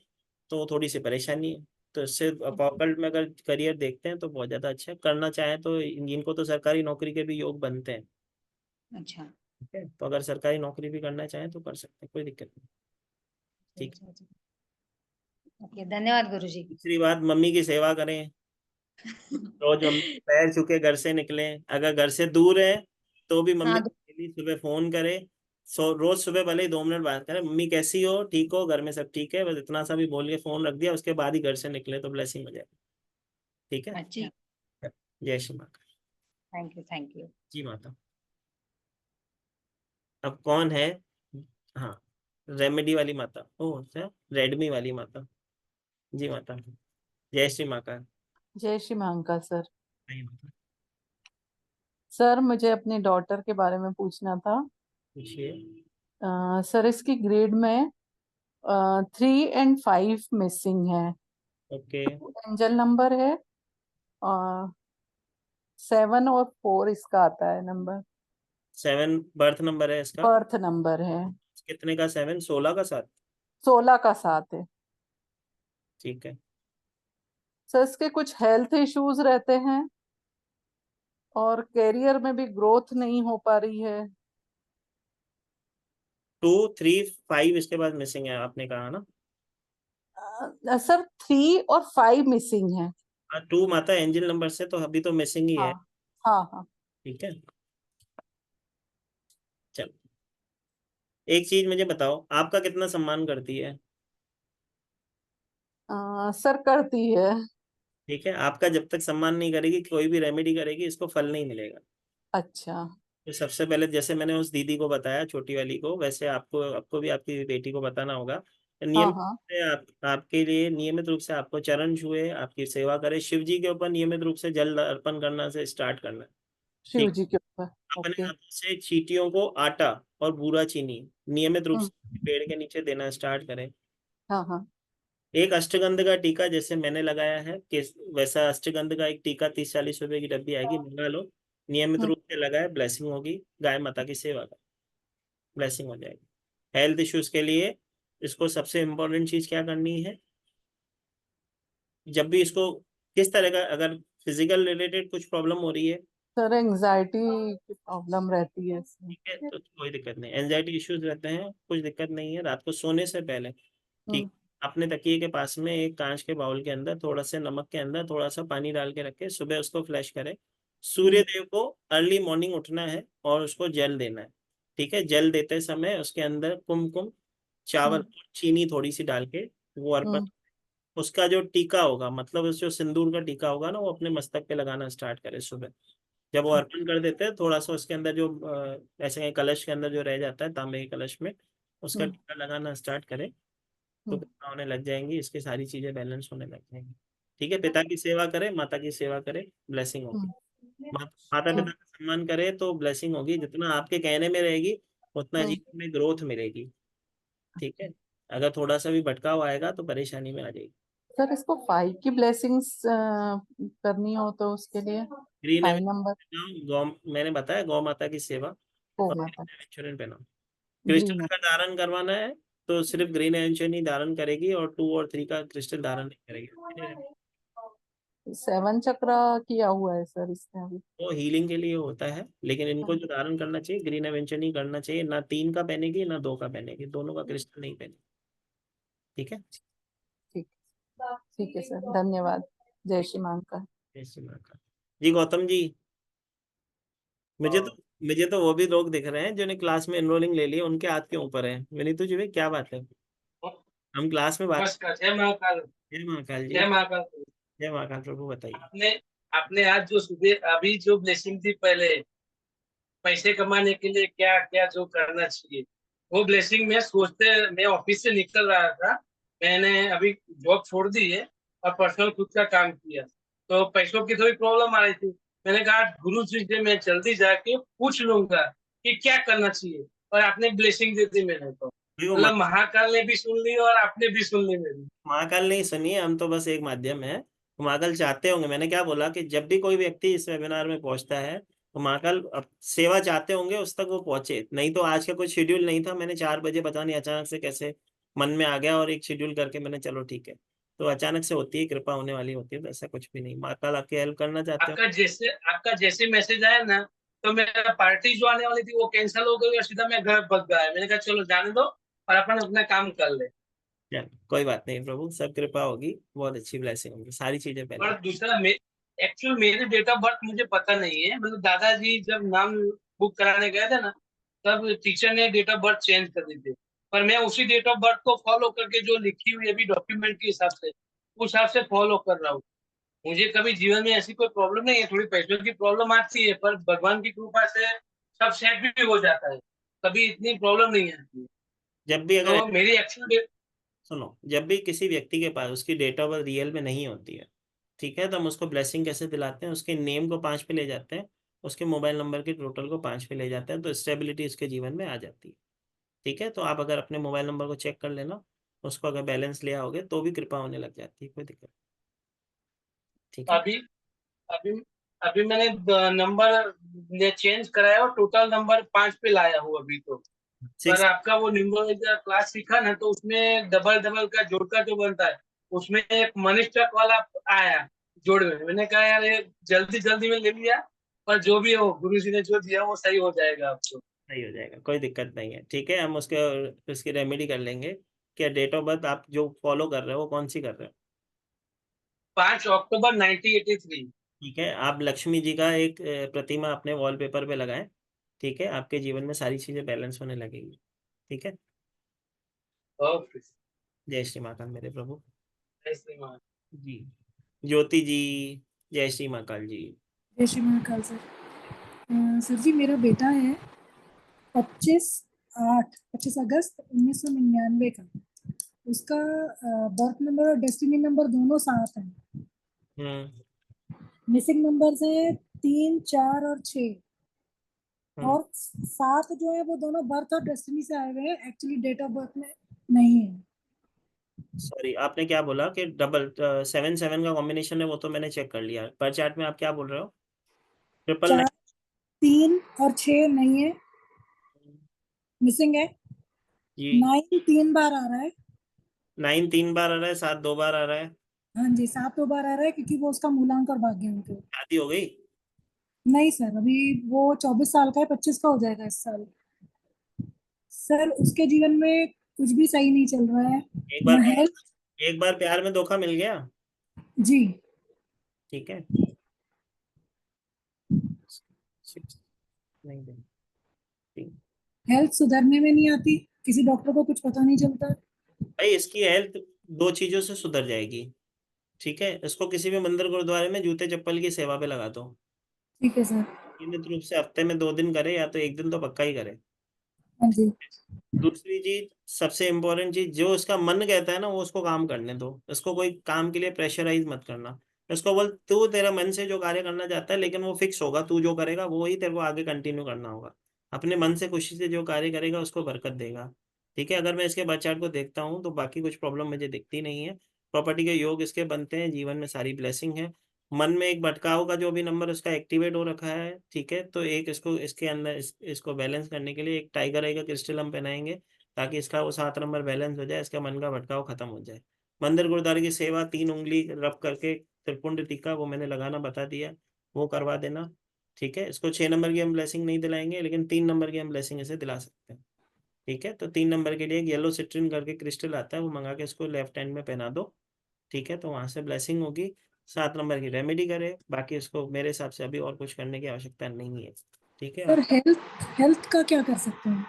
तो थोड़ी सी परेशानी है। तो इससे ऑकल्ट में अगर करियर देखते हैं तो बहुत ज्यादा अच्छा है। करना चाहें तो इनको तो सरकारी नौकरी के भी योग बनते हैं। अच्छा। ठीक है, तो अगर सरकारी नौकरी भी करना चाहें तो कर सकते हैं, कोई दिक्कत नहीं। ठीक है। ओके, धन्यवाद गुरुजी। दूसरी बात, मम्मी की सेवा करें, रोज मम्मी के पैर छू के घर से निकले। अगर घर से दूर है तो भी मम्मी हाँ। के लिए सुबह फोन करे। रोज सुबह भले ही 2 मिनट बात करें, मम्मी कैसी हो, ठीक हो, घर में सब ठीक है, बस इतना सा भी बोल के फोन रख दिया, उसके बाद ही घर से निकले तो ब्लेसिंग हो जाए। ठीक है, अच्छा, जय Shri Mata. Thank you thank you. जी माता। अब कौन है? हाँ, रेमेडी वाली माता, ओ अच्छा, रेडमी वाली माता। जी माता, जय श्री माता। जय श्री महाकाल सर। आइए माता, सर मुझे अपनी डॉटर के बारे में पूछना था। पूछिए। सर इसकी ग्रेड में 3 और 5 मिसिंग है। ओके, एंजल नंबर है, 7 और 4 इसका आता है नंबर। 7 बर्थ नंबर है इसका। बर्थ नंबर है। कितने का? 7, 16 का 7? 16 का 7 है। ठीक है। सर इसके कुछ हेल्थ इश्यूज रहते हैं। और करियर में भी ग्रोथ नहीं हो पा रही है। 2, 3, 5 इसके बाद मिसिंग है आपने कहा ना? सर 3 और 5 मिसिंग है। 2 माता एंजल नंबर से, तो अभी तो मिसिंग ही है। हाँ हाँ हाँ। ठीक है, चलो एक चीज मुझे बताओ, आपका कितना सम्मान करती है? सर करती है। ठीक है, आपका जब तक सम्मान नहीं करेगी, कोई भी रेमेडी करेगी, इसको फल नहीं मिलेगा। अच्छा। तो सबसे पहले जैसे मैंने उस दीदी को बताया, छोटी वाली को, वैसे आपको आपको भी आपकी बेटी को बताना होगा। हाँ नियम हाँ। से आपके लिए नियमित रूप से आपको चरण छुए, आपकी सेवा करे, शिव जी के ऊपर नियमित रूप से जल अर्पण करना से स्टार्ट करना है। शिव ठीक, जी के ऊपर। अपने ओके। हाथों से चींटियों को आटा और बूरा चीनी नियमित रूप हम्म। से पेड़ के नीचे देना स्टार्ट करें। हाँ हाँ। एक अष्टगंध का टीका जैसे मैंने लगाया है कि वैसा अष्टगंध का एक टीका 30-40 रुपए की डब्बी आएगी, मंगा लो, नियमित हम्म। रूप से लगाए, ब्लेसिंग होगी, गाय माता की सेवा का ब्लेसिंग हो जाएगी। हेल्थ इश्यूज के लिए इसको सबसे इम्पोर्टेंट चीज क्या करनी है, जब भी इसको किस तरह का, अगर फिजिकल रिलेटेड कुछ प्रॉब्लम हो रही है, सर एंजाइटी की प्रॉब्लम रहती है इसमें। ठीक है, तो कोई दिक्कत नहीं, एंजाइटी इश्यूज रहते हैं, कुछ दिक्कत नहीं है, रात को सोने से पहले, ठीक, अपने तकिए के पास में एक कांच के बाउल के अंदर थोड़ा सा नमक के अंदर थोड़ा सा पानी डाल के रखे, सुबह उसको फ्लैश करें। सूर्य देव को अर्ली मॉर्निंग उठना है और उसको जल देना है। ठीक है, जल देते समय उसके अंदर कुमकुम, चावल, चीनी थोड़ी सी डाल के वो अर्पण, उसका जो टीका होगा, मतलब उस जो सिंदूर का टीका होगा ना, वो अपने मस्तक पे लगाना स्टार्ट करे सुबह। जब वो अर्पण कर देते हैं, थोड़ा सा उसके अंदर जो ऐसे कलश के अंदर जो रह जाता है, तांबे के कलश में, उसका टीका लगाना स्टार्ट करें, तो कृपा होने लग जाएंगी, इसकी सारी चीजें बैलेंस होने लग जाएंगी। ठीक है, पिता की सेवा करें, माता की सेवा करें, ब्लेसिंग होगी। माता पिता का सम्मान करें तो ब्लेसिंग होगी, जितना आपके कहने में रहेगी उतना जीवन में ग्रोथ मिलेगी। ठीक है, अगर थोड़ा सा भी भटकाव आएगा तो परेशानी में आ जाएगी। सर इसको 5 की ब्लेसिंग्स करनी हो तो उसके लिए ग्रीन 5 नंबर गौ, मैंने बताया गौ माता की सेवा, गौ और माता इंश्योरेंस पहना। Crystal green. का धारण करवाना है तो सिर्फ ग्रीन एंशन ही धारण करेगी, और 2 और 3 का क्रिस्टल धारण नहीं करेगी। 7 चक्र किया हुआ है सर इसने अभी। वो हीलिंग के लिए होता है, लेकिन इनको जो धारण करना चाहिए ग्रीन एवेंचर ही करना चाहिए, ना 3 का पहनेगी ना 2 का पहनेगी, दोनों का क्रिस्टल नहीं पहनेगी। ठीक है, ठीक ठीक है सर, धन्यवाद। जय श्री महाकाल। जय श्री महाकाल। जी गौतम जी, मुझे तो वो भी लोग दिख रहे हैं जिन्होंने क्लास में एनरोलिंग ले ली है, उनके हाथ के ऊपर है। विनीतू जी भाई क्या बात है, हम क्लास में बात। नमस्कार, जय महाकाल। जय महाकाल जी। जय महाकाल। जय महाकाल प्रभु, बताइए। आपने आपने आज जो सुबह अभी जो ब्लेसिंग थी, पहले पैसे कमाने के लिए क्या क्या जो करना चाहिए, वो ब्लेसिंग में सोचते, मैं ऑफिस से निकल रहा था, मैंने अभी जॉब छोड़ दी है और पर्सनल खुद का काम किया, तो पैसों की थोड़ी प्रॉब्लम आ रही थी। मैंने कहा गुरु जी से मैं जल्दी जाके पूछ लूंगा कि क्या करना चाहिए, और आपने ब्लेसिंग दे दी मेरे को, मतलब महाकाल ने भी सुन ली और आपने भी सुन ली मेरी। महाकाल नहीं सुनिए, हम तो बस एक माध्यम है, महाकाल चाहते होंगे, मैंने क्या बोला कि जब भी कोई व्यक्ति इस वेबिनार में पहुंचता है तो महाकाल सेवा चाहते होंगे उस तक वो पहुंचे, नहीं तो आज का कोई शेड्यूल नहीं था, मैंने 4 बजे पता नहीं अचानक से कैसे मन में आ गया और एक शेड्यूल करके मैंने चलो ठीक है, तो अचानक से होती है, कृपा होने वाली होती है, तो ऐसा कुछ भी नहीं, महाकाल आपकी हेल्प करना चाहते हो। आपका जैसे मैसेज आया ना, तो मेरा पार्टी जो आने वाली थी वो कैंसिल हो गई और सीधा मैं घर भाग गया। मैंने कहा चलो जाने दो और अपन अपना काम कर ले। कोई बात नहीं प्रभु, सब कृपा होगी, बहुत अच्छी ब्लेसिंग होगी, सारी चीजें पहले। और दूसरा, एक्चुअल मेरे डेट ऑफ बर्थ मुझे पता नहीं है, मतलब दादाजी जब नाम बुक कराने गए थे ना, तब टीचर ने डेट ऑफ बर्थ चेंज कर दी थी, पर मैं उसी डेट ऑफ बर्थ को फॉलो करके जो लिखी हुई अभी डॉक्यूमेंट के हिसाब से, उस हिसाब से फॉलो कर रहा हूँ। मुझे कभी जीवन में ऐसी कोई प्रॉब्लम नहीं है, थोड़ी पैसों की प्रॉब्लम आती है, पर भगवान की कृपा से सब सेट भी हो जाता है, कभी इतनी प्रॉब्लम नहीं आती है। जब भी अगर तो मेरी एक्चुअल सुनो, जब भी किसी व्यक्ति के पास उसकी डेट ऑफ बर्थ रियल में नहीं होती है, ठीक है, तो हम उसको ब्लेसिंग कैसे दिलाते हैं, उसके नेम को 5 पे ले जाते हैं, उसके मोबाइल नंबर के टोटल को 5 पे ले जाते हैं, तो स्टेबिलिटी उसके जीवन में आ जाती है। ठीक है, तो आप अगर अपने मोबाइल नंबर को चेक कर लेना, उसको अगर बैलेंस ले आओगे तो भी कृपा होने लग जाती है, कोई दिक्कत। ठीक है, अभी अभी अभी मैंने नंबर चेंज कराया और टोटल नंबर 5 पे लाया हूँ अभी तो। पर आपका वो न्यूमरोलॉजी क्लास सीखा ना, तो उसमें डबल डबल का जोड़ का जो बनता है, उसमें एक मनी स्टॉक वाला आया जोड़ में, मैंने कहा यार ये जल्दी जल्दी में ले लिया, पर जो भी हो, गुरु जी ने जो दिया वो सही हो जाएगा आपको। सही हो जाएगा, कोई दिक्कत नहीं है। ठीक है, हम उसकी रेमेडी कर लेंगे। क्या डेट ऑफ बर्थ आप जो फॉलो कर रहे हो वो कौन सी कर रहे हो? 5 अक्टूबर 1983। ठीक है, आप लक्ष्मी जी का एक प्रतिमा अपने वॉलपेपर पे लगाएं। ठीक है, आपके जीवन में सारी चीजें बैलेंस होने लगेगी। ठीक है, ओके। जय श्री महाकाल मेरे प्रभु। जय श्री महाकाल। जी, ज्योति जी, जय श्री महाकाल जी। जय श्री महाकाल सर। सर जी मेरा बेटा है 25 अगस्त 1999 का। उसका बर्थ नंबर और डेस्टिनी नंबर दोनों साथ हैं। मिसिंग नंबर्स है 3, 4 और 6। और 7 जो है वो दोनों बर्थ और डेस्टिनी से आए हुए हैं, एक्चुअली डेट ऑफ बर्थ में नहीं है। सॉरी, आपने क्या बोला कि 7 का कॉम्बिनेशन है? वो तो मैंने चेक कर लिया। पर चार्ट में आप क्या बोल रहे हो? 999 4, 3 और 6 नहीं है, मिसिंग है। जी, 9 3 बार आ रहा है। 9 3 बार आ रहा है, 7 2 बार आ रहा है। हाँ जी, 7 2 बार आ रहा है क्योंकि वो उसका मूलांक और भाग्यांक है। शादी हो गई? नहीं सर, अभी वो 24 साल का है, 25 का हो जाएगा इस साल। सर उसके जीवन में कुछ भी सही नहीं चल रहा है। एक बार ना हेल्थ। एक बार प्यार में धोखा मिल गया। जी। ठीक है, नहीं नहीं, ठीक। हेल्थ सुधरने में नहीं आती, किसी डॉक्टर को कुछ पता नहीं चलता। भाई इसकी हेल्थ 2 चीजों से सुधर जाएगी। ठीक है, इसको किसी भी मंदिर गुरुद्वारे में जूते चप्पल की सेवा पे लगा दो। ठीक है सर। नियमित रूप से हफ्ते में 2 दिन करे, या तो 1 दिन तो पक्का ही करे। हाँ जी। दूसरी चीज, सबसे इम्पोर्टेंट चीज, जो उसका मन कहता है ना वो उसको काम करने दो। इसको कोई काम के लिए प्रेशराइज मत करना। इसको बोल तू तेरा मन से जो कार्य करना चाहता है, लेकिन वो फिक्स होगा, तू जो करेगा वो ही तेरे को आगे कंटिन्यू करना होगा। अपने मन से खुशी से जो कार्य करेगा उसको बरकत देगा। ठीक है, अगर मैं इसके बर्थ चार्ट को देखता हूँ तो बाकी कुछ प्रॉब्लम मुझे दिखती नहीं है। प्रॉपर्टी के योग इसके बनते हैं, जीवन में सारी ब्लेसिंग है। मन में एक भटकाव का जो भी नंबर उसका एक्टिवेट हो रखा है। ठीक है, तो एक इसको इसके अंदर इसको बैलेंस करने के लिए एक टाइगर आई का क्रिस्टल हम पहनाएंगे, ताकि इसका वो 7 नंबर बैलेंस हो जाए, इसका मन का भटकाव खत्म हो जाए। मंदिर गुरुद्वारे की सेवा 3 उंगली रब करके त्रिपुंड टीका वो मैंने लगाना बता दिया, वो करवा देना। ठीक है, इसको 6 नंबर की हम ब्लेसिंग नहीं दिलाएंगे, लेकिन 3 नंबर की हम ब्लेसिंग इसे दिला सकते हैं। ठीक है, तो 3 नंबर के लिए एक येलो सिट्रिन करके क्रिस्टल आता है, वो मंगा के इसको लेफ्ट हैंड में पहना दो। ठीक है, तो वहां से ब्लेसिंग होगी। 7 नंबर की रेमेडी करे, बाकी उसको मेरे हिसाब से अभी और कुछ करने की आवश्यकता नहीं है। ठीक है, सर हेल्थ का क्या कर सकते हैं?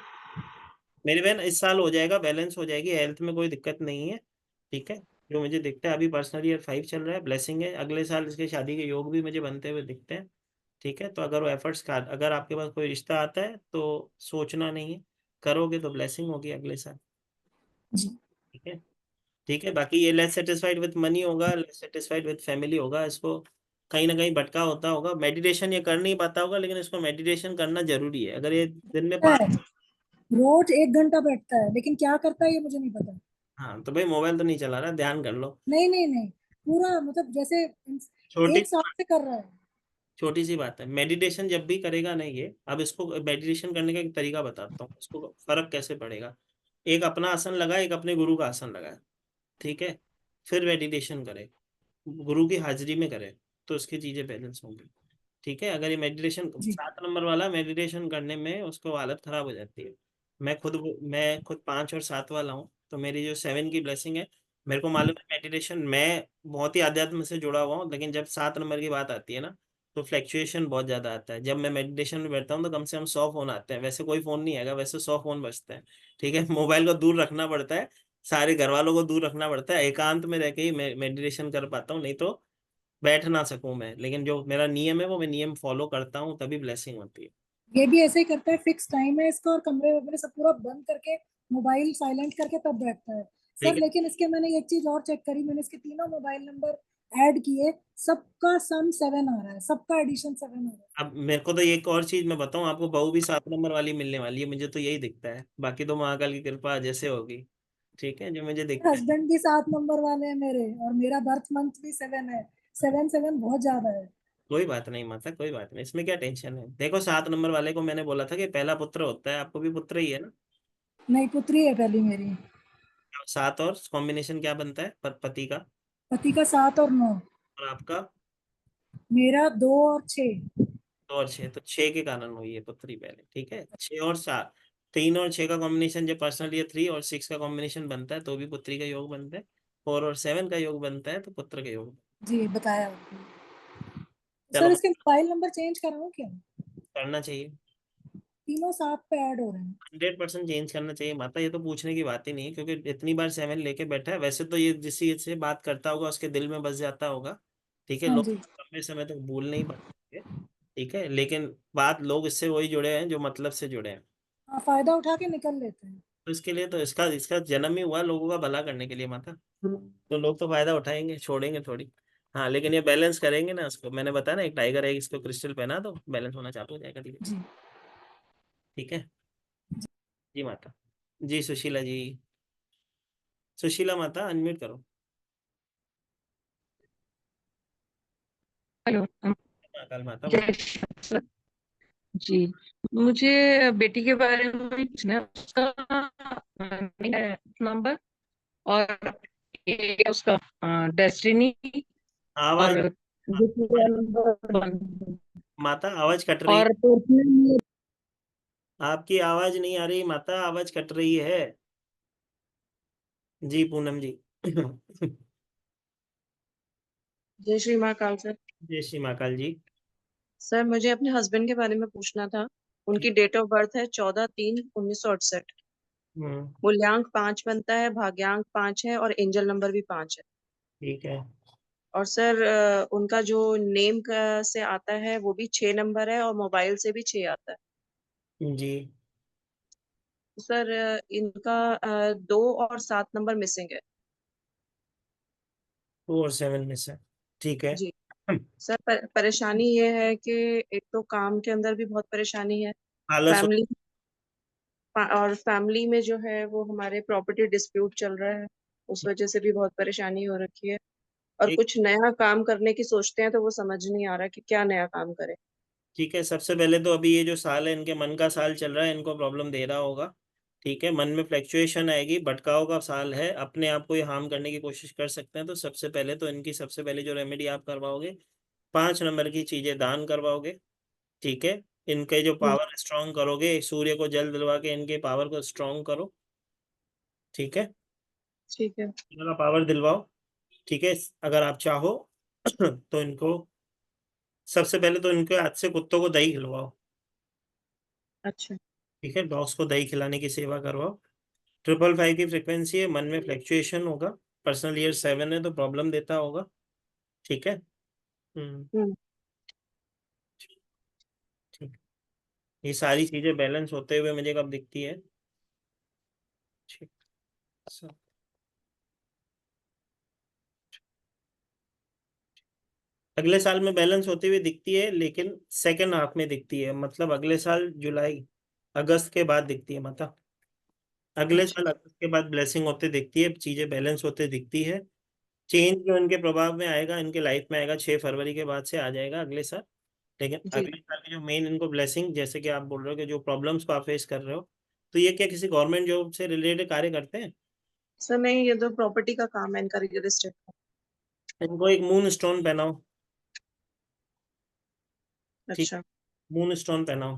मेरी बहन इस साल हो जाएगा, बैलेंस हो जाएगी, हेल्थ में कोई दिक्कत नहीं है। ठीक है, जो मुझे दिखता है अभी पर्सनल ईयर 5 चल रहा है, ब्लेसिंग है। अगले साल इसके शादी के योग भी मुझे बनते हुए दिखते हैं। ठीक है, तो अगर वो एफर्ट्स का, अगर आपके पास कोई रिश्ता आता है तो सोचना नहीं है, करोगे तो ब्लेसिंग होगी अगले साल। जी। ठीक है, ठीक है। बाकी ये लेस सेटिस्फाइड विद मनी होगा, लेस सेटिस्फाइड विद फैमिली होगा, इसको कहीं ना कहीं भटका होता होगा। मेडिटेशन ये कर नहीं पाता होगा, लेकिन इसको मेडिटेशन करना जरूरी है। अगर ये दिन में 5 रोज 1 घंटा बैठता है, लेकिन क्या करता है ये मुझे नहीं पता। हाँ, तो भाई मोबाइल तो नहीं चला रहा, ध्यान कर लो। नहीं नहीं नहीं, पूरा मतलब जैसे छोटी 1 साल से कर रहा है। छोटी सी बात है, मेडिटेशन जब भी करेगा ना ये, अब इसको मेडिटेशन करने का एक तरीका बताता हूँ, इसको फर्क कैसे पड़ेगा। एक अपना आसन लगाए, एक अपने गुरु का आसन लगाए। ठीक है, फिर मेडिटेशन करे, गुरु की हाजिरी में करे, तो उसकी चीजें बैलेंस होंगी। ठीक है, अगर ये मेडिटेशन 7 नंबर वाला मेडिटेशन करने में उसको हालत खराब हो जाती है। मैं खुद 5 और 7 वाला हूँ, तो मेरी जो 7 की ब्लेसिंग है, मेरे को मालूम है मेडिटेशन, मैं बहुत ही आध्यात्म से जुड़ा हुआ हूँ, लेकिन जब 7 नंबर की बात आती है ना, तो फ्लैक्चुएशन बहुत ज्यादा आता है। जब मैं मेडिटेशन में बैठता हूँ तो कम से कम 100 फोन आते हैं, वैसे कोई फोन नहीं आएगा, वैसे 100 फोन बजते हैं। ठीक है, मोबाइल को दूर रखना पड़ता है, सारे घर वालों को दूर रखना पड़ता है, एकांत में रह के ही मैं मेडिटेशन कर पाता हूँ, नहीं तो बैठ ना सकूं मैं। लेकिन जो मेरा नियम है वो मैं नियम फॉलो करता हूँ, तभी ब्लेसिंग होती है। ये भी ऐसे ही करता है, फिक्स टाइम है इसका, और कमरे वगैरह सब पूरा बंद करके मोबाइल साइलेंट करके तब बैठता है ठीक सर। है, लेकिन इसके मैंने एक चीज और चेक करी, मैंने इसके तीनों मोबाइल नंबर ऐड किए, सबका सम 7 आ रहा है, सबका एडिशन 7 आ रहा है। अब मेरे को तो एक और चीज मैं बताऊं आपको, बहू भी 7 नंबर वाली मिलने वाली है, मुझे तो यही दिखता है, बाकी तो महाकाल की कृपा जैसे होगी। ठीक है, जो मुझे दिखता है। हस्बैंड भी 7 नंबर वाले हैं मेरे, और मेरा बर्थ मंथ भी 7 है। 7 7 बहुत ज्यादा है। कोई बात नहीं माता, कोई बात नहीं, इसमें क्या टेंशन है। देखो 7 नंबर वाले को मैंने बोला था कि पहला पुत्र होता है, आपको भी पुत्र ही है ना। नहीं, पुत्री है पहली मेरी। 7 और कॉम्बिनेशन क्या बनता है पति का? पति का 7 और 9। और आपका? मेरा 2 और 6। 2 और 6, तो 6 के कारण हुई है पुत्री पहले, ठीक है। 6 और 4, 3 और 6 का कॉम्बिनेशन जब पर्सनल ईयर 3 और 6 का कॉम्बिनेशन बनता है तो भी पुत्री का योग बनता है। 4 और 7 का योग बनता है तो पुत्र का योग। जी बताया आपने। चलो, सर इसके मोबाइल नंबर चेंज कराऊं क्या? करना चाहिए, तीनों साथ पे ऐड हो रहे हैं। 100% चेंज करना चाहिए माता, ये तो पूछने की बात ही नहीं है, क्योंकि इतनी बार 7 लेके बैठा है। वैसे तो ये जिस से बात करता होगा उसके दिल में बस जाता होगा, ठीक है। हाँ लोग जी। लंबे समय तक भूल नहीं पाते, ठीक है, लेकिन बात लोग इससे वही जुड़े हैं जो मतलब से जुड़े हैं। हाँ, फायदा उठा के निकल लेते हैं। तो इसके लिए तो इसका इसका जन्म ही हुआ लोगों का भला करने के लिए माता, तो लोग तो फायदा उठाएंगे, छोड़ेंगे थोड़ी। हाँ, लेकिन ये बैलेंस करेंगे ना उसको, मैंने बताया ना, एक टाइगर है, इसको क्रिस्टल पहना तो बैलेंस होना चालू हो जाएगा धीरे, जी। ठीक है। जी माता। जी सुशीला जी, सुशीला माता अनम्यूट करो। हेलो। कल माता जय श्री सर। जी, मुझे बेटी के बारे में पूछना है, उसका नंबर और ये उसका डेस्टिनी आवाज, और नंबर माता आवाज कट रही है, और पर्सनल। आपकी आवाज नहीं आ रही माता, आवाज कट रही है। जी पूनम जी। जय श्री महाकाल सर। जय श्री महाकाल जी। सर मुझे अपने हस्बैंड के बारे में पूछना था। उनकी डेट ऑफ बर्थ है 14/3/1968। मूल्यांक 5 बनता है, भाग्यांक 5 है और एंजल नंबर भी 5 है। ठीक है। और सर उनका जो नेम का से आता है वो भी 6 नंबर है और मोबाइल से भी 6 आता है। जी। सर इनका 2 और 7 नंबर मिसिंग है। 2 और 7 में से, ठीक है। जी सर, परेशानी ये है कि एक तो काम के अंदर भी बहुत परेशानी है, आलस फैमिली और फैमिली में जो है वो हमारे प्रॉपर्टी डिस्प्यूट चल रहा है, उस वजह से भी बहुत परेशानी हो रखी है। और ठीक, कुछ नया काम करने की सोचते हैं तो वो समझ नहीं आ रहा कि क्या नया काम करें। ठीक है। सबसे पहले तो अभी ये जो साल है इनके मन का साल चल रहा है, इनको प्रॉब्लम दे रहा होगा, ठीक है। मन में फ्लक्चुएशन आएगी, भटकाव का साल है, अपने आप को ये हार्म करने की कोशिश कर सकते हैं। तो सबसे पहले तो इनकी सबसे पहले जो रेमेडी आप करवाओगे, 5 नंबर की चीजें दान करवाओगे, ठीक है। इनके जो पावर स्ट्रॉन्ग करोगे, सूर्य को जल दिलवा के इनके पावर को स्ट्रॉन्ग करो, ठीक है। ठीक है। इनका पावर दिलवाओ, ठीक है। अगर आप चाहो तो इनको सबसे पहले तो इनके हाथ से कुत्तों को दही खिलवाओ, अच्छा। ठीक है। डॉग्स को दही खिलाने की सेवा करवाओ। 555 की फ्रिक्वेंसी है, मन में फ्लक्चुएशन होगा, पर्सनल ईयर 7 है तो प्रॉब्लम देता होगा, ठीक है। हम्म। ठीक, ये सारी चीजें बैलेंस होते हुए मुझे कब दिखती है, ठीक। अगले साल में बैलेंस होते हुए दिखती है, लेकिन सेकेंड हाफ में दिखती है, मतलब अगले साल जुलाई अगस्त के बाद दिखती है माता। अगले अच्छा। साल अगस्त के बाद ब्लेसिंग होते दिखती है, चीजें बैलेंस होते दिखती है। चेंज जो इनके प्रभाव में आएगा, इनके लाइफ में आएगा 6 फरवरी के बाद से आ जाएगा अगले साल। लेकिन जी अगले साल की जो मेन इनको ब्लेसिंग, जैसे कि आप बोल रहे हो कि जो प्रॉब्लम्स को आप फेस कर रहे हो, तो ये क्या किसी गवर्नमेंट जॉब से रिलेटेड कार्य करते हैं? सर नहीं, ये तो प्रॉपर्टी का काम है इनका, रियल एस्टेट का। इनको एक मून स्टोन पहनाओ, ठीक, अच्छा। मून स्टोन पहनाओ,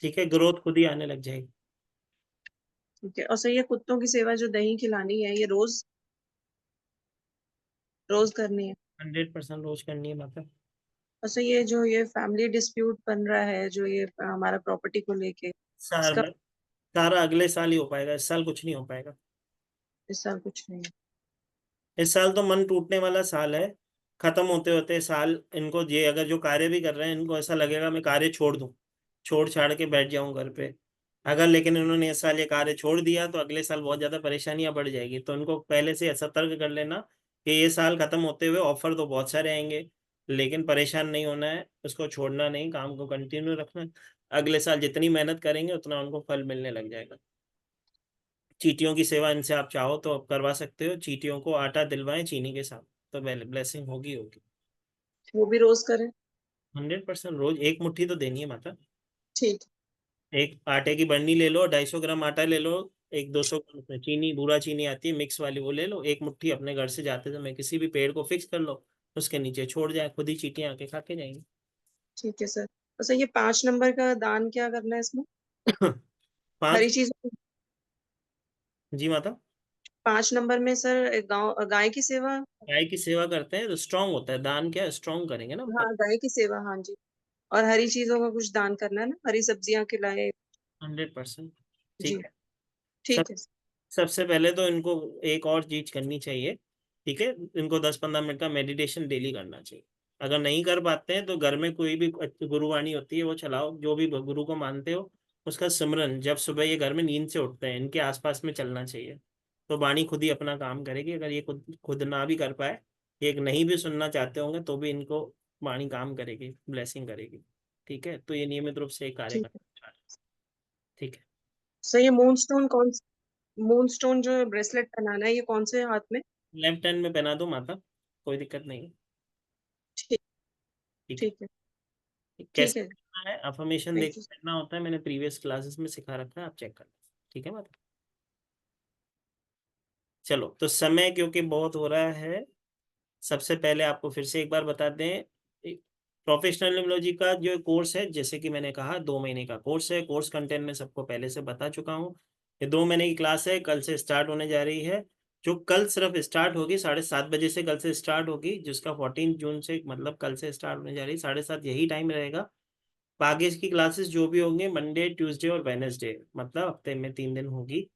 ठीक है। ग्रोथ खुद ही आने लग जाएगी। ठीक है। और सर ये कुत्तों की सेवा जो दही खिलानी है, ये रोज रोज करनी है? 100% रोज करनी है माता। और सर ये जो ये फैमिली डिस्प्यूट बन रहा है, जो ये हमारा प्रॉपर्टी को लेके, साल इसका में सारा अगले साल ही हो पाएगा, इस साल कुछ नहीं हो पाएगा। इस साल कुछ नहीं है? इस साल तो मन टूटने वाला साल है, खत्म होते होते साल इनको, ये अगर जो कार्य भी कर रहे हैं इनको ऐसा लगेगा मैं कार्य छोड़ दूं, छोड़ छाड़ के बैठ जाऊं घर पे। अगर लेकिन इन्होंने इस साल ये कार्य छोड़ दिया तो अगले साल बहुत ज्यादा परेशानियां बढ़ जाएगी, तो इनको पहले से सतर्क कर लेना कि ये साल खत्म होते हुए ऑफर तो बहुत सारे आएंगे, लेकिन परेशान नहीं होना है, उसको छोड़ना नहीं, काम को कंटिन्यू रखना है। अगले साल जितनी मेहनत करेंगे उतना उनको फल मिलने लग जाएगा। चींटियों की सेवा इनसे आप चाहो तो आप करवा सकते हो, चींटियों को आटा दिलवाएं चीनी के साथ, तो ब्लेसिंग होगी होगी। वो भी रोज करें? 100% रोज एक मुट्ठी तो देनी है माता। ठीक। एक आटे की बर्नी ले लो, 250 ग्राम आटा ले लो, एक 200 ग्राम उसमें चीनी, बूरा चीनी आती है मिक्स वाली, वो ले लो, एक मुट्ठी अपने घर से जाते समय किसी भी पेड़ को फिक्स कर लो, उसके नीचे छोड़ जाए, खुद ही चींटियां आके खा के जाएंगी। ठीक है सर। तो सर ये 5 नंबर का दान क्या करना है इसमें? हरी 5 चीजों। जी माता, 5 नंबर में सर गाय की सेवा। गाय की सेवा करते हैं तो स्ट्रांग होता है। दान क्या स्ट्रांग करेंगे ना। हाँ, गाय की सेवा, हाँ जी। और हरी चीजों का कुछ दान करना है ना, हरी सब्जियां खिलाए। 100%। जी, ठीक है। ठीक है। सबसे पहले तो इनको एक और चीज करनी चाहिए, ठीक है, इनको 10-15 मिनट का मेडिटेशन डेली करना चाहिए। अगर नहीं कर पाते हैं तो घर में कोई भी गुरुवाणी होती है वो चलाओ, जो भी गुरु को मानते हो उसका सिमरन जब सुबह ये घर में नींद से उठते हैं इनके आसपास में चलना चाहिए, तो वाणी खुद ही अपना काम करेगी। अगर ये खुद ना भी कर पाए, ये नहीं भी सुनना चाहते होंगे तो भी इनको वाणी काम करेगी, ब्लेसिंग करेगी। ठीक है, तो ये नियमित रूप से कार्य ठीक है करना। ठीक है। सर, ये मून स्टोन जो ब्रेसलेट पहनाना है, ये कौन से हाथ में? लेफ्ट हैंड में पहना दो माता, कोई दिक्कत नहीं है। ठीक ठीक ठीक है। है। ठीक कैसे है। करना है, अफर्मेशन थैंक देख यू। करना होता है, मैंने प्रीवियस क्लासेस में सिखा रखा है, आप चेक कर लें। ठीक है माता। चलो, तो समय क्योंकि बहुत हो रहा है, सबसे पहले आपको फिर से एक बार बता दें, प्रोफेशनल न्यूमरोलॉजी का जो कोर्स है, जैसे कि मैंने कहा 2 महीने का कोर्स है। कोर्स कंटेंट में सबको पहले से बता चुका हूँ। ये 2 महीने की क्लास है, कल से स्टार्ट होने जा रही है। जो कल सिर्फ स्टार्ट होगी 7:30 बजे से, कल से स्टार्ट होगी, जिसका 14 जून से मतलब कल से स्टार्ट होने जा रही है। 7:30 यही टाइम रहेगा। आगे की क्लासेस जो भी होंगे मंडे, ट्यूसडे और वेडनेसडे, मतलब हफ्ते में 3 दिन होगी।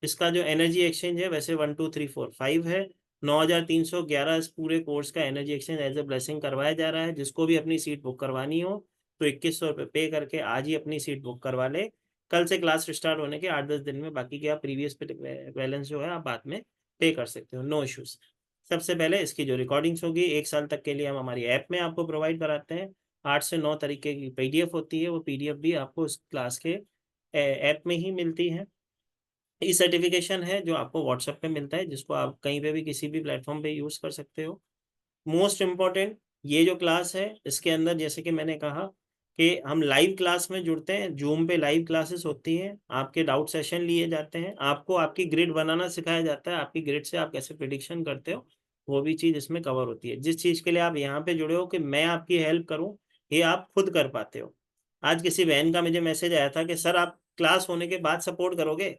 इसका जो एनर्जी एक्सचेंज है वैसे 1 2 3 4 5 है। 9,311 इस पूरे कोर्स का energy exchange as a blessing करवाया जा रहा है। जिसको भी अपनी सीट बुक करवानी हो तो 2100 रुपये पे करके आज ही अपनी सीट बुक करवा ले। कल से क्लास स्टार्ट होने के 8-10 दिन में बाकी के आप प्रीवियस बैलेंस जो है आप बाद में पे कर सकते हो, नो इश्यूज। सबसे पहले इसकी जो रिकॉर्डिंग्स होगी 1 साल तक के लिए हम हमारी ऐप में आपको प्रोवाइड कराते हैं। 8 से 9 तरीके की PDF होती है, वो PDF भी आपको इस क्लास के ऐप में ही मिलती है। ई सर्टिफिकेशन है जो आपको व्हाट्सएप पे मिलता है, जिसको आप कहीं पे भी किसी भी प्लेटफॉर्म पे यूज़ कर सकते हो। मोस्ट इम्पॉर्टेंट, ये जो क्लास है इसके अंदर जैसे कि मैंने कहा कि हम लाइव क्लास में जुड़ते हैं, जूम पे लाइव क्लासेस होती हैं, आपके डाउट सेशन लिए जाते हैं, आपको आपकी ग्रिड बनाना सिखाया जाता है, आपकी ग्रिड से आप कैसे प्रिडिक्शन करते हो वो भी चीज़ इसमें कवर होती है। जिस चीज़ के लिए आप यहाँ पे जुड़े हो कि मैं आपकी हेल्प करूँ, ये आप खुद कर पाते हो। आज किसी बहन का मुझे मैसेज आया था कि सर आप क्लास होने के बाद सपोर्ट करोगे,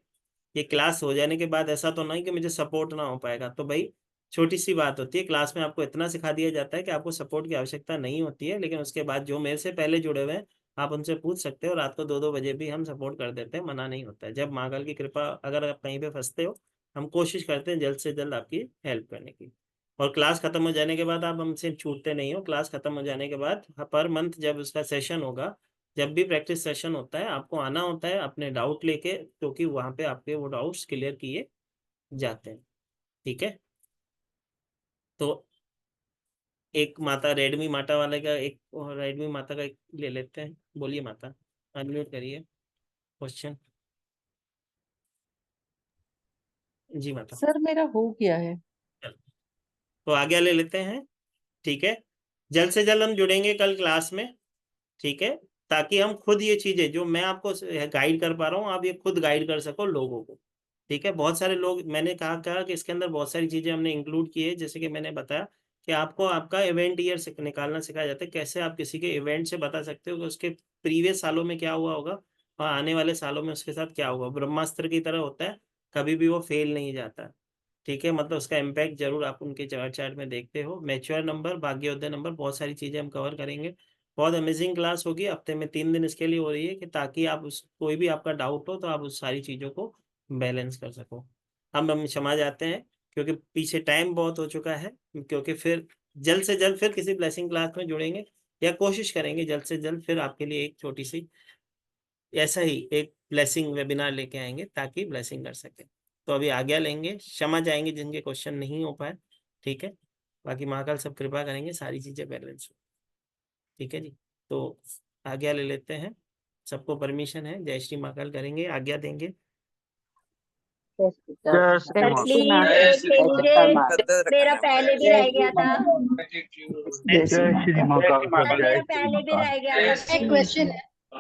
ये क्लास हो जाने के बाद ऐसा तो नहीं कि मुझे सपोर्ट ना हो पाएगा। तो भाई छोटी सी बात होती है, क्लास में आपको इतना सिखा दिया जाता है कि आपको सपोर्ट की आवश्यकता नहीं होती है, लेकिन उसके बाद जो मेरे से पहले जुड़े हुए हैं आप उनसे पूछ सकते हो। रात को 2-2 बजे भी हम सपोर्ट कर देते हैं, मना नहीं होता है। जब महाकाल की कृपा, अगर आप कहीं पे फंसते हो, हम कोशिश करते हैं जल्द से जल्द आपकी हेल्प करने की। और क्लास खत्म हो जाने के बाद आप हमसे छूटते नहीं हो। क्लास खत्म हो जाने के बाद पर मंथ जब उसका सेशन होगा, जब भी प्रैक्टिस सेशन होता है, आपको आना होता है अपने डाउट लेके, क्योंकि वहाँ पे आपके वो डाउट्स क्लियर किए जाते हैं। ठीक है, तो एक माता रेडमी माता वाले का एक, रेडमी माता का एक ले लेते हैं। बोलिए माता, अनम्यूट करिए। क्वेश्चन जी माता। सर मेरा हो गया है। तो आगे ले लेते हैं। ठीक है, जल्द से जल्द हम जुड़ेंगे कल क्लास में। ठीक है, ताकि हम खुद ये चीजें जो मैं आपको गाइड कर पा रहा हूँ, आप ये खुद गाइड कर सको लोगों को। ठीक है, बहुत सारे लोग, मैंने कहा कि इसके अंदर बहुत सारी चीजें हमने इंक्लूड की है। जैसे कि मैंने बताया कि आपको आपका इवेंट ईयर से निकालना सिखाया जाता है, कैसे आप किसी के इवेंट से बता सकते हो कि उसके प्रीवियस सालों में क्या हुआ होगा और आने वाले सालों में उसके साथ क्या होगा। ब्रह्मास्त्र की तरह होता है, कभी भी वो फेल नहीं जाता। ठीक है, मतलब उसका इम्पैक्ट जरूर आप उनके चार्ट में देखते हो। मैच्योर नंबर, भाग्योदय नंबर, बहुत सारी चीजें हम कवर करेंगे। बहुत अमेजिंग क्लास होगी, हफ्ते में 3 दिन इसके लिए हो रही है कि ताकि आप उस कोई भी आपका डाउट हो तो आप उस सारी चीज़ों को बैलेंस कर सको। हम क्षमा चाहते हैं क्योंकि पीछे टाइम बहुत हो चुका है, क्योंकि फिर जल्द से जल्द फिर किसी ब्लेसिंग क्लास में जुड़ेंगे या कोशिश करेंगे जल्द से जल्द फिर आपके लिए एक छोटी सी ऐसा ही एक ब्लेसिंग वेबिनार लेके आएंगे ताकि ब्लेसिंग कर सकें। तो अभी आज्ञा लेंगे, क्षमा चाहेंगे जिनके क्वेश्चन नहीं हो पाए। ठीक है, बाकी महाकाल सब कृपा करेंगे सारी चीज़ें बैलेंस हो। ठीक है जी, तो आज्ञा ले लेते हैं। सबको परमिशन है, जय श्री महाकाल करेंगे, आज्ञा देंगे। सर प्लीज एक के लीजिए, मेरा पहले भी रह गया था जय श्री महाकाल। सर, मेरा पहले भी रह गया था। एक क्वेश्चन है,